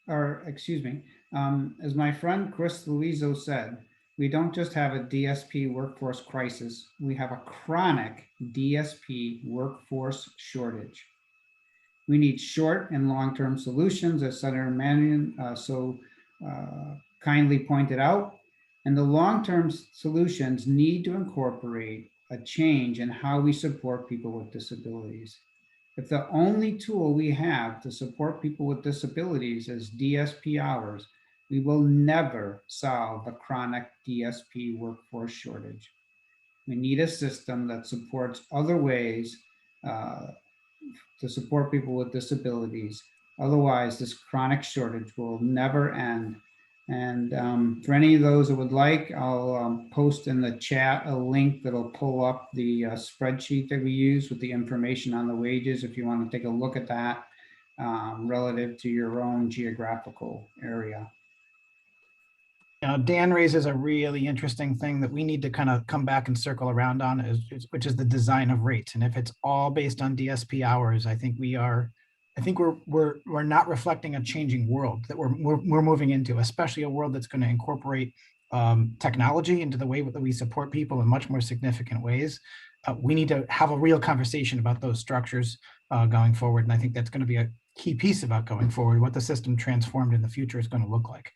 as my friend Chris Luizzo said, we don't just have a DSP workforce crisis, we have a chronic DSP workforce shortage. We need short and long-term solutions, as Senator Mannion kindly pointed out, and the long-term solutions need to incorporate a change in how we support people with disabilities. If the only tool we have to support people with disabilities is DSP hours, we will never solve the chronic DSP workforce shortage. We need a system that supports other ways to support people with disabilities. Otherwise, this chronic shortage will never end. And for any of those that would like, I'll post in the chat a link that'll pull up the spreadsheet that we use with the information on the wages if you want to take a look at that relative to your own geographical area. Dan raises a really interesting thing that we need to kind of come back and circle around on, which is the design of rates. And if it's all based on DSP hours, I think we're not reflecting a changing world that we're moving into, especially a world that's going to incorporate technology into the way that we support people in much more significant ways. We need to have a real conversation about those structures going forward. And I think that's going to be a key piece about going forward, what the system transformed in the future is going to look like.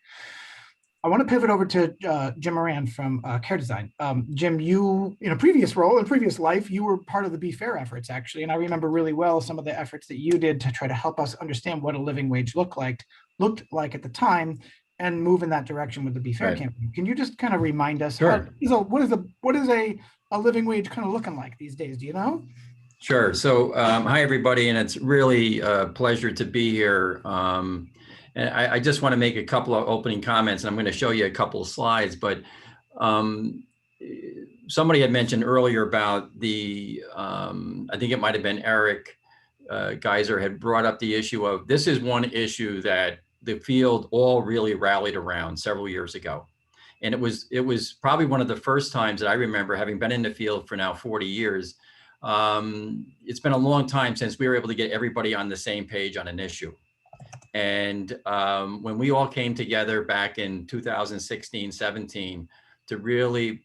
I want to pivot over to Jim Moran from Care Design. Jim, you, in a previous role, in previous life, you were part of the Be Fair efforts, actually. And I remember really well some of the efforts that you did to try to help us understand what a living wage looked like at the time and move in that direction with the Be Fair campaign. Can you just kind of remind us, Sure. What is a living wage kind of looking like these days? Do you know? Sure. So hi, everybody. And it's really a pleasure to be here. And I just want to make a couple of opening comments, and I'm going to show you a couple of slides, but somebody had mentioned earlier about I think it might have been Eric Geiser had brought up the issue of, this is one issue that the field all really rallied around several years ago. And it was probably one of the first times that I remember, having been in the field for now 40 years. It's been a long time since we were able to get everybody on the same page on an issue. And when we all came together back in 2016, 17, to really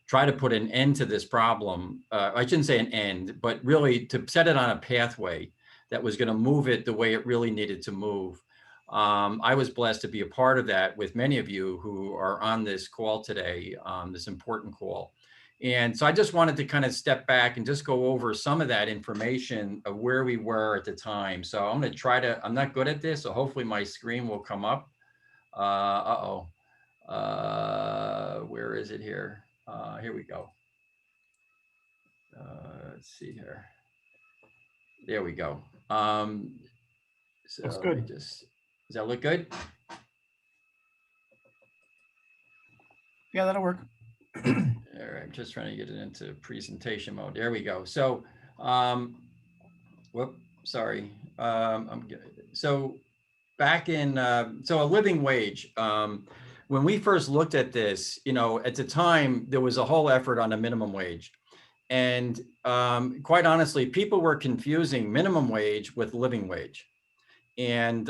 try to put an end to this problem, I shouldn't say an end, but really to set it on a pathway that was going to move it the way it really needed to move. I was blessed to be a part of that with many of you who are on this call today, this important call. And so I just wanted to kind of step back and just go over some of that information of where we were at the time. So I'm going to I'm not good at this, so hopefully my screen will come up. Where is it here? Here we go. Let's see here. There we go. So that's good. Does that look good? Yeah, that'll work. All right, I'm just trying to get it into presentation mode. There we go. So, sorry. So back in, so a living wage, when we first looked at this, at the time, there was a whole effort on a minimum wage. And quite honestly, people were confusing minimum wage with living wage. And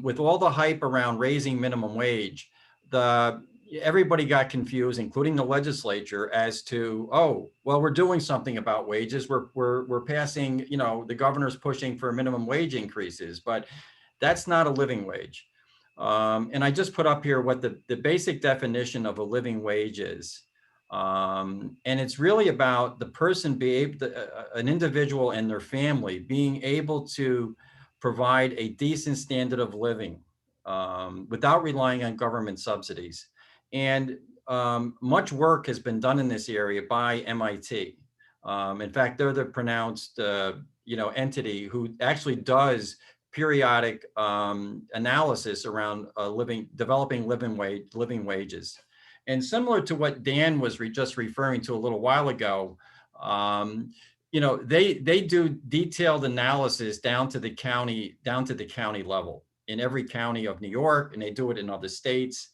with all the hype around raising minimum wage, everybody got confused, including the legislature, as to, oh, well, we're doing something about wages. We're passing, the governor's pushing for minimum wage increases, but that's not a living wage. And I just put up here what the basic definition of a living wage is. And it's really about the person an individual and their family being able to provide a decent standard of living without relying on government subsidies. And much work has been done in this area by MIT. In fact, they're the pronounced, entity who actually does periodic analysis around developing living wages. And similar to what Dan was just referring to a little while ago, they do detailed analysis down to the county level in every county of New York, and they do it in other states.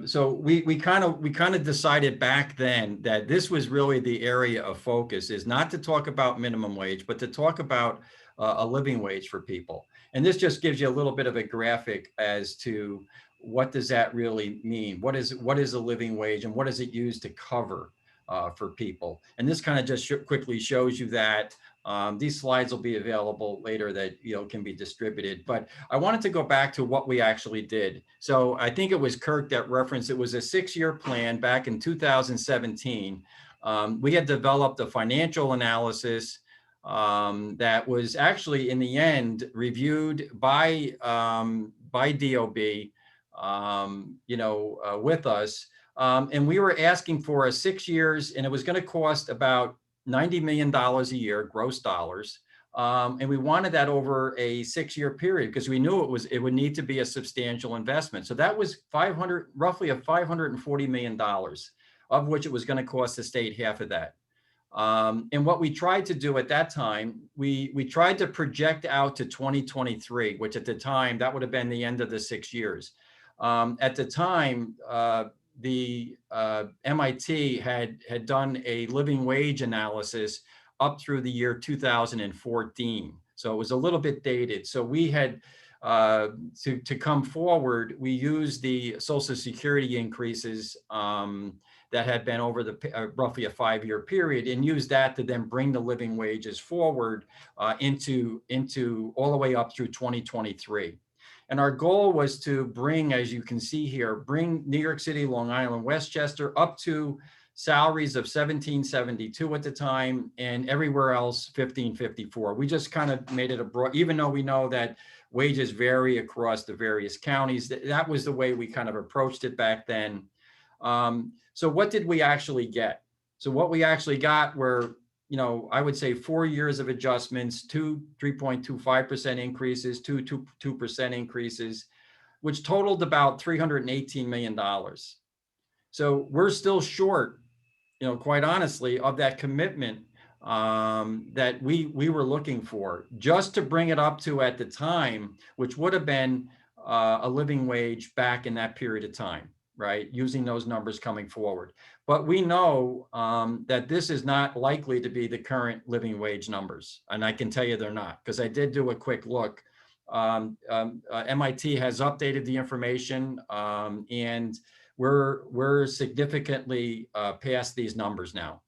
So we kind of decided back then that this was really the area of focus, is not to talk about minimum wage, but to talk about a living wage for people. And this just gives you a little bit of a graphic as to what does that really mean? What is a living wage, and what does it use to cover for people? And this kind of just quickly shows you that. These slides will be available later that can be distributed. But I wanted to go back to what we actually did. So I think it was Kirk that referenced, it was a 6-year plan back in 2017. We had developed a financial analysis that was actually in the end reviewed by DOB, with us. And we were asking for 6 years, and it was going to cost about $90 million a year, gross dollars. And we wanted that over a 6-year period because we knew it would need to be a substantial investment. So that was roughly $540 million, of which it was going to cost the state half of that. And what we tried to do at that time, we tried to project out to 2023, which at the time, that would have been the end of the 6 years. At the time, the MIT had done a living wage analysis up through the year 2014. So it was a little bit dated. So we had to come forward, we used the Social Security increases that had been over the roughly a 5-year period, and used that to then bring the living wages forward into all the way up through 2023. And our goal was to bring, as you can see here, bring New York City, Long Island, Westchester up to salaries of $17.72 at the time, and everywhere else $15.54. We just kind of made it a broad, even though we know that wages vary across the various counties. That was the way we kind of approached it back then. So what did we actually get? So what we actually got were, I would say 4 years of adjustments, 3.25% increases, 2% increases, which totaled about $318 million. So we're still short, quite honestly, of that commitment that we were looking for, just to bring it up to, at the time, which would have been a living wage back in that period of time, right? Using those numbers coming forward. But we know that this is not likely to be the current living wage numbers. And I can tell you they're not, because I did do a quick look. MIT has updated the information, and we're significantly past these numbers now.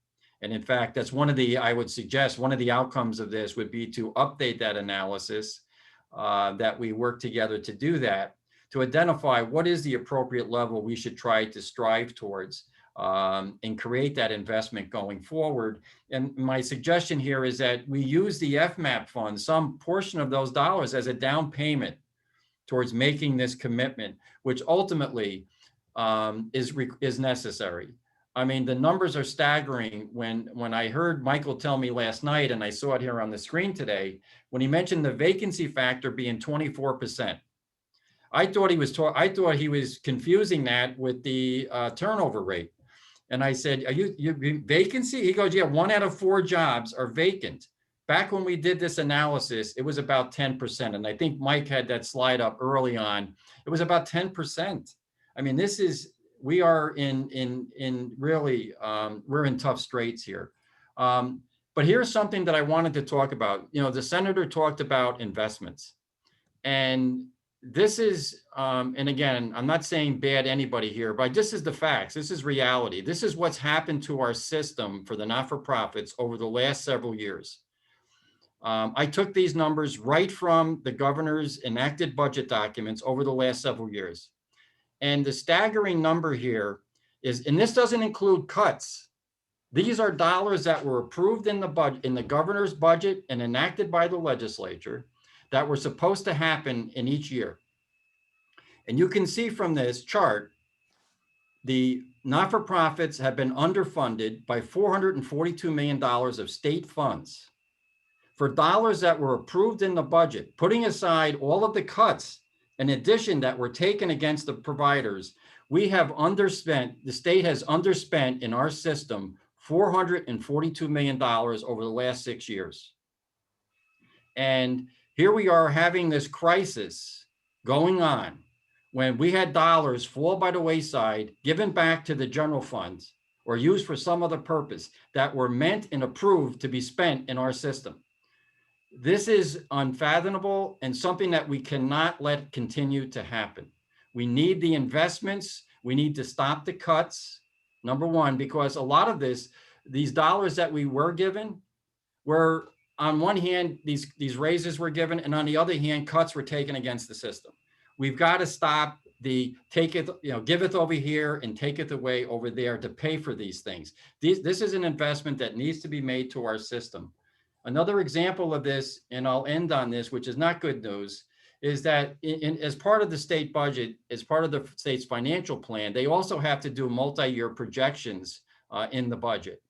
And in fact, that's I would suggest one of the outcomes of this would be to update that analysis, that we work together to do that, to identify what is the appropriate level we should try to strive towards, and create that investment going forward. And my suggestion here is that we use the FMAP fund, some portion of those dollars, as a down payment towards making this commitment, which ultimately is necessary. I mean, the numbers are staggering. When I heard Michael tell me last night, and I saw it here on the screen today, when he mentioned the vacancy factor being 24%. I thought he was confusing that with the turnover rate. And I said, are you vacancy? He goes, yeah, 1 out of 4 jobs are vacant. Back when we did this analysis, it was about 10%. And I think Mike had that slide up early on. It was about 10%. I mean, we are really, we're in tough straits here. But here's something that I wanted to talk about. The senator talked about investments. And this is, and again, I'm not saying bad anybody here, but this is the facts. This is reality. This is what's happened to our system for the not-for-profits over the last several years. I took these numbers right from the governor's enacted budget documents over the last several years. And the staggering number here is, and this doesn't include cuts. These are dollars that were approved in the governor's budget and enacted by the legislature that were supposed to happen in each year. And you can see from this chart the not-for-profits have been underfunded by $442 million of state funds for dollars that were approved in the budget, putting aside all of the cuts in addition that were taken against the providers. We have underspent, the state has underspent in our system $442 million over the last 6 years. And here we are having this crisis going on when we had dollars fall by the wayside, given back to the general funds or used for some other purpose that were meant and approved to be spent in our system. This is unfathomable and something that we cannot let continue to happen. We need the investments. We need to stop the cuts, number one, because a lot of these dollars that we were given were, on one hand, these raises were given, and on the other hand, cuts were taken against the system. We've got to stop the giveth over here and taketh away over there to pay for these things. This is an investment that needs to be made to our system. Another example of this, and I'll end on this, which is not good news, is that as part of the state budget, as part of the state's financial plan, they also have to do multi-year projections in the budget.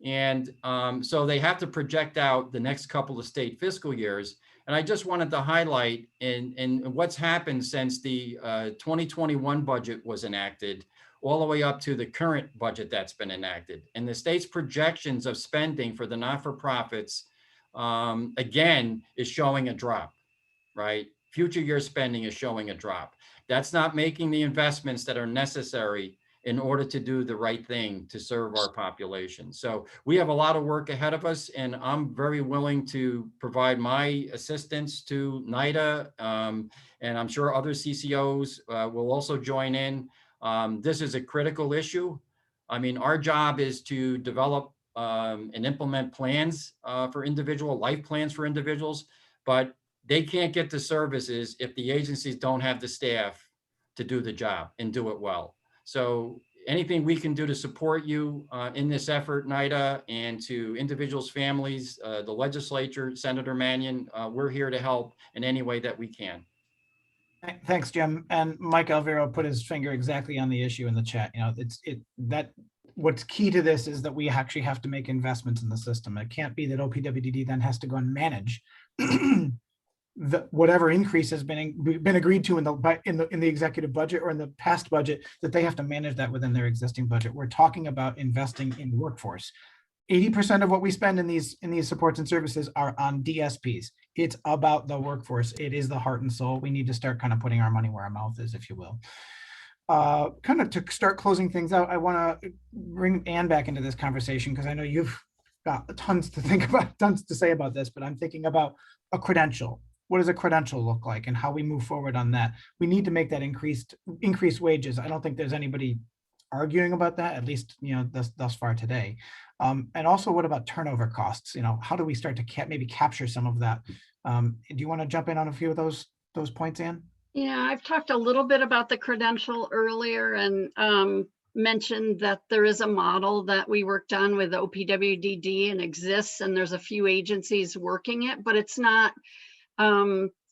And so they have to project out the next couple of state fiscal years. And I just wanted to highlight in what's happened since the 2021 budget was enacted, all the way up to the current budget that's been enacted. And the state's projections of spending for the not-for-profits, again, is showing a drop, right? Future year spending is showing a drop. That's not making the investments that are necessary in order to do the right thing to serve our population. So we have a lot of work ahead of us, and I'm very willing to provide my assistance to NYDA, and I'm sure other CCOs will also join in. This is a critical issue. I mean, our job is to develop and implement plans for individual life plans for individuals, but they can't get the services if the agencies don't have the staff to do the job and do it well. So anything we can do to support you in this effort, NYDA, and to individuals, families, the legislature, Senator Mannion, we're here to help in any way that we can. Thanks, Jim. And Mike Alvaro put his finger exactly on the issue in the chat. You know, what's key to this is that we actually have to make investments in the system. It can't be that OPWDD then has to go and manage whatever increase has been agreed to in the executive budget or in the past budget, that they have to manage that within their existing budget. We're talking about investing in the workforce. 80% of what we spend in these supports and services are on DSPs. It's about the workforce. It is the heart and soul. We need to start kind of putting our money where our mouth is, if you will. Kind of to start closing things out, I want to bring Ann back into this conversation because I know you've got tons to think about, tons to say about this, but I'm thinking about a credential. What does a credential look like and how we move forward on that? We need to make that increased wages. I don't think there's anybody arguing about that, at least, you know, thus far today. And also, what about turnover costs? You know, how do we start to maybe capture some of that? Do you want to jump in on a few of those points, Ann? Yeah, I've talked a little bit about the credential earlier and mentioned that there is a model that we worked on with OPWDD and exists, and there's a few agencies working it, but it's not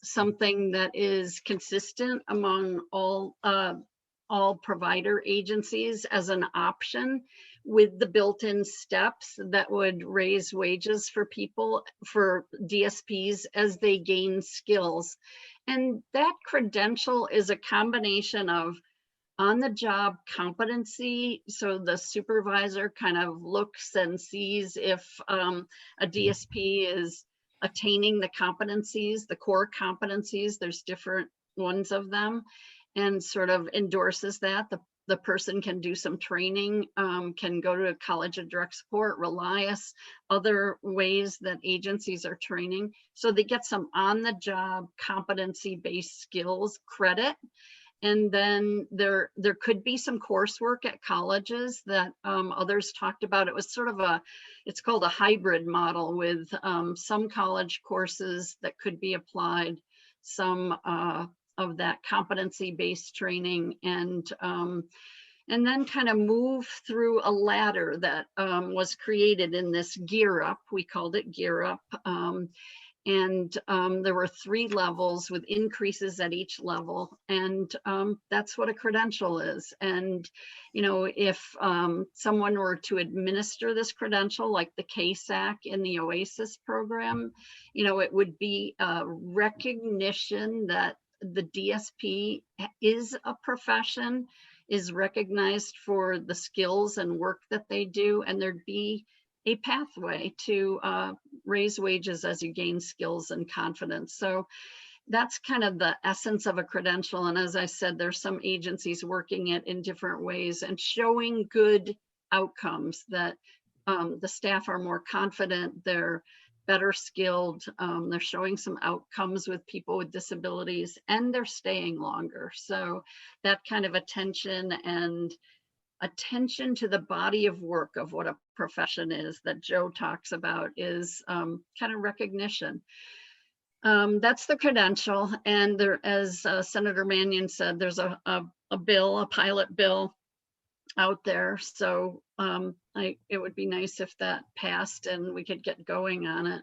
something that is consistent among all provider agencies as an option with the built-in steps that would raise wages for people, for DSPs as they gain skills. And that credential is a combination of on-the-job competency. So the supervisor kind of looks and sees if a DSP is attaining the competencies, the core competencies, there's different ones of them, and sort of endorses that. The person can do some training, can go to a college of direct support, Relias, other ways that agencies are training. So they get some on-the-job competency-based skills credit. And then there could be some coursework at colleges that others talked about. It was sort of it's called a hybrid model with some college courses that could be applied, some of that competency-based training, and then kind of move through a ladder that was created in this Gear Up. We called it Gear Up. And there were 3 levels with increases at each level. And that's what a credential is. And, you know, if someone were to administer this credential, like the KSAC in the OASIS program, you know, it would be a recognition that the DSP is a profession, is recognized for the skills and work that they do, and there'd be a pathway to raise wages as you gain skills and confidence. So that's kind of the essence of a credential. And as I said, there's some agencies working it in different ways and showing good outcomes, that the staff are more confident, they're better skilled, they're showing some outcomes with people with disabilities, and they're staying longer. So that kind of attention to the body of work of what a profession is that Joe talks about is kind of recognition. That's the credential. And there, as Senator Mannion said, there's a bill, a pilot bill out there. So it would be nice if that passed and we could get going on it.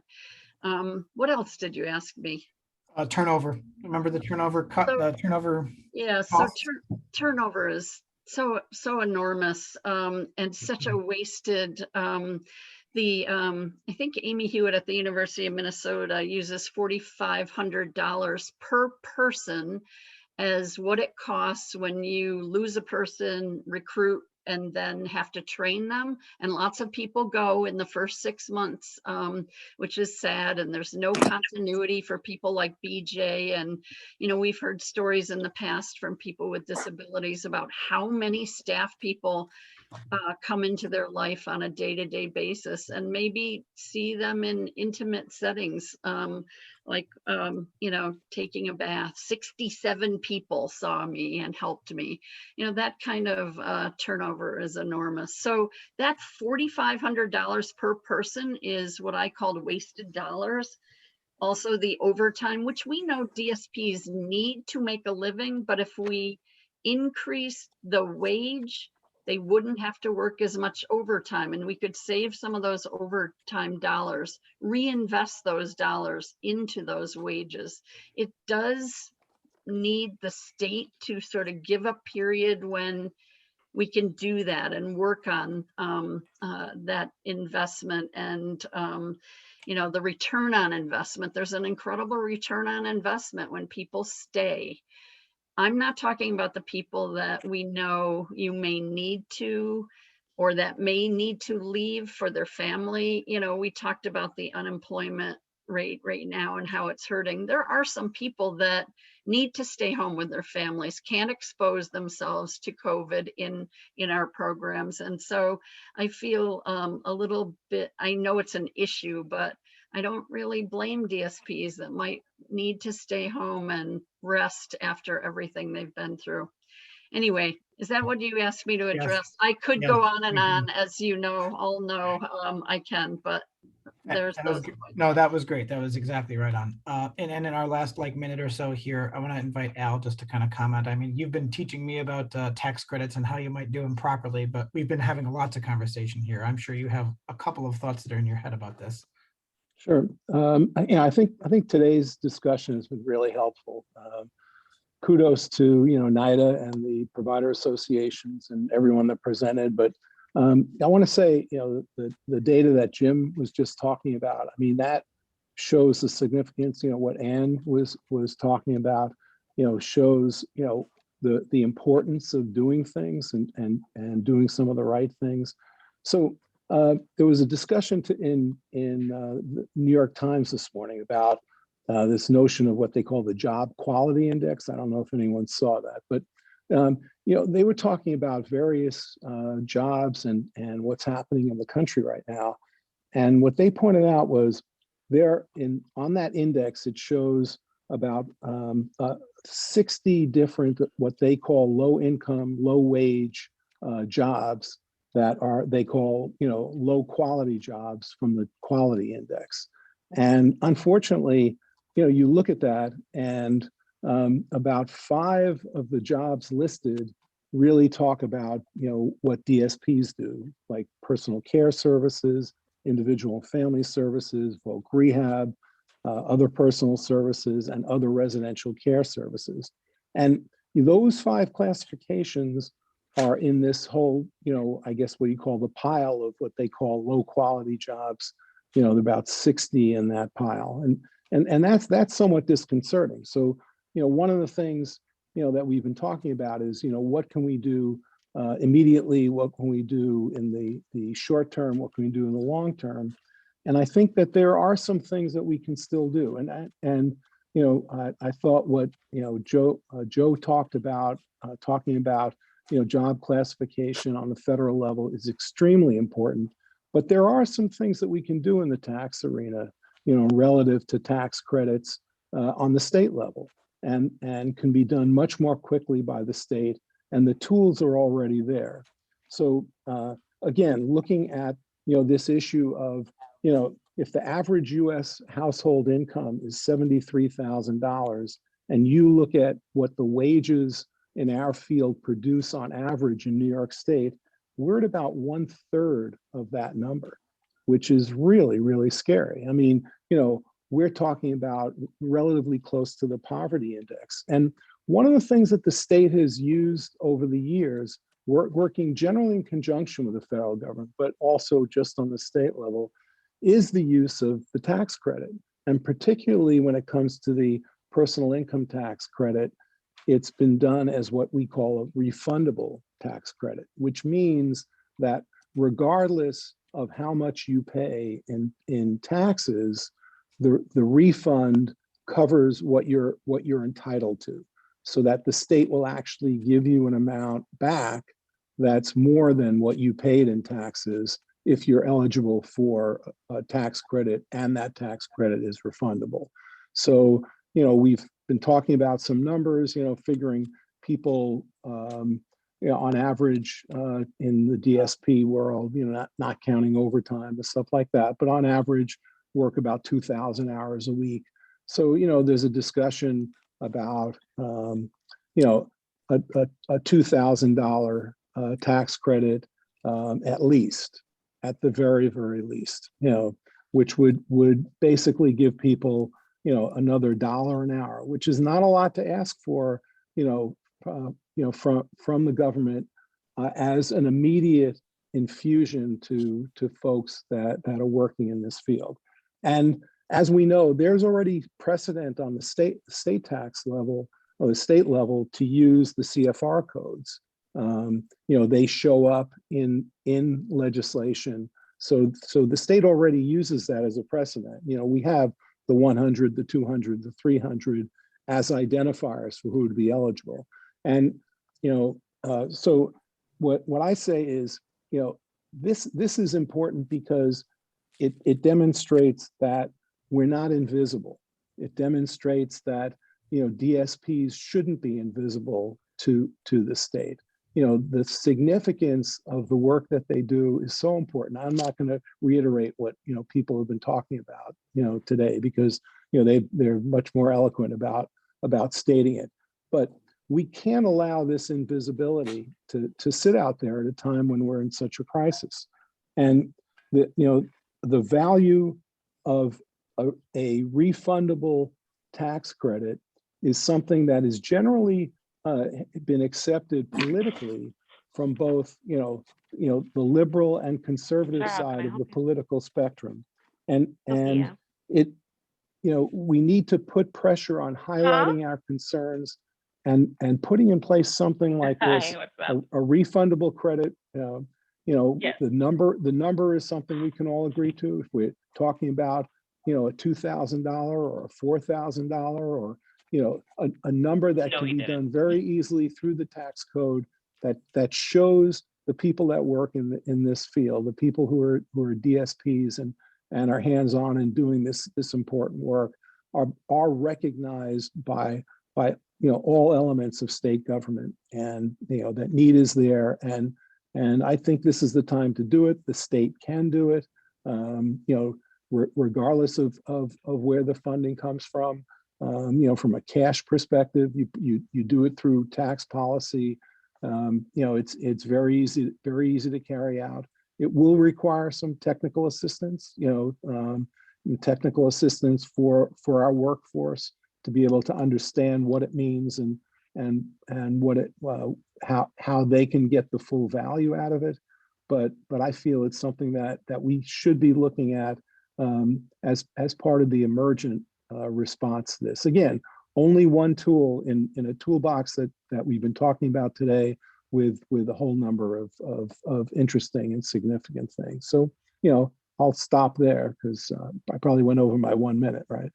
What else did you ask me? Turnover. Remember the turnover cut, turnover? Yeah, so turnover is so enormous and such a wasted, I think Amy Hewitt at the University of Minnesota uses $4,500 per person as what it costs when you lose a person, recruit, and then have to train them. And lots of people go in the first 6 months, which is sad. And there's no continuity for people like BJ. And, you know, we've heard stories in the past from people with disabilities about how many staff people come into their life on a day-to-day basis, and maybe see them in intimate settings, like, you know, taking a bath. 67 people saw me and helped me. You know, that kind of turnover is enormous. So that $4,500 per person is what I called wasted dollars. Also the overtime, which we know DSPs need to make a living, but if we increase the wage, they wouldn't have to work as much overtime, and we could save some of those overtime dollars, reinvest those dollars into those wages. It does need the state to sort of give a period when we can do that and work on that investment and you know, the return on investment. There's an incredible return on investment when people stay. I'm not talking about the people that we know you may need to, or that may need to leave for their family. You know, we talked about the unemployment rate right now and how it's hurting. There are some people that need to stay home with their families, can't expose themselves to COVID in our programs. And so I feel a little bit, I know it's an issue, but I don't really blame DSPs that might need to stay home and rest after everything they've been through. Anyway, is that what you asked me to address? Yes. I could go on and on, as you know, all know, I can, but there's no, that was great. That was exactly right on. And in our last minute or so here, I want to invite Al just to kind of comment. I mean, you've been teaching me about tax credits and how you might do them properly, but we've been having lots of conversation here. I'm sure you have a couple of thoughts that are in your head about this. Sure. I think today's discussion has been really helpful. Kudos to NYDA and the provider associations and everyone that presented. But I want to say the data that Jim was just talking about. I mean, that shows the significance. What Ann was talking about. Shows the importance of doing things and doing some of the right things. So. There was a discussion in the New York Times this morning about this notion of what they call the job quality index. I don't know if anyone saw that, but they were talking about various jobs and what's happening in the country right now. And what they pointed out was on that index, it shows about 60 different what they call low income, low wage jobs that they call low quality jobs from the quality index. And unfortunately, you look at that and about 5 of the jobs listed really talk about what DSPs do, like personal care services, individual family services, voc rehab, other personal services, and other residential care services. And those 5 classifications are in this whole, I guess what you call the pile of what they call low quality jobs. There are about 60 in that pile. And that's somewhat disconcerting. So, one of the things, that we've been talking about is, what can we do immediately? What can we do in the short term? What can we do in the long term? And I think that there are some things that we can still do. And I thought what, Joe talked about, talking about, job classification on the federal level is extremely important. But there are some things that we can do in the tax arena, relative to tax credits on the state level, and can be done much more quickly by the state, and the tools are already there. So again, looking at this issue of if the average U.S. household income is $73,000, and you look at what the wages in our field produce on average in New York State, we're at about 1/3 of that number, which is really, really scary. I mean, we're talking about relatively close to the poverty index. And one of the things that the state has used over the years, working generally in conjunction with the federal government, but also just on the state level, is the use of the tax credit. And particularly when it comes to the personal income tax credit, it's been done as what we call a refundable tax credit, which means that regardless of how much you pay in taxes, the refund covers what you're entitled to, so that the state will actually give you an amount back that's more than what you paid in taxes if you're eligible for a tax credit, and that tax credit is refundable. So, we've been talking about some numbers, figuring people, on average in the DSP world, not counting overtime and stuff like that, but on average work about 2,000 hours a week. So, there's a discussion about, a $2,000 tax credit at the very, very least, which would basically give people, another $1 an hour, which is not a lot to ask for, from the government as an immediate infusion to folks that are working in this field. And as we know, there's already precedent on the state tax level or the state level to use the CFR codes. They show up in legislation. So the state already uses that as a precedent. We have the 100, the 200, the 300 as identifiers for who would be eligible. And, so what I say is, this is important because it demonstrates that we're not invisible. It demonstrates that, DSPs shouldn't be invisible to the state. The significance of the work that they do is so important. I'm not going to reiterate what, people have been talking about, today, because, they're much more eloquent about stating it. But we can't allow this invisibility to sit out there at a time when we're in such a crisis. And the value of a refundable tax credit is something that is generally been accepted politically from both, the liberal and conservative side of the political spectrum. And it, we need to put pressure on highlighting our concerns and putting in place something like this, a refundable credit. The number is something we can all agree to. If we're talking about, a $2,000 or a $4,000 or, a number that can be done very easily through the tax code that shows the people that work in this field, the people who are DSPs and are hands-on in doing this important work are recognized by all elements of state government, and that need is there, and I think this is the time to do it. The state can do it, regardless of where the funding comes from. From a cash perspective, you do it through tax policy. It's very easy to carry out. It will require some technical assistance, technical assistance for our workforce to be able to understand what it means and what it how they can get the full value out of it. But I feel it's something that we should be looking at as part of the emergent response to this. Again, only one tool in a toolbox that we've been talking about today with a whole number of interesting and significant things. So, I'll stop there because I probably went over my 1 minute, right?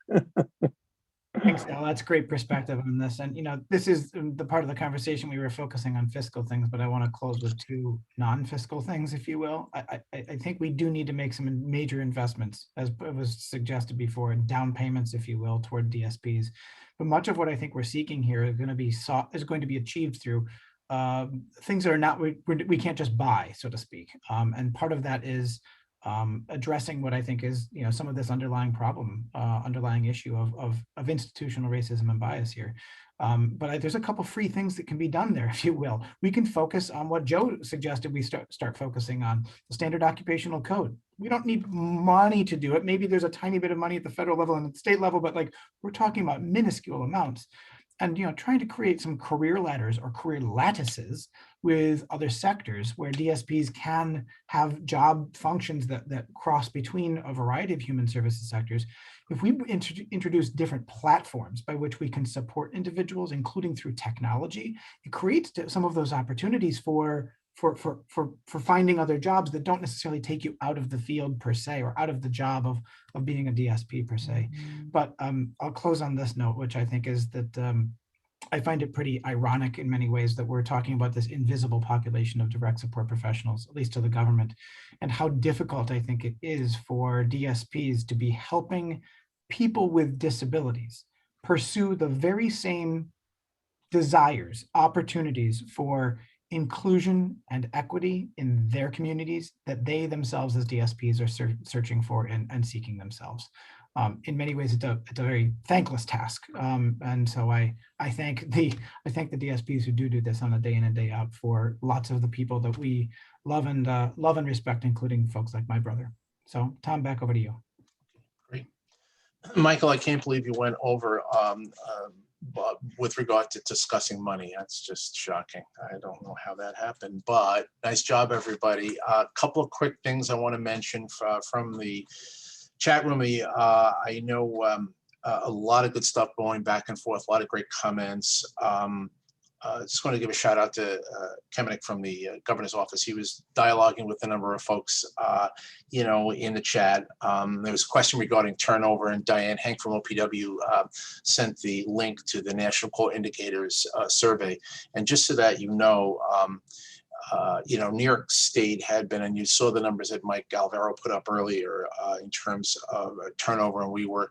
Thanks, Al. That's great perspective on this. And, this is the part of the conversation we were focusing on fiscal things, but I want to close with two non-fiscal things, if you will. I think we do need to make some major investments, as was suggested before, down payments, if you will, toward DSPs. But much of what I think we're seeking here is going to be achieved through things that are not, we can't just buy, so to speak. And part of that is addressing what I think is, some of this underlying problem, underlying issue of institutional racism and bias here. But there's a couple free things that can be done there, if you will. We can focus on what Joe suggested we start focusing on, the standard occupational code. We don't need money to do it. Maybe there's a tiny bit of money at the federal level and at the state level, but we're talking about minuscule amounts. And trying to create some career ladders or career lattices with other sectors where DSPs can have job functions that cross between a variety of human services sectors. If we introduce different platforms by which we can support individuals, including through technology, it creates some of those opportunities for finding other jobs that don't necessarily take you out of the field per se, or out of the job of being a DSP per se. But I'll close on this note, which I think is that I find it pretty ironic in many ways that we're talking about this invisible population of direct support professionals, at least to the government, and how difficult I think it is for DSPs to be helping people with disabilities pursue the very same desires, opportunities for inclusion and equity in their communities that they themselves as DSPs are searching for and seeking themselves. In many ways, it's a very thankless task, and so I thank the DSPs who do this on a day in and day out for lots of the people that we love and respect, including folks like my brother. So, Tom, back over to you. Great, Michael. I can't believe you went over with regard to discussing money. That's just shocking. I don't know how that happened, but nice job, everybody. A couple of quick things I want to mention from the chat room. I know a lot of good stuff going back and forth, a lot of great comments. Just want to give a shout out to Kemenick from the governor's office. He was dialoguing with a number of folks, in the chat. There was a question regarding turnover, and Diane Hank from OPW sent the link to the National Core Indicators survey. And just so that New York State had been, and you saw the numbers that Mike Galvero put up earlier in terms of turnover, and we were,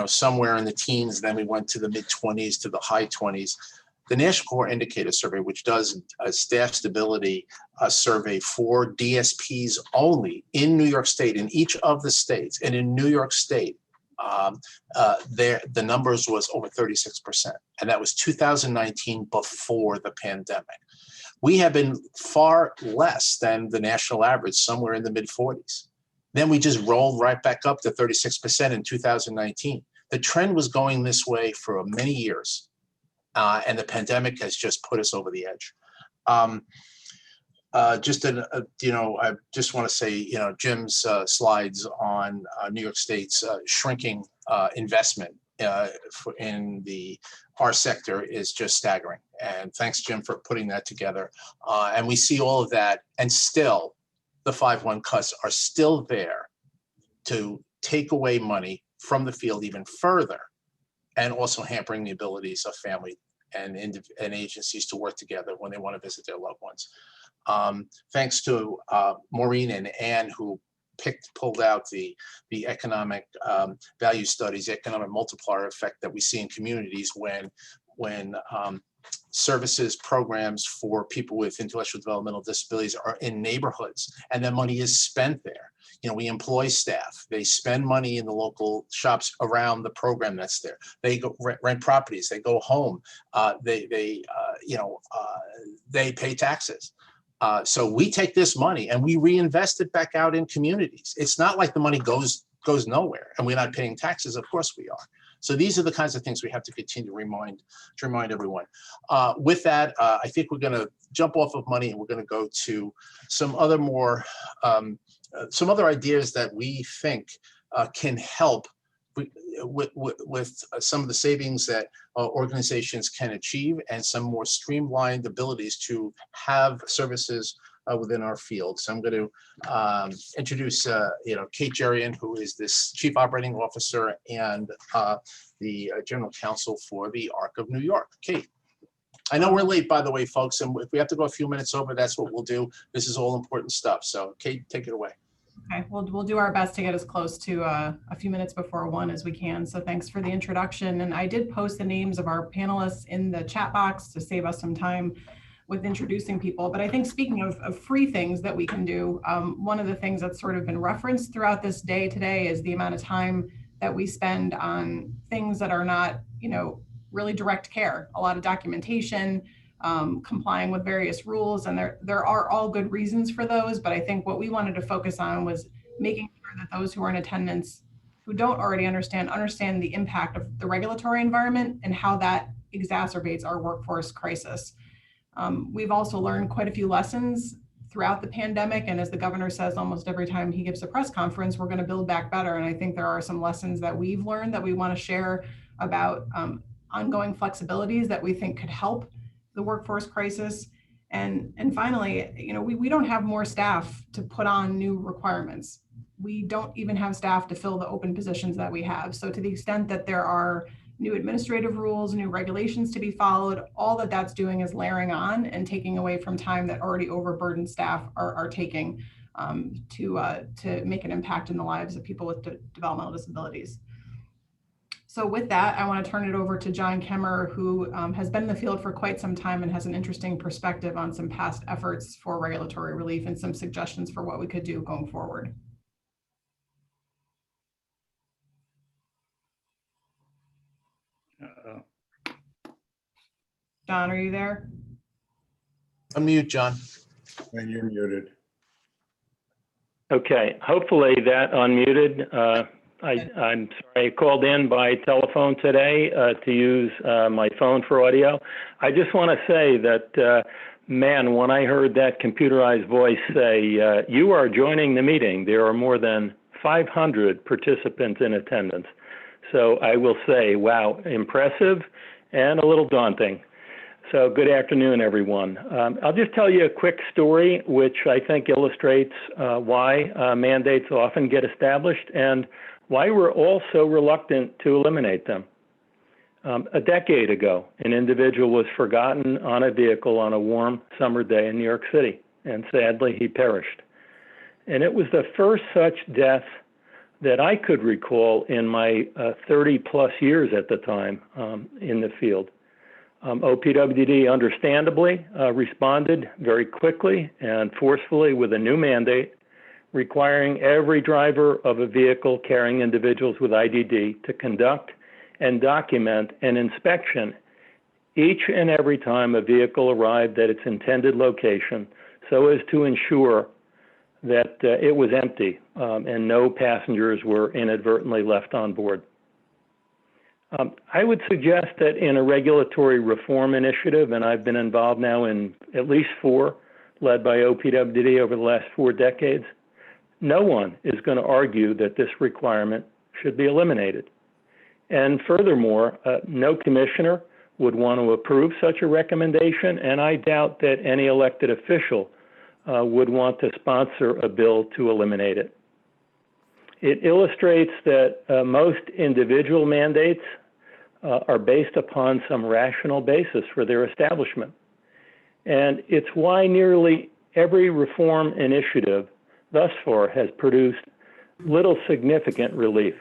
somewhere in the teens, then we went to the mid-20s to the high 20s. The National Core Indicator Survey, which does a staff stability survey for DSPs only in New York State, in each of the states, and in New York State, the numbers was over 36%, and that was 2019 before the pandemic. We have been far less than the national average, somewhere in the mid-40s. Then we just rolled right back up to 36% in 2019. The trend was going this way for many years, and the pandemic has just put us over the edge. I just want to say, Jim's slides on New York State's shrinking investment in our sector is just staggering. And thanks, Jim, for putting that together. And we see all of that, and still the 5-1 cuts are still there to take away money from the field even further, and also hampering the abilities of family and agencies to work together when they want to visit their loved ones. Thanks to Maureen and Ann, who pulled out the economic value studies, economic multiplier effect that we see in communities when services, programs for people with intellectual developmental disabilities are in neighborhoods, and that money is spent there. We employ staff. They spend money in the local shops around the program that's there. They go rent properties. They go home. They pay taxes. So we take this money and we reinvest it back out in communities. It's not like the money goes goes nowhere, and we're not paying taxes. Of course we are. So these are the kinds of things we have to continue to remind everyone. With that, I think we're going to jump off of money and we're going to go to some other some other ideas that we think can help with some of the savings that organizations can achieve, and some more streamlined abilities to have services within our field. So I'm going to introduce Kate Jerian, who is this Chief Operating Officer and the General Counsel for the ARC of New York. Kate. I know we're late, by the way, folks, and if we have to go a few minutes over, that's what we'll do. This is all important stuff. So Kate, take it away. Okay, we'll do our best to get as close to a few minutes before 1 as we can. So thanks for the introduction. And I did post the names of our panelists in the chat box to save us some time with introducing people. But I think, speaking of free things that we can do, one of the things that's sort of been referenced throughout this day today is the amount of time that we spend on things that are not, really direct care, a lot of documentation, complying with various rules, and there are all good reasons for those. But I think what we wanted to focus on was making sure that those who are in attendance who don't already understand the impact of the regulatory environment and how that exacerbates our workforce crisis. We've also learned quite a few lessons throughout the pandemic, and as the governor says almost every time he gives a press conference, we're going to build back better. And I think there are some lessons that we've learned that we want to share about ongoing flexibilities that we think could help the workforce crisis. And finally, we don't have more staff to put on new requirements. We don't even have staff to fill the open positions that we have. So to the extent that there are new administrative rules, new regulations to be followed, all that's doing is layering on and taking away from time that already overburdened staff are taking to make an impact in the lives of people with developmental disabilities. So with that, I want to turn it over to John Kemmer, who has been in the field for quite some time and has an interesting perspective on some past efforts for regulatory relief and some suggestions for what we could do going forward. John, are you there? Unmute, John. And you're muted. Okay, hopefully that unmuted. I'm sorry, I called in by telephone today to use my phone for audio. I just want to say that, man, when I heard that computerized voice say, you are joining the meeting, there are more than 500 participants in attendance. So I will say, wow, impressive and a little daunting. So good afternoon, everyone. I'll just tell you a quick story, which I think illustrates why mandates often get established and why we're all so reluctant to eliminate them. A decade ago, an individual was forgotten on a vehicle on a warm summer day in New York City, and sadly, he perished. And it was the first such death that I could recall in my 30 plus years at the time in the field. OPWDD understandably responded very quickly and forcefully with a new mandate requiring every driver of a vehicle carrying individuals with IDD to conduct and document an inspection each and every time a vehicle arrived at its intended location, so as to ensure that it was empty and no passengers were inadvertently left on board. I would suggest that in a regulatory reform initiative, and I've been involved now in at least 4, led by OPWDD over the last 4 decades, no one is going to argue that this requirement should be eliminated. And furthermore, no commissioner would want to approve such a recommendation, and I doubt that any elected official would want to sponsor a bill to eliminate it. It illustrates that most individual mandates are based upon some rational basis for their establishment. And it's why nearly every reform initiative thus far has produced little significant relief.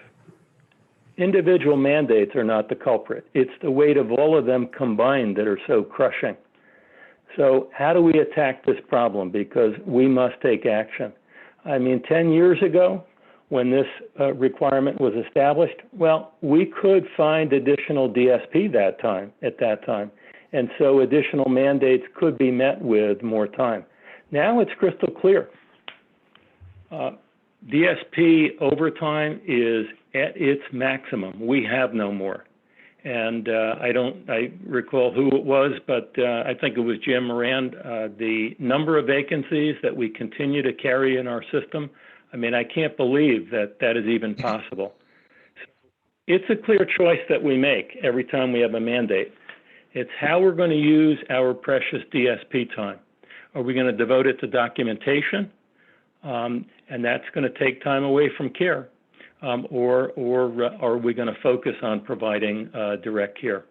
Individual mandates are not the culprit. It's the weight of all of them combined that are so crushing. So how do we attack this problem? Because we must take action. I mean, 10 years ago, when this requirement was established, well, we could find additional DSP at that time. And so additional mandates could be met with more time. Now it's crystal clear. DSP overtime is at its maximum. We have no more. And I recall who it was, but I think it was Jim Moran. The number of vacancies that we continue to carry in our system, I mean, I can't believe that that is even possible. It's a clear choice that we make every time we have a mandate. It's how we're going to use our precious DSP time. Are we going to devote it to documentation? And that's going to take time away from care. Or are we going to focus on providing direct care?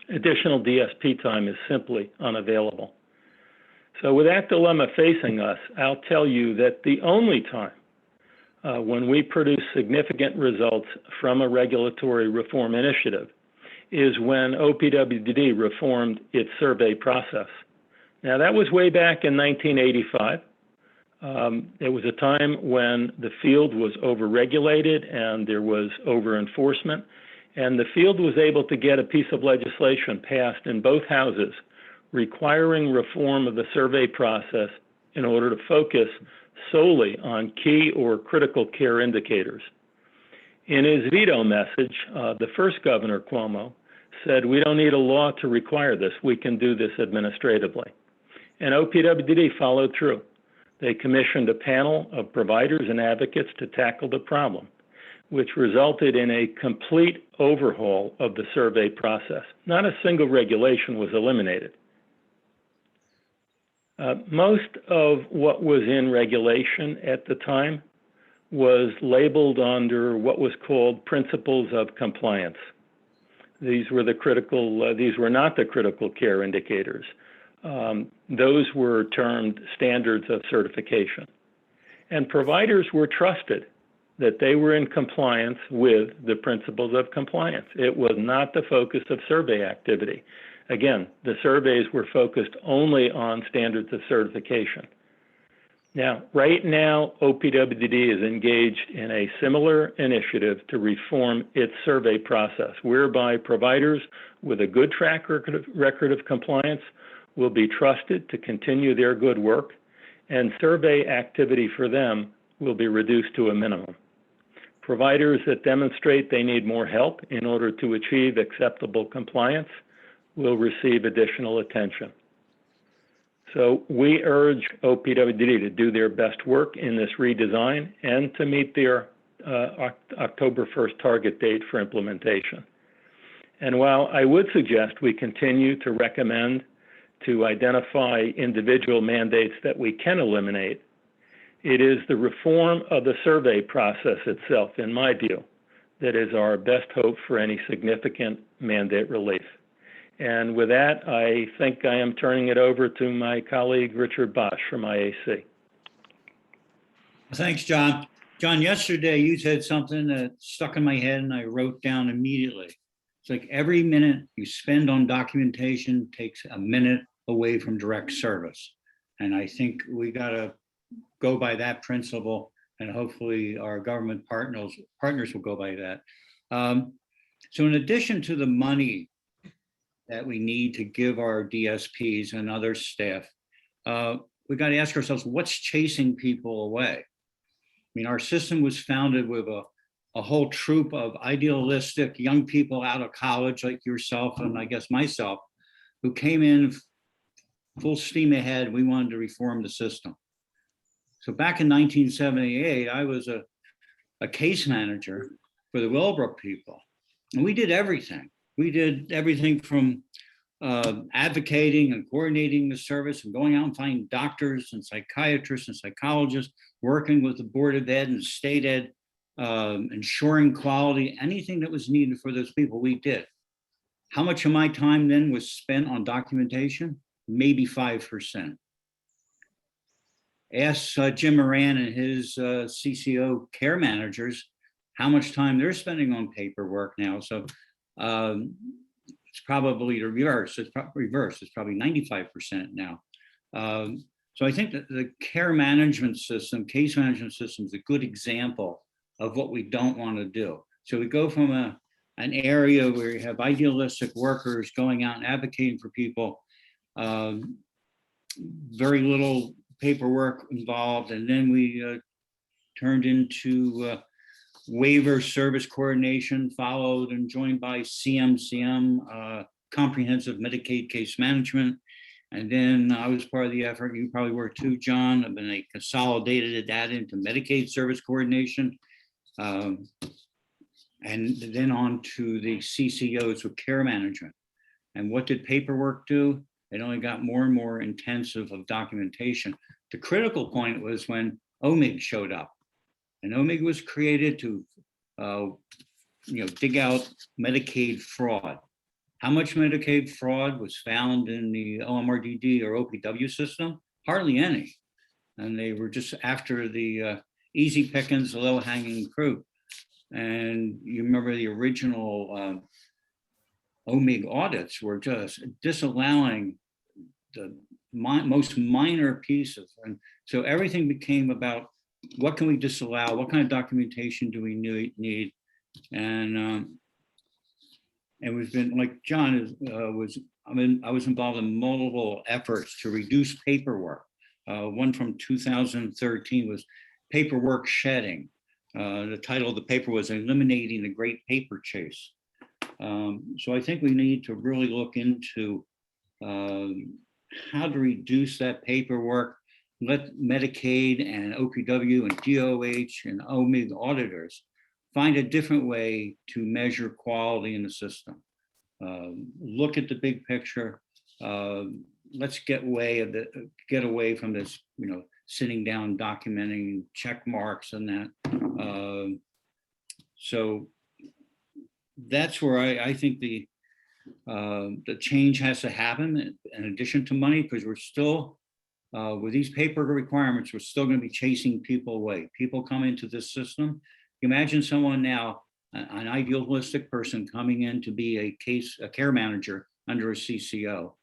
Additional DSP time is simply unavailable. So with that dilemma facing us, I'll tell you that the only time when we produce significant results from a regulatory reform initiative is when OPWDD reformed its survey process. Now, that was way back in 1985. It was a time when the field was overregulated and there was over-enforcement, and the field was able to get a piece of legislation passed in both houses requiring reform of the survey process in order to focus solely on key or critical care indicators. In his veto message, the first governor, Cuomo, said, we don't need a law to require this. We can do this administratively. And OPWDD followed through. They commissioned a panel of providers and advocates to tackle the problem, which resulted in a complete overhaul of the survey process. Not a single regulation was eliminated. Most of what was in regulation at the time was labeled under what was called principles of compliance. These were these were not the critical care indicators. Those were termed standards of certification. And providers were trusted that they were in compliance with the principles of compliance. It was not the focus of survey activity. Again, the surveys were focused only on standards of certification. Now, right now, OPWDD is engaged in a similar initiative to reform its survey process, whereby providers with a good track record of compliance will be trusted to continue their good work, and survey activity for them will be reduced to a minimum. Providers that demonstrate they need more help in order to achieve acceptable compliance will receive additional attention. So we urge OPWDD to do their best work in this redesign and to meet their October 1st target date for implementation. And while I would suggest we continue to recommend to identify individual mandates that we can eliminate, it is the reform of the survey process itself, in my view, that is our best hope for any significant mandate relief. And with that, I think I am turning it over to my colleague, Richard Bosch from IAC. Thanks, John. John, yesterday you said something that stuck in my head and I wrote down immediately. It's like every minute you spend on documentation takes a minute away from direct service. And I think we got to go by that principle, and hopefully our government partners will go by that. So in addition to the money that we need to give our DSPs and other staff, we got to ask ourselves, what's chasing people away? I mean, our system was founded with a whole troop of idealistic young people out of college like yourself and I guess myself, who came in full steam ahead. We wanted to reform the system. So back in 1978, I was a case manager for the Willowbrook people, and we did everything. We did everything from advocating and coordinating the service and going out and finding doctors and psychiatrists and psychologists, working with the Board of Ed and State Ed, ensuring quality, anything that was needed for those people, we did. How much of my time then was spent on documentation? Maybe 5%. Ask Jim Moran and his CCO care managers how much time they're spending on paperwork now. So it's probably the reverse. It's probably 95% now. So I think that the care management system, case management system is a good example of what we don't want to do. So we go from an area where you have idealistic workers going out and advocating for people, very little paperwork involved, and then we turned into waiver service coordination, followed and joined by CMCM, comprehensive Medicaid case management. And then I was part of the effort, you probably were too, John, and then they consolidated that into Medicaid service coordination. And then on to the CCOs with care management. And what did paperwork do? It only got more and more intensive of documentation. The critical point was when OMIG showed up. And OMIG was created to dig out Medicaid fraud. How much Medicaid fraud was found in the OMRDD or OPW system? Hardly any. And they were just after the easy pickings, the low hanging fruit. And you remember the original OMIG audits were just disallowing the most minor pieces. And so everything became about what can we disallow? What kind of documentation do we need? And we've been, like John I was involved in multiple efforts to reduce paperwork. One from 2013 was paperwork shedding. The title of the paper was Eliminating the Great Paper Chase. So I think we need to really look into how to reduce that paperwork. Let Medicaid and OPW and DOH and OMIG auditors find a different way to measure quality in the system. Look at the big picture. Let's get away from this, sitting down, documenting check marks and that. So that's where I think the change has to happen in addition to money, because we're still, with these paper requirements, we're still going to be chasing people away. People come into this system. Imagine someone now, an idealistic person coming in to be a care manager under a CCO.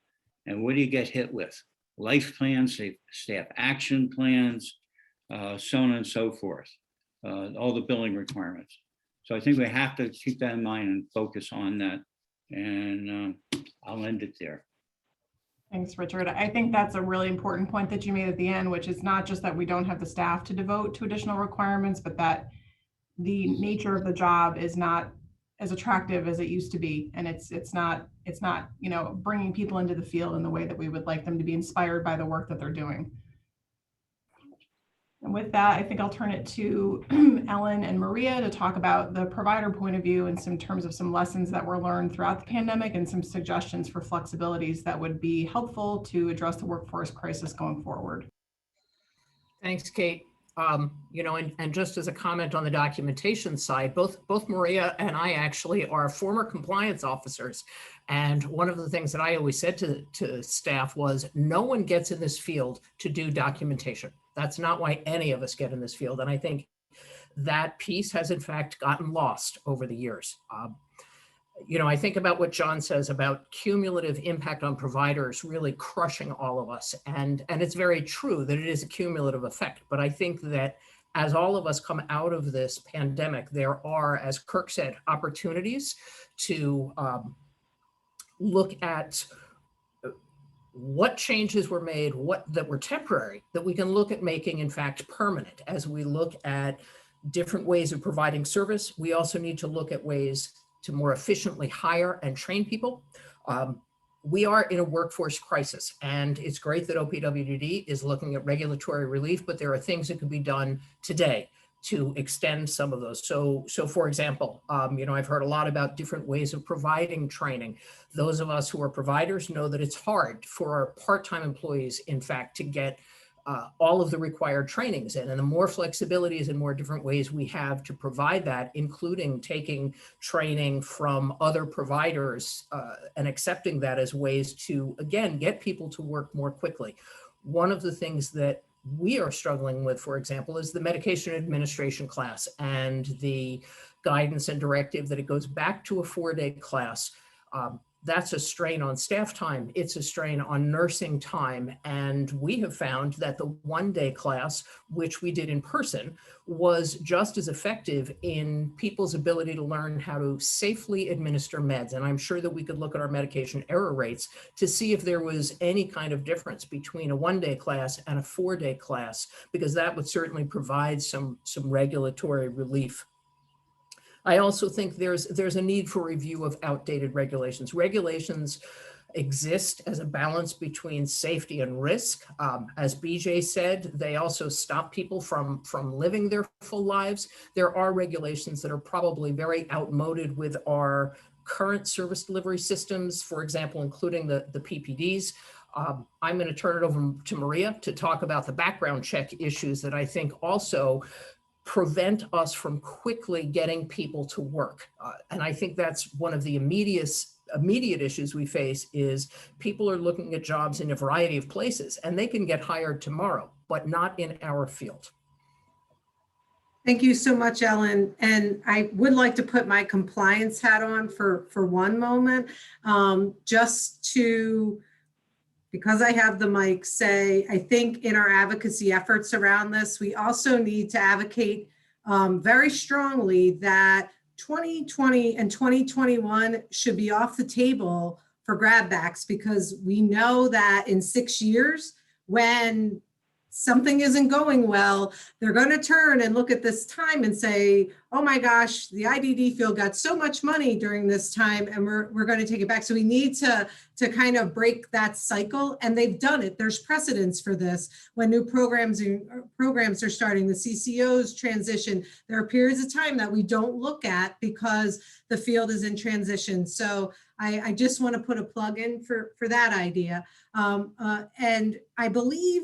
And what do you get hit with? Life plans, staff action plans, so on and so forth, all the billing requirements. So I think we have to keep that in mind and focus on that. And I'll end it there. Thanks, Richard. I think that's a really important point that you made at the end, which is not just that we don't have the staff to devote to additional requirements, but that the nature of the job is not as attractive as it used to be. And it's not, bringing people into the field in the way that we would like them to be inspired by the work that they're doing. And with that, I think I'll turn it to Ellen and Maria to talk about the provider point of view in some terms of some lessons that were learned throughout the pandemic and some suggestions for flexibilities that would be helpful to address the workforce crisis going forward. Thanks, Kate. And just as a comment on the documentation side, both Maria and I actually are former compliance officers. And one of the things that I always said to staff was, no one gets in this field to do documentation. That's not why any of us get in this field. And I think that piece has in fact gotten lost over the years. I think about what John says about cumulative impact on providers really crushing all of us. And it's very true that it is a cumulative effect. But I think that as all of us come out of this pandemic, there are, as Kirk said, opportunities to look at what changes were made, that were temporary, that we can look at making, in fact, permanent. As we look at different ways of providing service, we also need to look at ways to more efficiently hire and train people. We are in a workforce crisis, and it's great that OPWDD is looking at regulatory relief, but there are things that could be done today to extend some of those. So for example, I've heard a lot about different ways of providing training. Those of us who are providers know that it's hard for our part-time employees, in fact, to get all of the required trainings in. And the more flexibilities and more different ways we have to provide that, including taking training from other providers and accepting that as ways to, again, get people to work more quickly. One of the things that we are struggling with, for example, is the medication administration class and the guidance and directive that it goes back to a 4-day class. that's a strain on staff time. It's a strain on nursing time. And we have found that the one-day class, which we did in person, was just as effective in people's ability to learn how to safely administer meds. And I'm sure that we could look at our medication error rates to see if there was any kind of difference between a one-day class and a 4-day class, because that would certainly provide some regulatory relief. I also think there's a need for review of outdated regulations. Regulations exist as a balance between safety and risk. As BJ said, they also stop people from living their full lives. There are regulations that are probably very outmoded with our current service delivery systems, for example, including the PPDs. I'm going to turn it over to Maria to talk about the background check issues that I think also prevent us from quickly getting people to work. And I think that's one of the immediate issues we face is people are looking at jobs in a variety of places and they can get hired tomorrow, but not in our field. Thank you so much, Ellen. And I would like to put my compliance hat on for one moment, just to, because I have the mic, say, I think in our advocacy efforts around this, we also need to advocate very strongly that 2020 and 2021 should be off the table for grabbacks, because we know that in 6 years, when something isn't going well, they're going to turn and look at this time and say, oh my gosh, the IDD field got so much money during this time and we're going to take it back. So we need to kind of break that cycle, and they've done it. There's precedence for this. When new programs are starting, the CCOs transition, there are periods of time that we don't look at because the field is in transition. So I just want to put a plug in for that idea. And I believe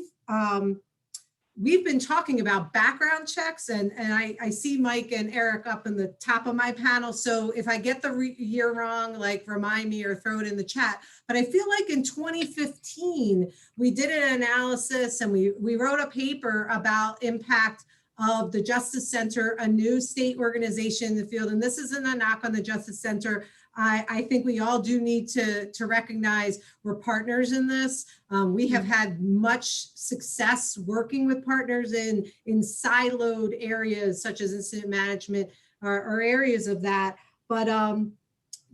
we've been talking about background checks, and I see Mike and Eric up in the top of my panel. So if I get the year wrong, like remind me or throw it in the chat. But I feel like in 2015, we did an analysis and we wrote a paper about impact of the Justice Center, a new state organization in the field. And this isn't a knock on the Justice Center. I think we all do need to recognize we're partners in this. We have had much success working with partners in siloed areas such as incident management or areas of that. But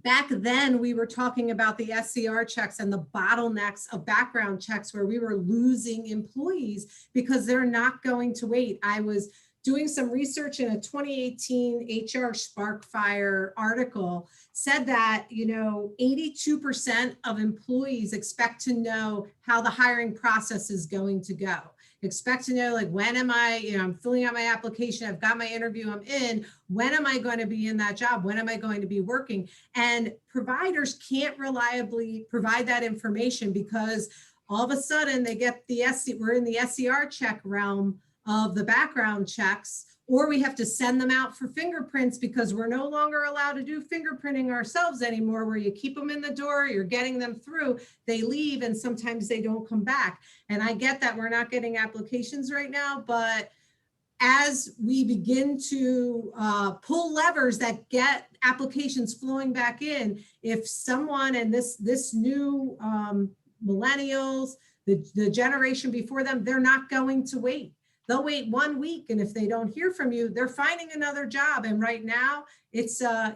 back then we were talking about the SCR checks and the bottlenecks of background checks where we were losing employees because they're not going to wait. I was doing some research in a 2018 HR Sparkfire article, said that, 82% of employees expect to know how the hiring process is going to go. Expect to know, like, when am I, I'm filling out my application, I've got my interview, I'm in, when am I going to be in that job? When am I going to be working? And providers can't reliably provide that information because all of a sudden they get we're in the SCR check realm of the background checks, or we have to send them out for fingerprints because we're no longer allowed to do fingerprinting ourselves anymore, where you keep them in the door, you're getting them through, they leave, and sometimes they don't come back. And I get that we're not getting applications right now, but as we begin to pull levers that get applications flowing back in, if someone, and this new millennials, the generation before them, they're not going to wait. They'll wait 1 week, and if they don't hear from you, they're finding another job. And right now, it's a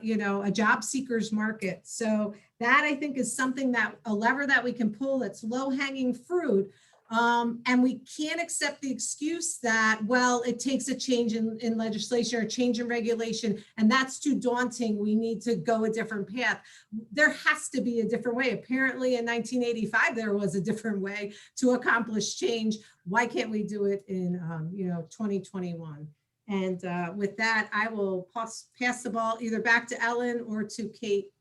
job seekers market. So that, I think, is something a lever that we can pull that's low-hanging fruit. And we can't accept the excuse that, well, it takes a change in legislation or change in regulation, and that's too daunting. We need to go a different path. There has to be a different way. Apparently in 1985, there was a different way to accomplish change. Why can't we do it in 2021? And with that, I will pass the ball either back to Ellen or to Kate.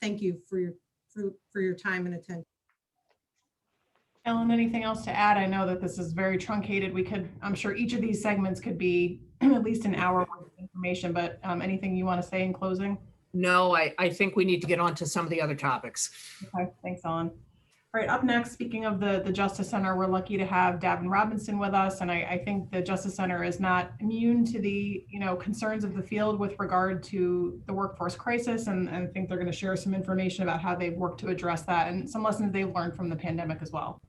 Thank you for your time and attention. Ellen, anything else to add? I know that this is very truncated. I'm sure each of these segments could be at least an hour worth of information, but anything you want to say in closing? No, I think we need to get on to some of the other topics. Okay, thanks, Ellen. All right, up next, speaking of the Justice Center, we're lucky to have Davin Robinson with us. And I think the Justice Center is not immune to the concerns of the field with regard to the workforce crisis. And I think they're going to share some information about how they've worked to address that and some lessons they've learned from the pandemic as well.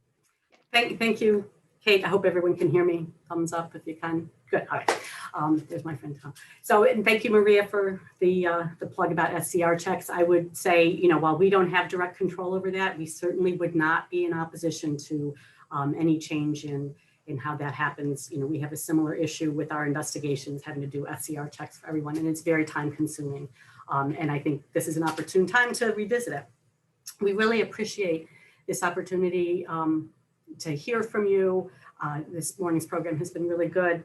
Thank you, Kate. I hope everyone can hear me. Thumbs up if you can. Good. All right. There's my friend Tom. So, and thank you, Maria, for the plug about SCR checks. I would say, while we don't have direct control over that, we certainly would not be in opposition to any change in how that happens. We have a similar issue with our investigations having to do SCR checks for everyone, and it's very time consuming. And I think this is an opportune time to revisit it. We really appreciate this opportunity to hear from you. This morning's program has been really good.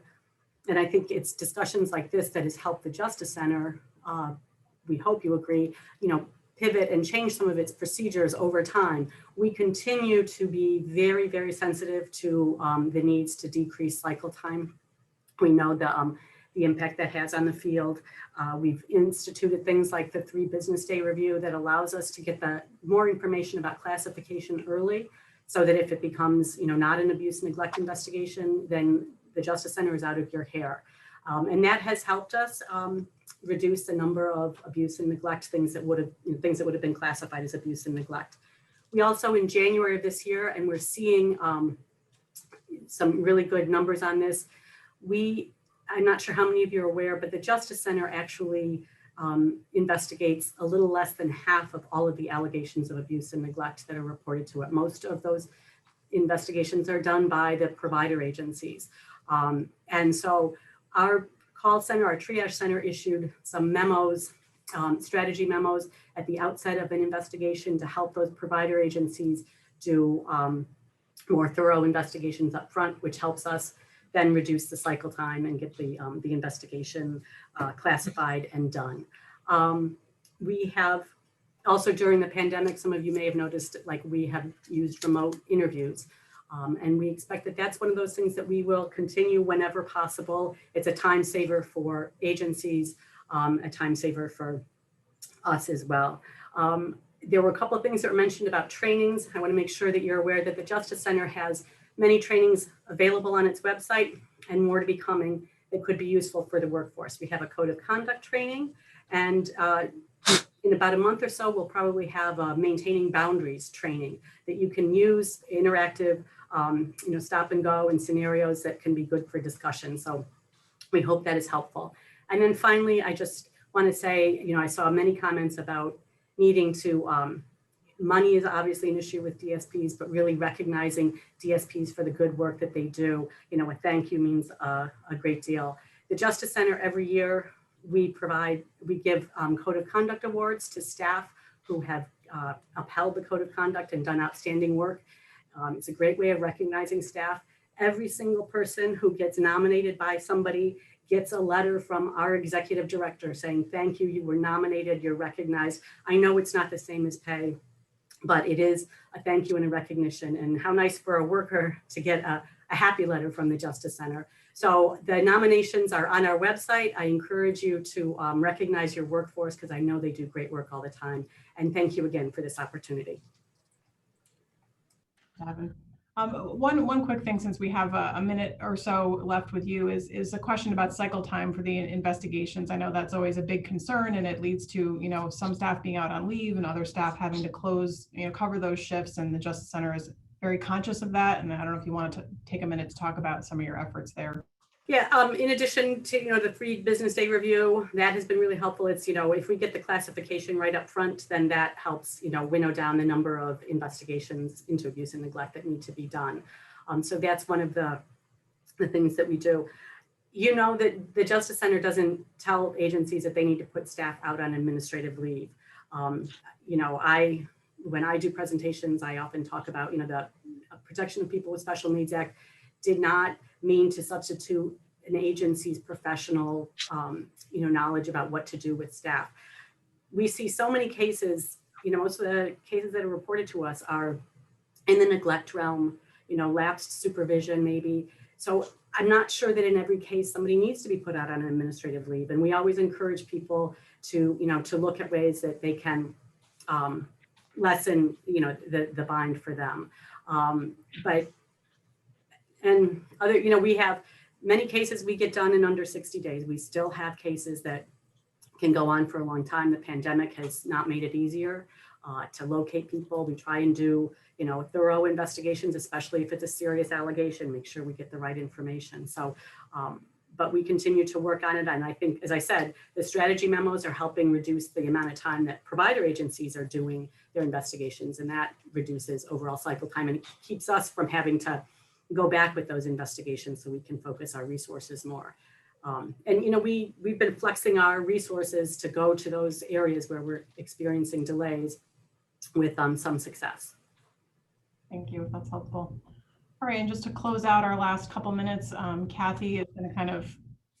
And I think it's discussions like this that has helped the Justice Center, we hope you agree, pivot and change some of its procedures over time. We continue to be very, very sensitive to the needs to decrease cycle time. We know the impact that has on the field. We've instituted things like the 3 business day review that allows us to get more information about classification early, so that if it becomes not an abuse neglect investigation, then the Justice Center is out of your hair. And that has helped us reduce the number of abuse and neglect things that would have been classified as abuse and neglect. We also, in January of this year, and we're seeing some really good numbers on this, I'm not sure how many of you are aware, but the Justice Center actually investigates a little less than half of all of the allegations of abuse and neglect that are reported to it. Most of those investigations are done by the provider agencies. And so our call center, our triage center issued some memos, strategy memos at the outset of an investigation to help those provider agencies do more thorough investigations up front, which helps us then reduce the cycle time and get the investigation classified and done. We have also, during the pandemic, some of you may have noticed, like, we have used remote interviews. And we expect that that's one of those things that we will continue whenever possible. It's a time saver for agencies, a time saver for us as well. There were a couple of things that were mentioned about trainings. I want to make sure that you're aware that the Justice Center has many trainings available on its website and more to be coming that could be useful for the workforce. We have a code of conduct training, and in about a month or so, we'll probably have a maintaining boundaries training that you can use, interactive, stop and go in scenarios that can be good for discussion. So we hope that is helpful. And then finally, I just want to say, I saw many comments about needing to, money is obviously an issue with DSPs, but really recognizing DSPs for the good work that they do. A thank you means a great deal. The Justice Center every year, we give code of conduct awards to staff who have upheld the code of conduct and done outstanding work. It's a great way of recognizing staff. Every single person who gets nominated by somebody gets a letter from our executive director saying, thank you, you were nominated, you're recognized. I know it's not the same as pay, but it is a thank you and a recognition. And how nice for a worker to get a happy letter from the Justice Center. So the nominations are on our website. I encourage you to recognize your workforce because I know they do great work all the time. And thank you again for this opportunity. One quick thing, since we have a minute or so left with you, is a question about cycle time for the investigations. I know that's always a big concern, and it leads to some staff being out on leave and other staff having to cover those shifts. And the Justice Center is very conscious of that. And I don't know if you wanted to take a minute to talk about some of your efforts there. Yeah, in addition to, the 3 business day review, that has been really helpful. It's, if we get the classification right up front, then that helps, winnow down the number of investigations into abuse and neglect that need to be done. So that's one of the things that we do. That the Justice Center doesn't tell agencies that they need to put staff out on administrative leave. When I do presentations, I often talk about, the Protection of People with Special Needs Act did not mean to substitute an agency's professional, knowledge about what to do with staff. We see so many cases, most of the cases that are reported to us are in the neglect realm, lapsed supervision maybe. So I'm not sure that in every case somebody needs to be put out on an administrative leave. And we always encourage people to, to look at ways that they can lessen, the bind for them. But, and other, we have many cases we get done in under 60 days. We still have cases that can go on for a long time. The pandemic has not made it easier to locate people. We try and do, thorough investigations, especially if it's a serious allegation, make sure we get the right information. So, but we continue to work on it. And I think, as I said, the strategy memos are helping reduce the amount of time that provider agencies are doing their investigations. And that reduces overall cycle time and keeps us from having to go back with those investigations so we can focus our resources more. And we've been flexing our resources to go to those areas where we're experiencing delays with some success. Thank you. That's helpful. All right, and just to close out our last couple minutes, Kathy is going to kind of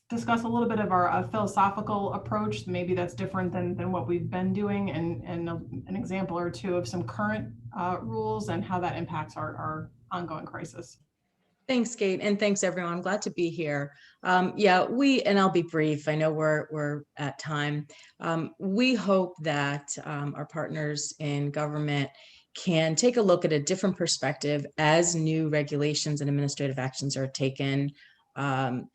discuss a little bit of our philosophical approach. Maybe that's different than what we've been doing, and an example or two of some current rules and how that impacts our ongoing crisis. Thanks, Kate, and thanks everyone. I'm glad to be here. Yeah, and I'll be brief. I know we're at time. We hope that our partners in government can take a look at a different perspective as new regulations and administrative actions are taken, and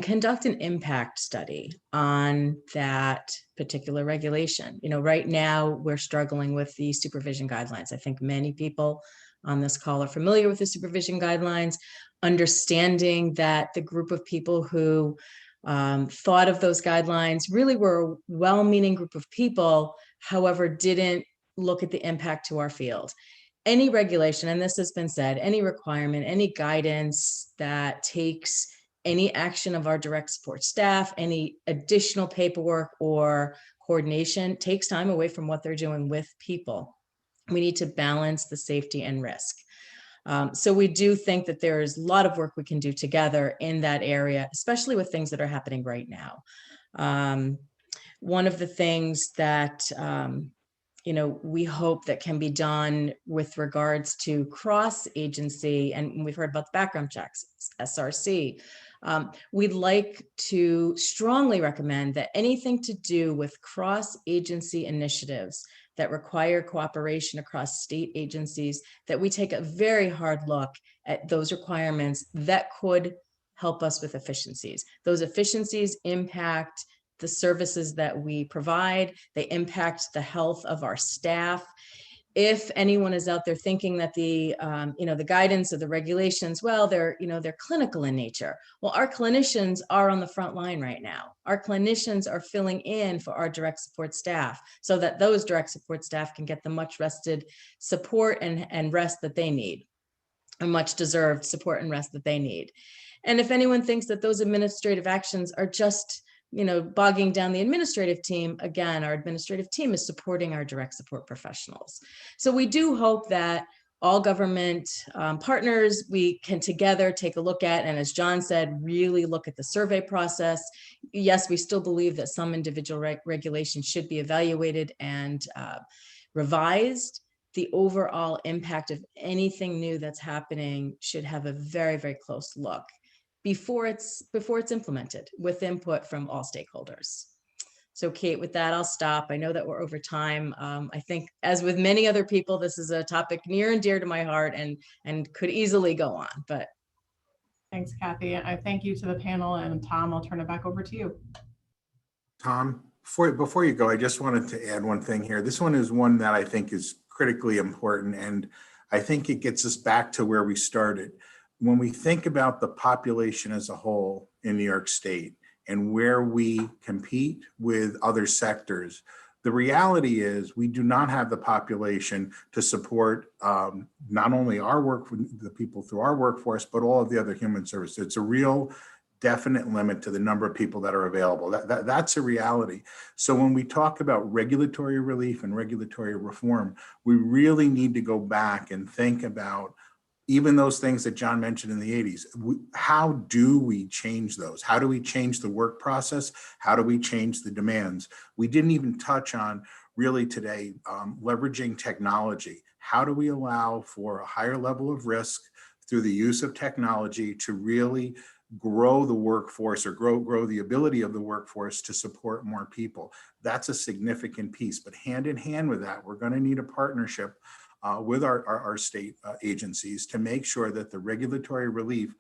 conduct an impact study on that particular regulation. Right now we're struggling with the supervision guidelines. I think many people on this call are familiar with the supervision guidelines, understanding that the group of people who thought of those guidelines really were a well-meaning group of people, however, didn't look at the impact to our field. Any regulation, and this has been said, any requirement, any guidance that takes any action of our direct support staff, any additional paperwork or coordination takes time away from what they're doing with people. We need to balance the safety and risk. So we do think that there is a lot of work we can do together in that area, especially with things that are happening right now. One of the things that we hope that can be done with regards to cross-agency, and we've heard about the background checks, SRC. We'd like to strongly recommend that anything to do with cross-agency initiatives that require cooperation across state agencies, that we take a very hard look at those requirements that could help us with efficiencies. Those efficiencies impact the services that we provide, they impact the health of our staff. If anyone is out there thinking that the guidance of the regulations, well, they're clinical in nature. Well, our clinicians are on the front line right now. Our clinicians are filling in for our direct support staff so that those direct support staff can get the much rested support and rest that they need, a much deserved support and rest that they need. And if anyone thinks that those administrative actions are just bogging down the administrative team, again, our administrative team is supporting our direct support professionals. So we do hope that all government partners, we can together take a look at, and as John said, really look at the survey process. Yes, we still believe that some individual regulations should be evaluated and revised. The overall impact of anything new that's happening should have a very, very close look before it's implemented with input from all stakeholders. So Kate, with that, I'll stop. I know that we're over time. I think as with many other people, this is a topic near and dear to my heart and could easily go on, but. Thanks, Kathy. I thank you to the panel, and Tom, I'll turn it back over to you. Tom, before you go, I just wanted to add one thing here. This one is one that I think is critically important, and I think it gets us back to where we started. When we think about the population as a whole in New York State and where we compete with other sectors, the reality is we do not have the population to support not only our work, the people through our workforce, but all of the other human services. It's a real definite limit to the number of people that are available. That's a reality. So when we talk about regulatory relief and regulatory reform, we really need to go back and think about even those things that John mentioned in the 80s, how do we change those? How do we change the work process? How do we change the demands? We didn't even touch on really today, leveraging technology. How do we allow for a higher level of risk through the use of technology to really grow the workforce or grow the ability of the workforce to support more people. That's a significant piece, but hand in hand with that, we're going to need a partnership with our state agencies to make sure that the regulatory relief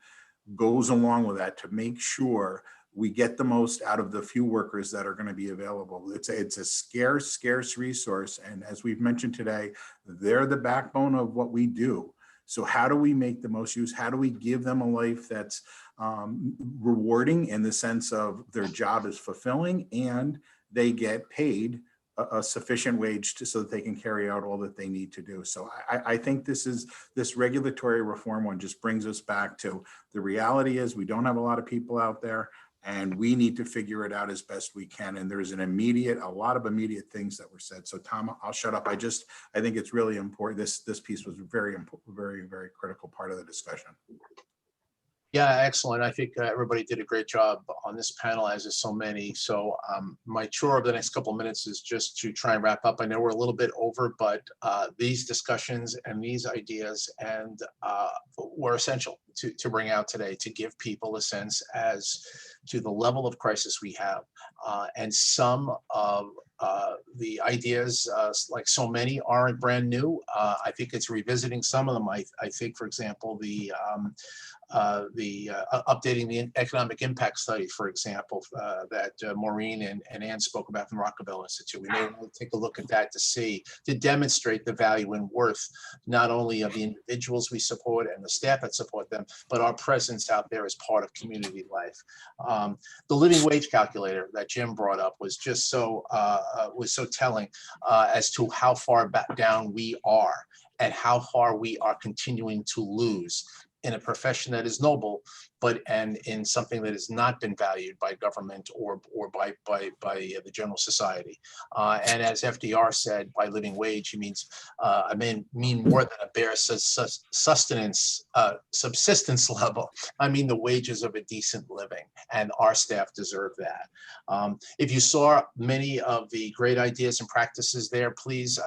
goes along with that, to make sure we get the most out of the few workers that are going to be available. It's a scarce resource. And as we've mentioned today, they're the backbone of what we do. So how do we make the most use? How do we give them a life that's rewarding in the sense of their job is fulfilling and they get paid a sufficient wage so that they can carry out all that they need to do. So I think this regulatory reform one just brings us back to the reality is we don't have a lot of people out there, and we need to figure it out as best we can. And there's a lot of immediate things that were said. So Tom, I'll shut up. I think it's really important. This piece was very important, very critical part of the discussion. Yeah, excellent. I think everybody did a great job on this panel, as is so many. So my chore of the next couple of minutes is just to try and wrap up. I know we're a little bit over, but these discussions and these ideas and were essential to bring out today, to give people a sense as to the level of crisis we have. And some of the ideas, like so many, aren't brand new. I think it's revisiting some of them. I think, for example, updating the economic impact study, for example, that Maureen and Ann spoke about from Rockefeller Institute. We may want to take a look at that to demonstrate the value and worth, not only of the individuals we support and the staff that support them, but our presence out there as part of community life. The living wage calculator that Jim brought up was just so telling as to how far back down we are and how far we are continuing to lose in a profession that is noble, and in something that has not been valued by government or by the general society. And as FDR said, by living wage, he means I mean more than a bare subsistence level. I mean the wages of a decent living, and our staff deserve that. If you saw many of the great ideas and practices there, please,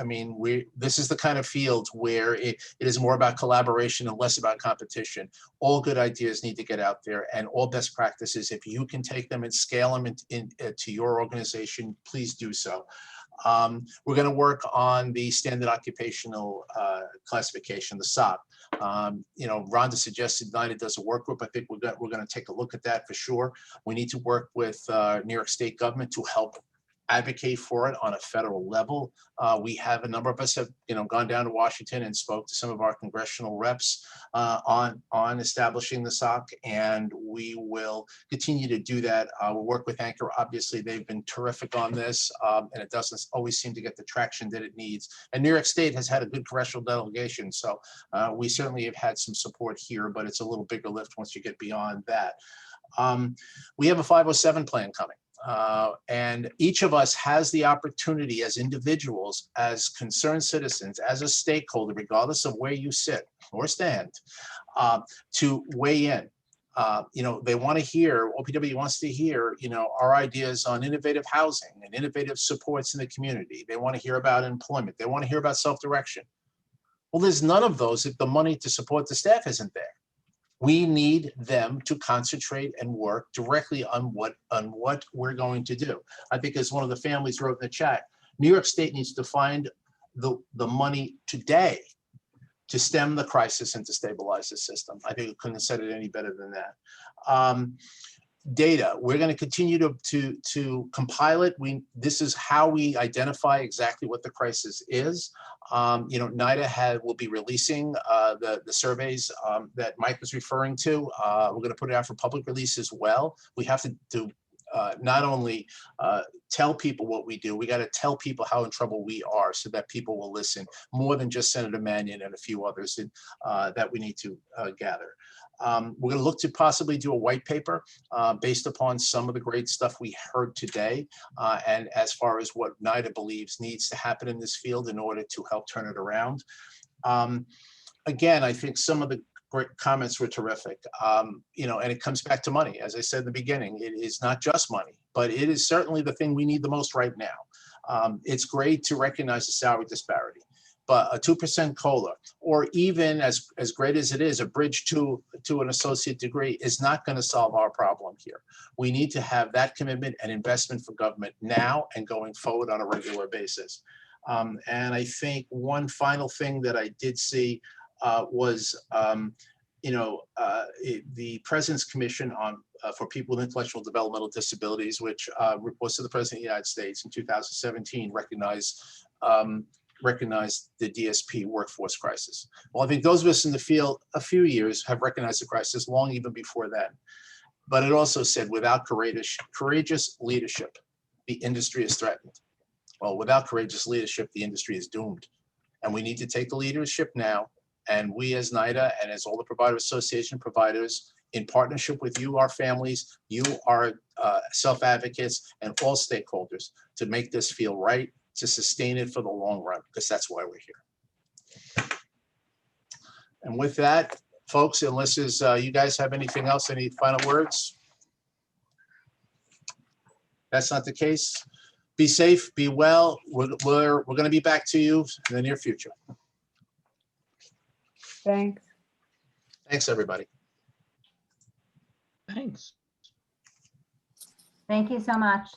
this is the kind of field where it is more about collaboration and less about competition. All good ideas need to get out there, and all best practices, if you can take them and scale them to your organization, please do so. We're going to work on the standard occupational classification, the SOC. Rhonda suggested NYDA does a work group. I think we're going to take a look at that for sure. We need to work with New York State government to help advocate for it on a federal level. We have a number of us have gone down to Washington and spoke to some of our congressional reps on establishing the SOC, and we will continue to do that. We'll work with Anchor. Obviously, they've been terrific on this, and it doesn't always seem to get the traction that it needs. And New York State has had a good congressional delegation, so we certainly have had some support here, but it's a little bigger lift once you get beyond that. We have a 507 plan coming. And each of us has the opportunity as individuals, as concerned citizens, as a stakeholder, regardless of where you sit or stand, to weigh in. They want to hear, OPW wants to hear, our ideas on innovative housing and innovative supports in the community. They want to hear about employment. They want to hear about self-direction. Well, there's none of those if the money to support the staff isn't there. We need them to concentrate and work directly on what we're going to do. I think, as one of the families wrote in the chat, New York State needs to find the money today to stem the crisis and to stabilize the system. I think we couldn't have said it any better than that. Data, we're going to continue to compile it. This is how we identify exactly what the crisis is. NYDA will be releasing the surveys that Mike was referring to. We're going to put it out for public release as well. We have to not only tell people what we do, we got to tell people how in trouble we are so that people will listen, more than just Senator Mannion and a few others that we need to gather. We're going to look to possibly do a white paper based upon some of the great stuff we heard today, and as far as what NYDA believes needs to happen in this field in order to help turn it around. Again, I think some of the great comments were terrific, and it comes back to money. As I said in the beginning, it is not just money, but it is certainly the thing we need the most right now. It's great to recognize the salary disparity. but a 2% COLA, or even as great as it is, a bridge to an associate degree is not going to solve our problem here. We need to have that commitment and investment for government now and going forward on a regular basis. And I think one final thing that I did see was, the President's Commission on for People with Intellectual Developmental Disabilities, which reports to the President of the United States in 2017, recognized the DSP workforce crisis. Well, I think those of us in the field a few years have recognized the crisis long even before then. But it also said without courageous leadership, the industry is threatened. Well, without courageous leadership, the industry is doomed. And we need to take the leadership now. And we as NYDA and as all the provider association providers, in partnership with you, our families, you, our self-advocates, and all stakeholders, to make this feel right, to sustain it for the long run, because that's why we're here. And with that, folks, unless you guys have anything else, any final words? That's not the case. Be safe, be well. We're going to be back to you in the near future. Thanks. Thanks, everybody. Thanks. Thank you so much.